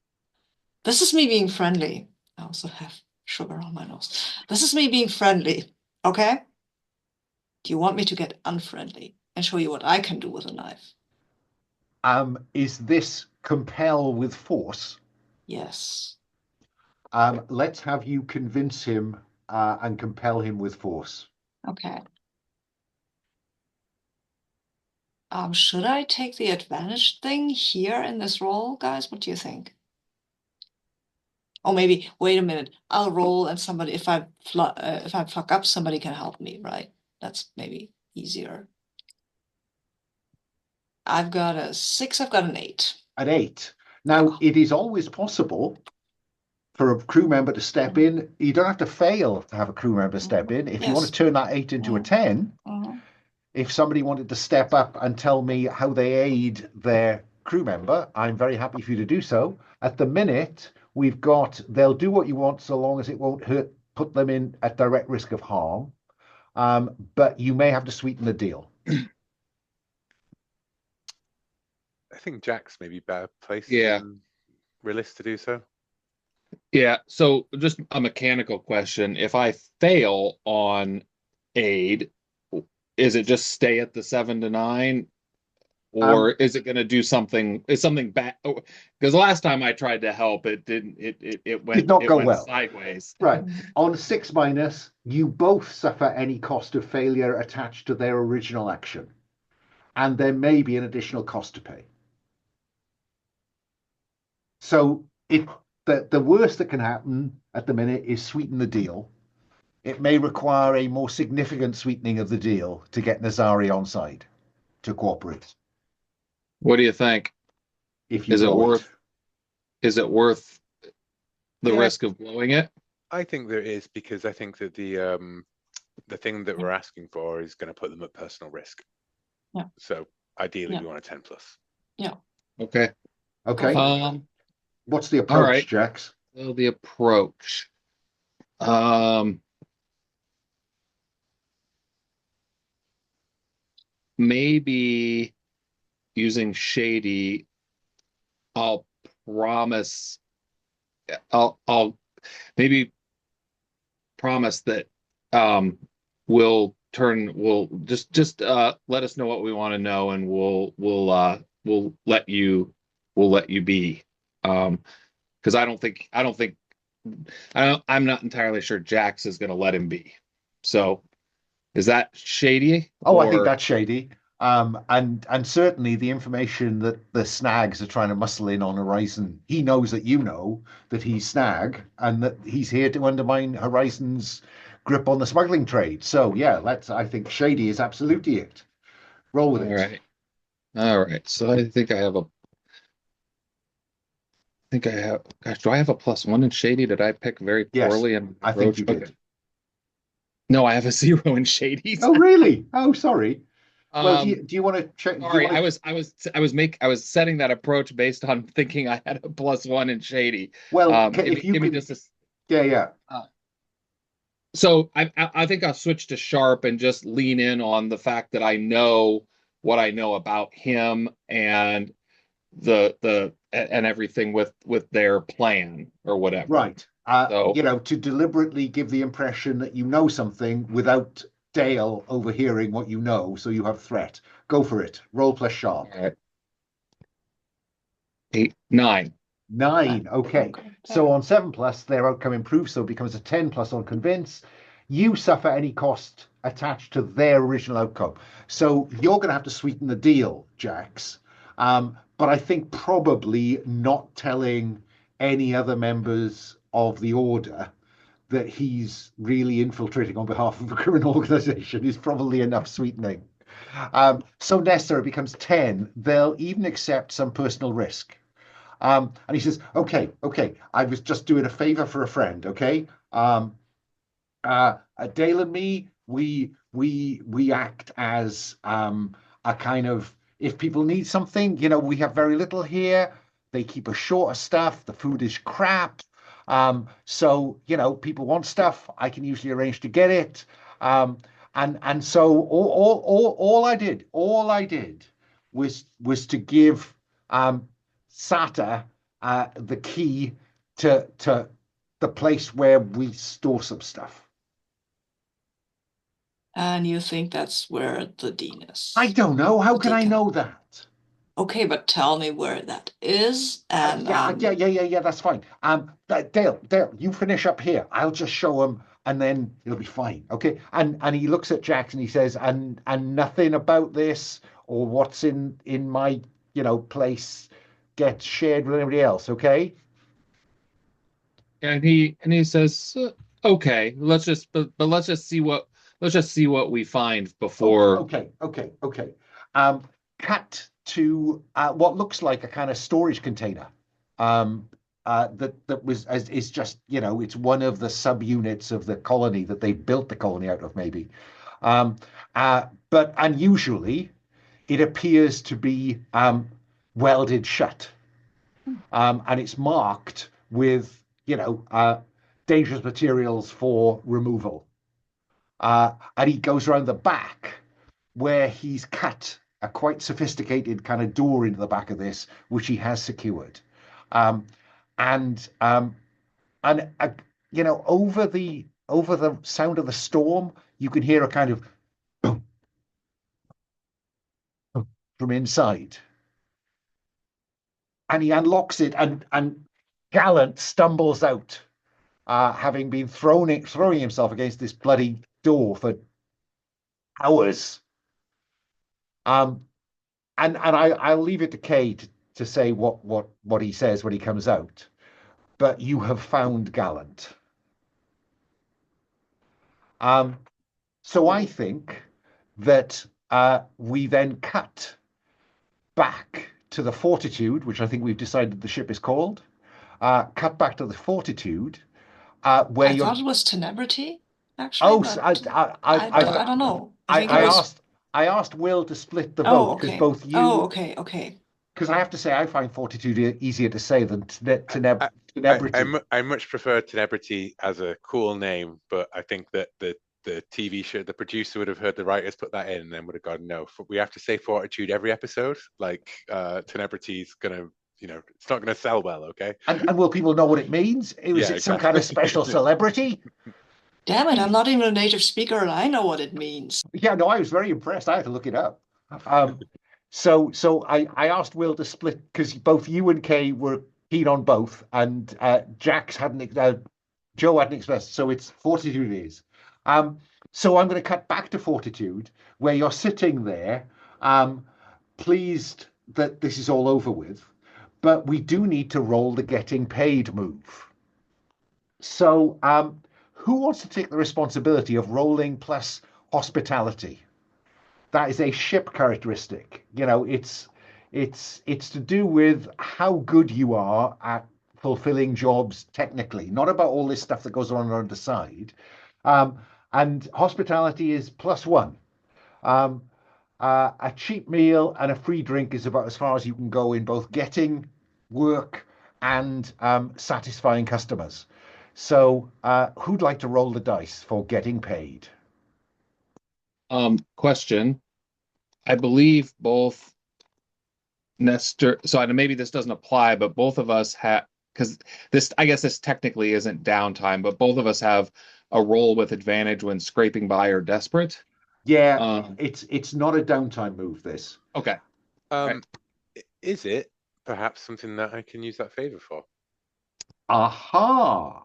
this is me being friendly. I also have sugar on my nose. This is me being friendly, okay? Do you want me to get unfriendly and show you what I can do with a knife? Is this compel with force? Yes. Let's have you convince him and compel him with force. Okay. Should I take the advantage thing here in this roll, guys? What do you think? Oh, maybe, wait a minute. I'll roll and somebody, if I fuck up, somebody can help me, right? That's maybe easier. I've got a 6, I've got an 8. An 8. Now, it is always possible for a crew member to step in. You don't have to fail to have a crew member step in. If you want to turn that 8 into a 10, if somebody wanted to step up and tell me how they aid their crew member, I'm very happy for you to do so. At the minute, they'll do what you want so long as it won't put them in at direct risk of harm. But you may have to sweeten the deal. I think Jax may be better placed Yeah. than Rillisk to do so. Yeah, so just a mechanical question. If I fail on aid, is it just stay at the 7 to 9? Or is it going to do something? Is something bad? Because last time I tried to help, it didn't. It went. Did not go went well. Sideways. Right. On 6-, you both suffer any cost of failure attached to their original action, and there may be an additional cost to pay. So the worst that can happen at the minute is sweeten the deal. It may require a more significant sweetening of the deal to get Nazari on side to cooperate. What do you think? If you Is it blow worth? it. Is it worth the Yeah. risk of blowing it? I think there is, because I think that the thing that we're asking for is going to put them at personal risk. Yeah. So ideally, Yeah. we want a 10 plus. Yeah. Okay. Okay. What's the approach, all right. Jax? So the approach. Maybe using Shady, I'll promise. I'll maybe promise that we'll just let us know what we want to know, and we'll let you be, because I'm not entirely sure Jax is going to let him be. So is that shady? Oh, I think that's shady. And certainly the information that the snags are trying to muscle in on Horizon, he knows that you know that he's snag and that he's here to undermine Horizon's grip on the smuggling trade. So yeah, I think shady is absolutely it. Roll with it. All right. So I think I have gosh, do I have a +1 in shady? Did I pick very poorly in I think you did. Okay. No, I have a 0 in shady. Oh, really? Oh, sorry. Well, do you want to check? Sorry, I was setting that approach based on thinking I had a +1 in shady. Well, give me just a yeah. So I think I'll switch to sharp and just lean in on the fact that I know what I know about him and and everything with their plan or whatever. Right. So To deliberately give the impression that you know something without Dale overhearing what you know, so you have threat. Go for it. Roll plus sharp. all right. 8, 9. 9. Okay. Okay. So on 7 plus, their outcome improves, so it becomes a 10 plus on convince. You suffer any cost attached to their original outcome. So you're going to have to sweeten the deal, Jax. But I think probably not telling any other members of the order that he's really infiltrating on behalf of a criminal organization is probably enough sweetening. So Nestor, it becomes 10. They'll even accept some personal risk. And he says, okay, I was just doing a favor for a friend, okay? Dale and me, we act as a kind of, if people need something, we have very little here. They keep us short of stuff. The food is crap. So people want stuff. I can usually arrange to get it. And so all I did was to give Sata the key to the place where we store some stuff. And you think that's where the dean is? I don't know. How can I Deacon. know that? Okay, but tell me where that is. And yeah, that's fine. Dale, you finish up here. I'll just show him, and then it'll be fine. Okay. And he looks at Jax and he says, and nothing about this or what's in my place gets shared with anybody else. Okay. And he says, okay, let's just see what we find before. Okay. Cut to what looks like a kind of storage container. That was is just it's one of the subunits of the colony that they built the colony out of, maybe. But unusually, it appears to be welded shut, and it's marked with dangerous materials for removal. And he goes around the back where he's cut a quite sophisticated kind of door into the back of this, which he has secured. And over the sound of the storm, you can hear a kind of boom, boom from inside. And he unlocks it, and Gallant stumbles out, having been throwing himself against this bloody door for hours. And I'll leave it to Kay to say what he says when he comes out. But you have found Gallant. So I think that we then cut back to the Fortitude, which I think we've decided the ship is called. Cut back to the Fortitude, where I thought it was Tenebrity, Oh, actually, I don't know. I think it was. I asked Will to split the Oh, vote because okay. both you. Oh, okay. Because I have to say, I find Fortitude easier to say than Tenebrity. I much prefer Tenebrity as a cool name, but I think that the TV show, the producer would have heard the writers put that in and then would have gone, no, we have to say Fortitude every episode. Like Tenebrity's gonna, it's not gonna sell well, okay? And will people know what it means? Was it some kind of special celebrity? Damn it, I'm not even a native speaker and I know what it means. Yeah, no, I was very impressed. I had to look it up. So I asked Will to split because both you and Kay were keen on both, and Jax Joe hadn't expressed. So it's Fortitude it is. So I'm going to cut back to Fortitude, where you're sitting there, pleased that this is all over with, but we do need to roll the getting paid move. So who wants to take the responsibility of rolling plus hospitality? That is a ship characteristic. It's to do with how good you are at fulfilling jobs technically, not about all this stuff that goes on the side. And hospitality is +1. A cheap meal and a free drink is about as far as you can go in both getting work and satisfying customers. So, who'd like to roll the dice for getting paid? Question. I believe both Nestor, so maybe this doesn't apply, but both of us have, because I guess this technically isn't downtime, but both of us have a roll with advantage when scraping by or desperate. Yeah, it's not a downtime move, this. Okay. Right. Is it perhaps something that I can use that favor for? Aha.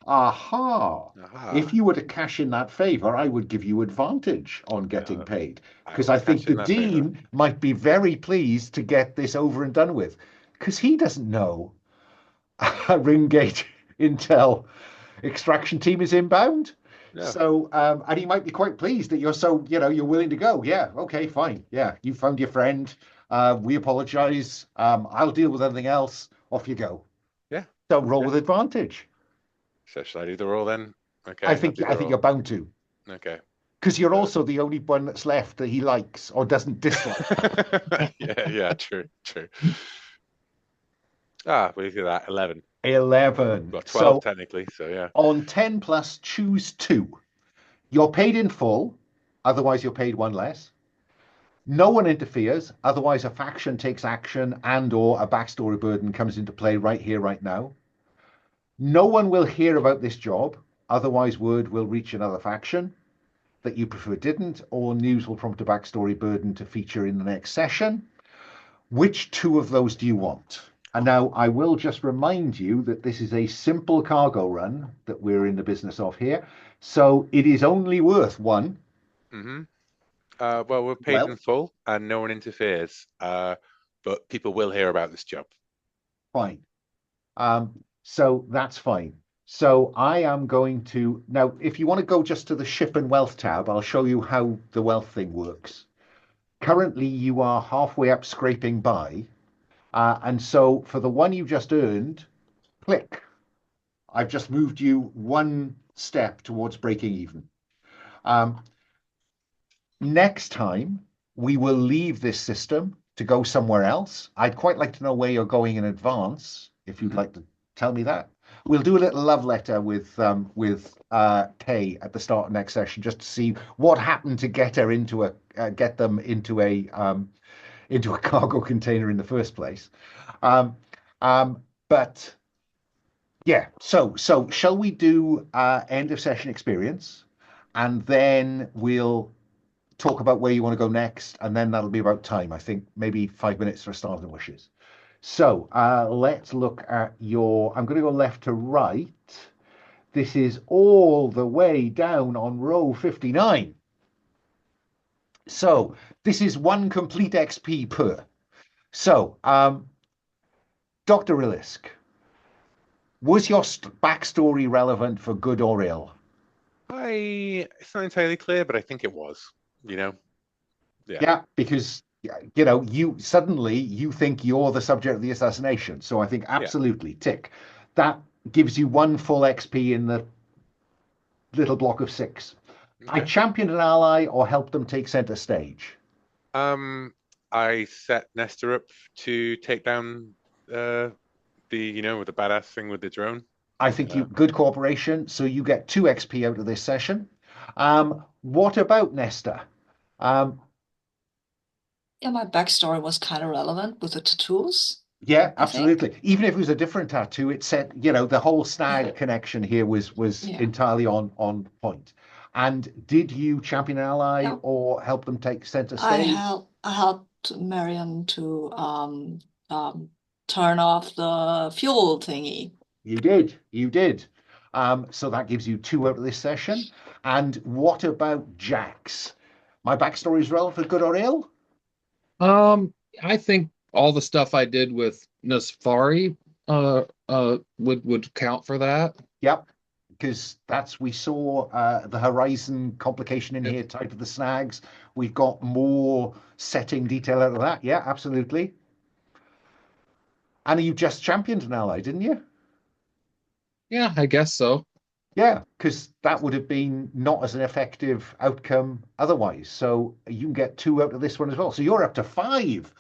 Aha. Aha. If you were to cash in that favor, I would give you advantage on getting paid. Because I think the dean might be very pleased to get this over and done with. Because he doesn't know Ringgate Intel extraction team is inbound. Yeah. So, and he might be quite pleased that you're so, you're willing to go. Yeah, okay, fine. Yeah, you found your friend. We apologize. I'll deal with anything else. Off you go. Yeah. So roll with advantage. So should I do the roll then? Okay. I think you're bound to. Okay. Because you're also the only one that's left that he likes or doesn't dislike. Yeah, true. We look at that, 11. 11. Well, 12 technically, so yeah. On 10 plus, choose 2. You're paid in full, otherwise you're paid 1 less. No one interferes, otherwise a faction takes action and or a backstory burden comes into play right here, right now. No one will hear about this job, otherwise word will reach another faction that you prefer didn't, or news will prompt a backstory burden to feature in the next session. Which 2 of those do you want? And now I will just remind you that this is a simple cargo run that we're in the business of here. So it is only worth 1. Mm-hmm. Well, we're paid in full and no one interferes. But people will hear about this job. Fine. So that's fine. So I am going to, now, if you want to go just to the ship and wealth tab, I'll show you how the wealth thing works. Currently, you are halfway up scraping by. And so for the one you just earned, click. I've just moved you 1 step towards breaking even. Next time, we will leave this system to go somewhere else. I'd quite like to know where you're going in advance, if you'd like to tell me that. We'll do a little love letter with Kay at the start of next session, just to see what happened to get them into a cargo container in the first place. But yeah, so shall we do end of session experience, and then we'll talk about where you want to go next, and then that'll be about time. I think maybe 5 minutes for start and wishes. So let's look at I'm going to go left to right. This is all the way down on row 59. So this is 1 complete XP per. So, Dr. Rillisk, was your backstory relevant for good or ill? It's not entirely clear, but I think it was, Yeah, because, you think you're the subject of the assassination. So I think absolutely, tick. That gives you 1 full XP in the little block of 6. Okay. I championed an ally or helped them take center stage. I set Nestor up to take down with the badass thing with the drone. I think good cooperation, so you get 2 XP out of this session. What about Nestor? Yeah, my backstory was kind of relevant with the tattoos. Yeah, absolutely. Even if it was a different tattoo, it said, the whole snag connection here was entirely on point. And did you champion an ally or help them take center stage? I helped Marion to turn off the fuel thingy. You did. So that gives you 2 out of this session. And what about Jax? My backstory is relevant for good or ill? I think all the stuff I did with Nasfari would count for that. Yep. Because we saw the horizon complication in here tied to the snags. We've got more setting detail out of that. Yeah, absolutely. And you just championed an ally, didn't you? Yeah, I guess so. Yeah, because that would have been not as an effective outcome otherwise. So you can get 2 out of this one as well. So you're up to 5.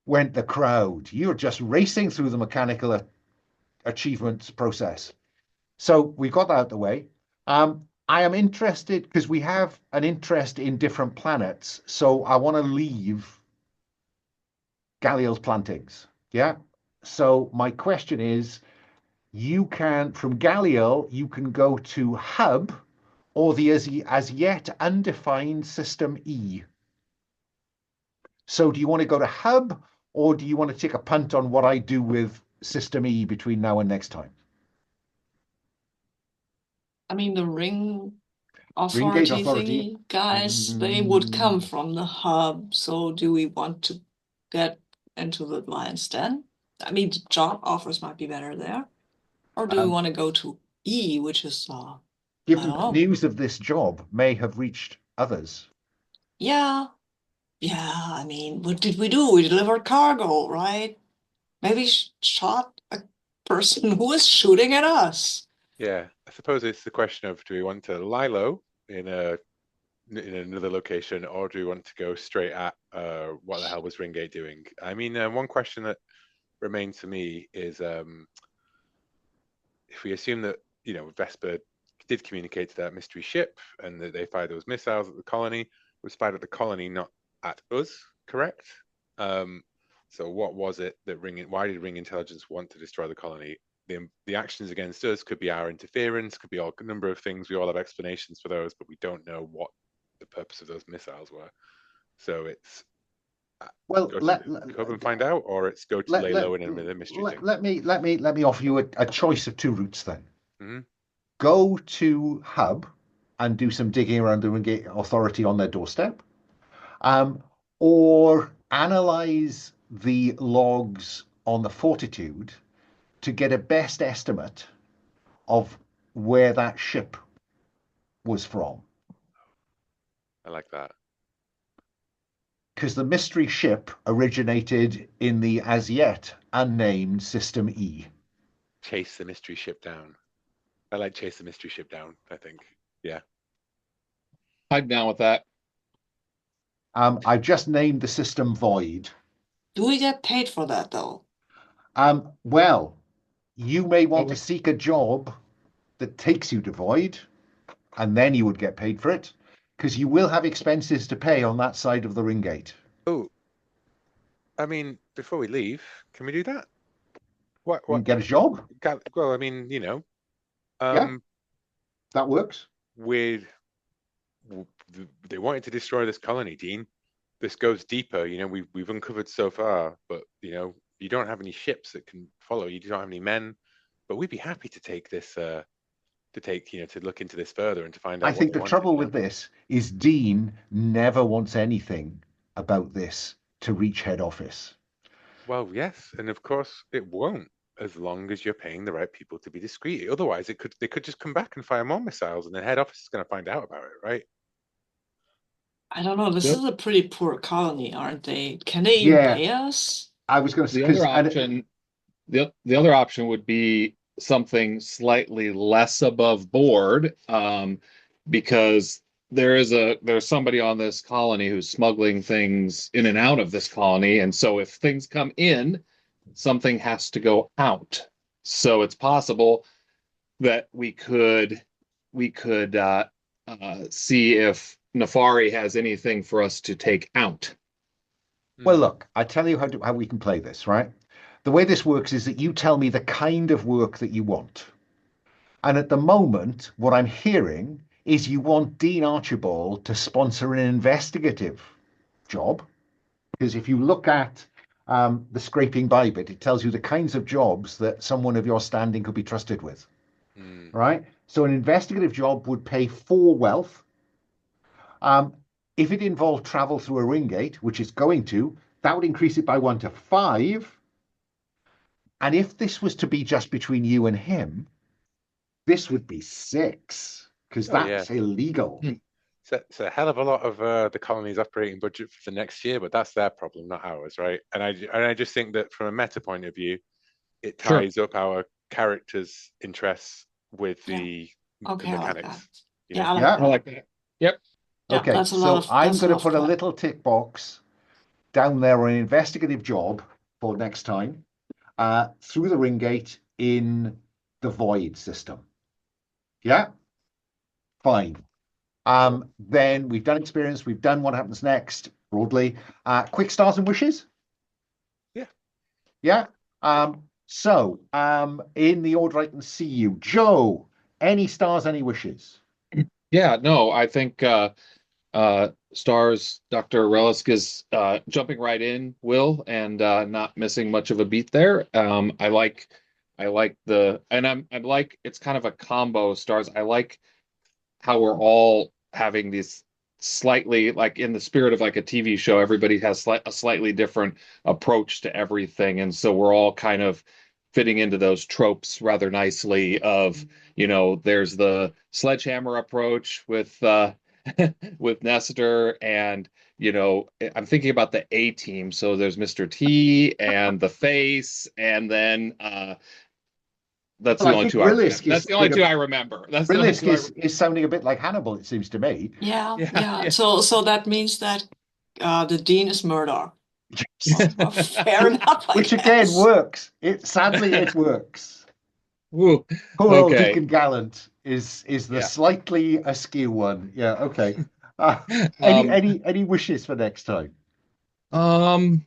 Went the crowd. You're just racing through the mechanical achievements process. So we got that out of the way. I am interested because we have an interest in different planets. So I want to leave Galliel's plantings. Yeah. So my question is, you can, from Galliel, you can go to Hub or the as yet undefined System E. So do you want to go to Hub or do you want to take a punt on what I do with System E between now and next time? I mean, the ring Ringgate authority Authority. thingy guys, they would come from the hub. So do we want to get into the Lion's Den? I mean, the job offers might be better there. Or do we want to go to E, which is, I Given don't that know. news of this job may have reached others. Yeah. Yeah, I mean, what did we do? We delivered cargo, right? Maybe shot a person who was shooting at us. Yeah, I suppose it's the question of, do we want to lie low in another location, or do we want to go straight at what the hell was Ringate doing? I mean, one question that remains for me is, if we assume that, Vesper did communicate to that mystery ship and that they fired those missiles at the colony, it was fired at the colony, not at us, correct? So what was it that why did Ring Intelligence want to destroy the colony? The actions against us could be our interference, could be a number of things. We all have explanations for those, but we don't know what the purpose of those missiles were. So it's well, go and find out, or it's go to lay low in a mystery thing. Let me offer you a choice of two routes then. Mm-hmm. Go to Hub and do some digging around the Ringate Authority on their doorstep, or analyze the logs on the Fortitude to get a best estimate of where that ship was from. I like that. Because the mystery ship originated in the as yet unnamed System E. Chase the mystery ship down. I like chase the mystery ship down, I think. Yeah. I'm down with that. I've just named the system Void. Do we get paid for that, though? Well, you may want to seek a job that takes you to Void, and then you would get paid for it, because you will have expenses to pay on that side of the ring gate. Oh, I mean, before we leave, can we do that? What? Get a job? Well, I mean, yeah, that works. They wanted to destroy this colony, Dean. This goes deeper. We've uncovered so far, but you don't have any ships that can follow. You don't have any men, but we'd be happy to take this. To look into this further and to find out. I think the trouble with this is Dean never wants anything about this to reach head office. Well, yes, and of course it won't, as long as you're paying the right people to be discreet. Otherwise, they could just come back and fire more missiles, and then head office is going to find out about it, right? I don't know. This is a pretty poor colony, aren't they? Can they even pay us? I was going to say the other option would be something slightly less above board, because there's somebody on this colony who's smuggling things in and out of this colony, and so if things come in, something has to go out. So it's possible that we could see if Nefari has anything for us to take out. Well, look, I tell you how we can play this, right? The way this works is that you tell me the kind of work that you want. And at the moment, what I'm hearing is you want Dean Archibald to sponsor an investigative job. Because if you look at the scraping by bit, it tells you the kinds of jobs that someone of your standing could be trusted with. Right? So an investigative job would pay 4 wealth. If it involved travel through a ring gate, which it's going to, that would increase it by 1 to 5. And if this was to be just between you and him, this would be 6, because that's illegal. It's a hell of a lot of the colony's operating budget for the next year, but that's their problem, not ours, right? And I just think that from a meta point of view, it ties up our characters' interests with the mechanics. I like that. Yep. Okay, so I'm going to put a little tick box down there on an investigative job for next time. Through the ring gate in the void system. Yeah, fine. Then we've done experience, we've done what happens next broadly. Quick stars and wishes. Yeah. Yeah. So in the order I can see you, Joe, any stars, any wishes? Yeah, no, I think stars Dr. Rillisk is jumping right in, Will, and not missing much of a beat there. I like I'm like it's kind of a combo of stars. I like how we're all having these slightly like in the spirit of like a TV show, everybody has a slightly different approach to everything. And so we're all kind of fitting into those tropes rather nicely of, there's the sledgehammer approach with with Nestor and I'm thinking about the A team. So there's Mr. T and the face, and then that's Well, the I only think two I remember. That's the only two I remember. That's the only Rillisk two is sounding a bit like Hannibal, it seems to me. Yeah. So that means that the dean is Murdoch. Well, fair enough, I Which again guess. works. Sadly it works. Woo. Poor old Okay. Deacon Gallant is the Yeah. slightly askew one. Yeah, okay. Any wishes for next time? I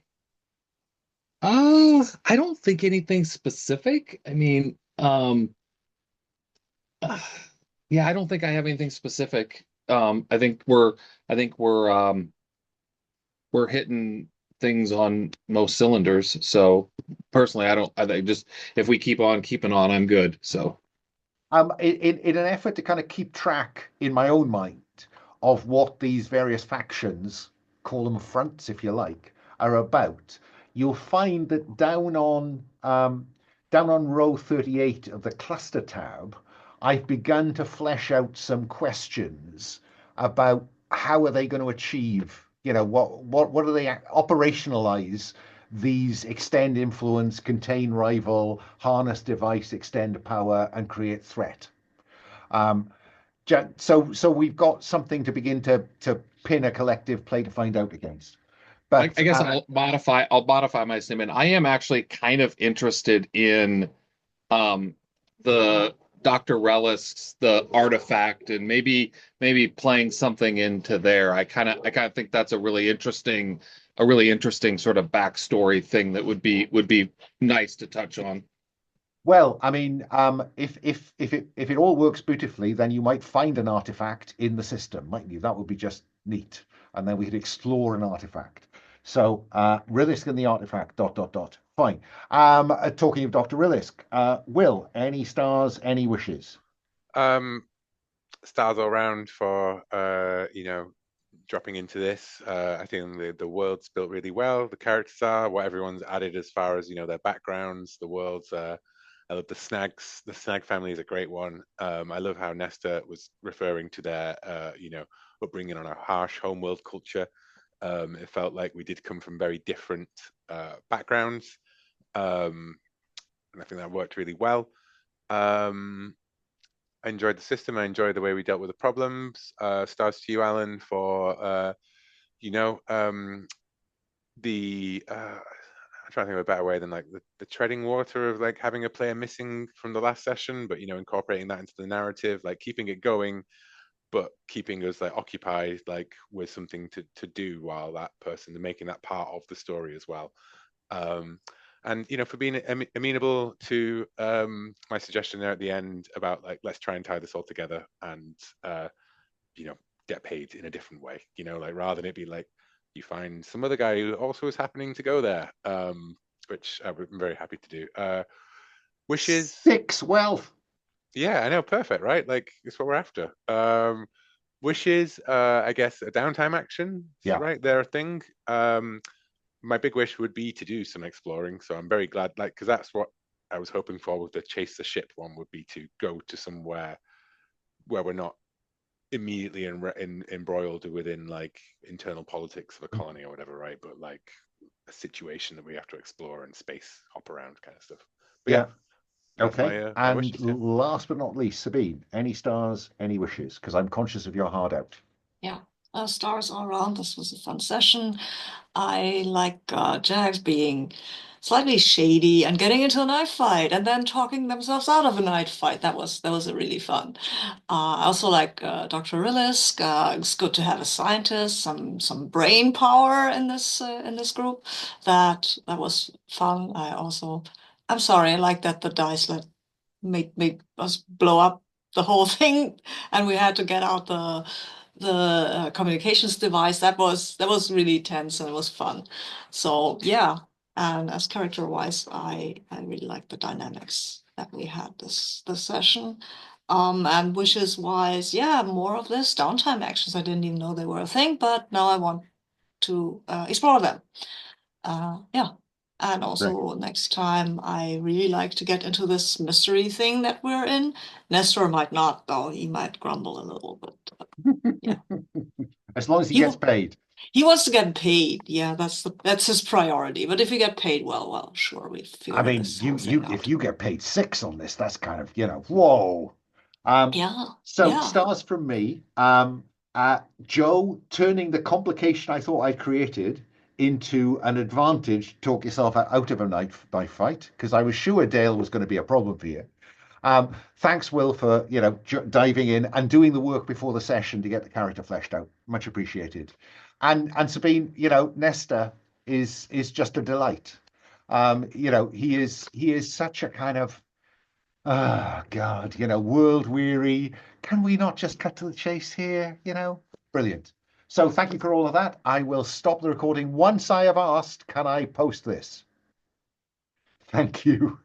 don't think anything specific. I mean, yeah, I don't think I have anything specific. I think we're hitting things on most cylinders. So personally, I think just if we keep on keeping on, I'm good. So In an effort to kind of keep track in my own mind of what these various factions, call them fronts if you like, are about, you'll find that down on row 38 of the cluster tab, I've begun to flesh out some questions about how are they going to achieve, what do they operationalize these extend influence, contain rival, harness device, extend power, and create threat. So we've got something to begin to pin a collective play to find out against. But I guess I'll modify my statement. I am actually kind of interested in the Dr. Rillisk's the artifact and maybe playing something into there. I kind of think that's a really interesting sort of backstory thing that would be nice to touch on. Well, I mean, if it all works beautifully, then you might find an artifact in the system, mightn't you? That would be just neat, and then we could explore an artifact. So, Rillisk and the artifact. ... Fine. Talking of Dr. Rillisk, Will, any stars, any wishes? Stars all around for dropping into this. I think the world's built really well. The characters are what everyone's added as far as their backgrounds, the worlds. I love the snags. The snag family is a great one. I love how Nestor was referring to their upbringing on a harsh homeworld culture. It felt like we did come from very different backgrounds, and I think that worked really well. I enjoyed the system. I enjoyed the way we dealt with the problems. Stars to you, Alan, for the I'm trying to think of a better way than like the treading water of like having a player missing from the last session, but incorporating that into the narrative, like keeping it going, but keeping us like occupied, like with something to do while that person and making that part of the story as well. And for being amenable to my suggestion there at the end about like let's try and tie this all together and get paid in a different way, like rather than it be like you find some other guy who also is happening to go there, which I'm very happy to do. Wishes 6 wealth. Yeah, I know, perfect, right? Like it's what we're after. Wishes, I guess a downtime action, Yeah. right? They're a thing. My big wish would be to do some exploring, so I'm very glad, like, because that's what I was hoping for with the chase the ship one, would be to go to somewhere where we're not immediately embroiled within like internal politics of a colony or whatever, right? But like a situation that we have to explore and space hop around kind of stuff. But yeah. Okay. My and wishes, yeah. Last but not least, Sabine, any stars, any wishes? Because I'm conscious of your hard out. Yeah, stars all around. This was a fun session. I like Jax being slightly shady and getting into a knife fight and then talking themselves out of a knife fight. That was a really fun. I also like Dr. Rillisk. It's good to have a scientist, some brain power in this group. That was fun. I'm sorry, I like that the dice made us blow up the whole thing, and we had to get out the communications device. That was really tense and it was fun. So yeah, and as character wise, I really like the dynamics that we had this session. And wishes wise, yeah, more of this downtime actions. I didn't even know they were a thing, but now I want to explore them. Yeah. And also next time, I really like to get into this mystery thing that we're in. Nestor might not, though. He might grumble a little, but yeah. As long as he He gets paid. he wants to get paid. Yeah, that's his priority. But if you get paid, well, sure, we I figure mean, this whole thing out. if you get paid 6 on this, that's kind of, whoa. Yeah, So yeah. stars from me. Joe turning the complication I thought I'd created into an advantage to talk yourself out of a knife fight, because I was sure Dale was going to be a problem for you. Thanks, Will, for diving in and doing the work before the session to get the character fleshed out. Much appreciated. And Sabine, Nestor is just a delight. He is such a kind of God, world weary. Can we not just cut to the chase here? Brilliant. So thank you for all of that. I will stop the recording once I have asked, can I post this? Thank you.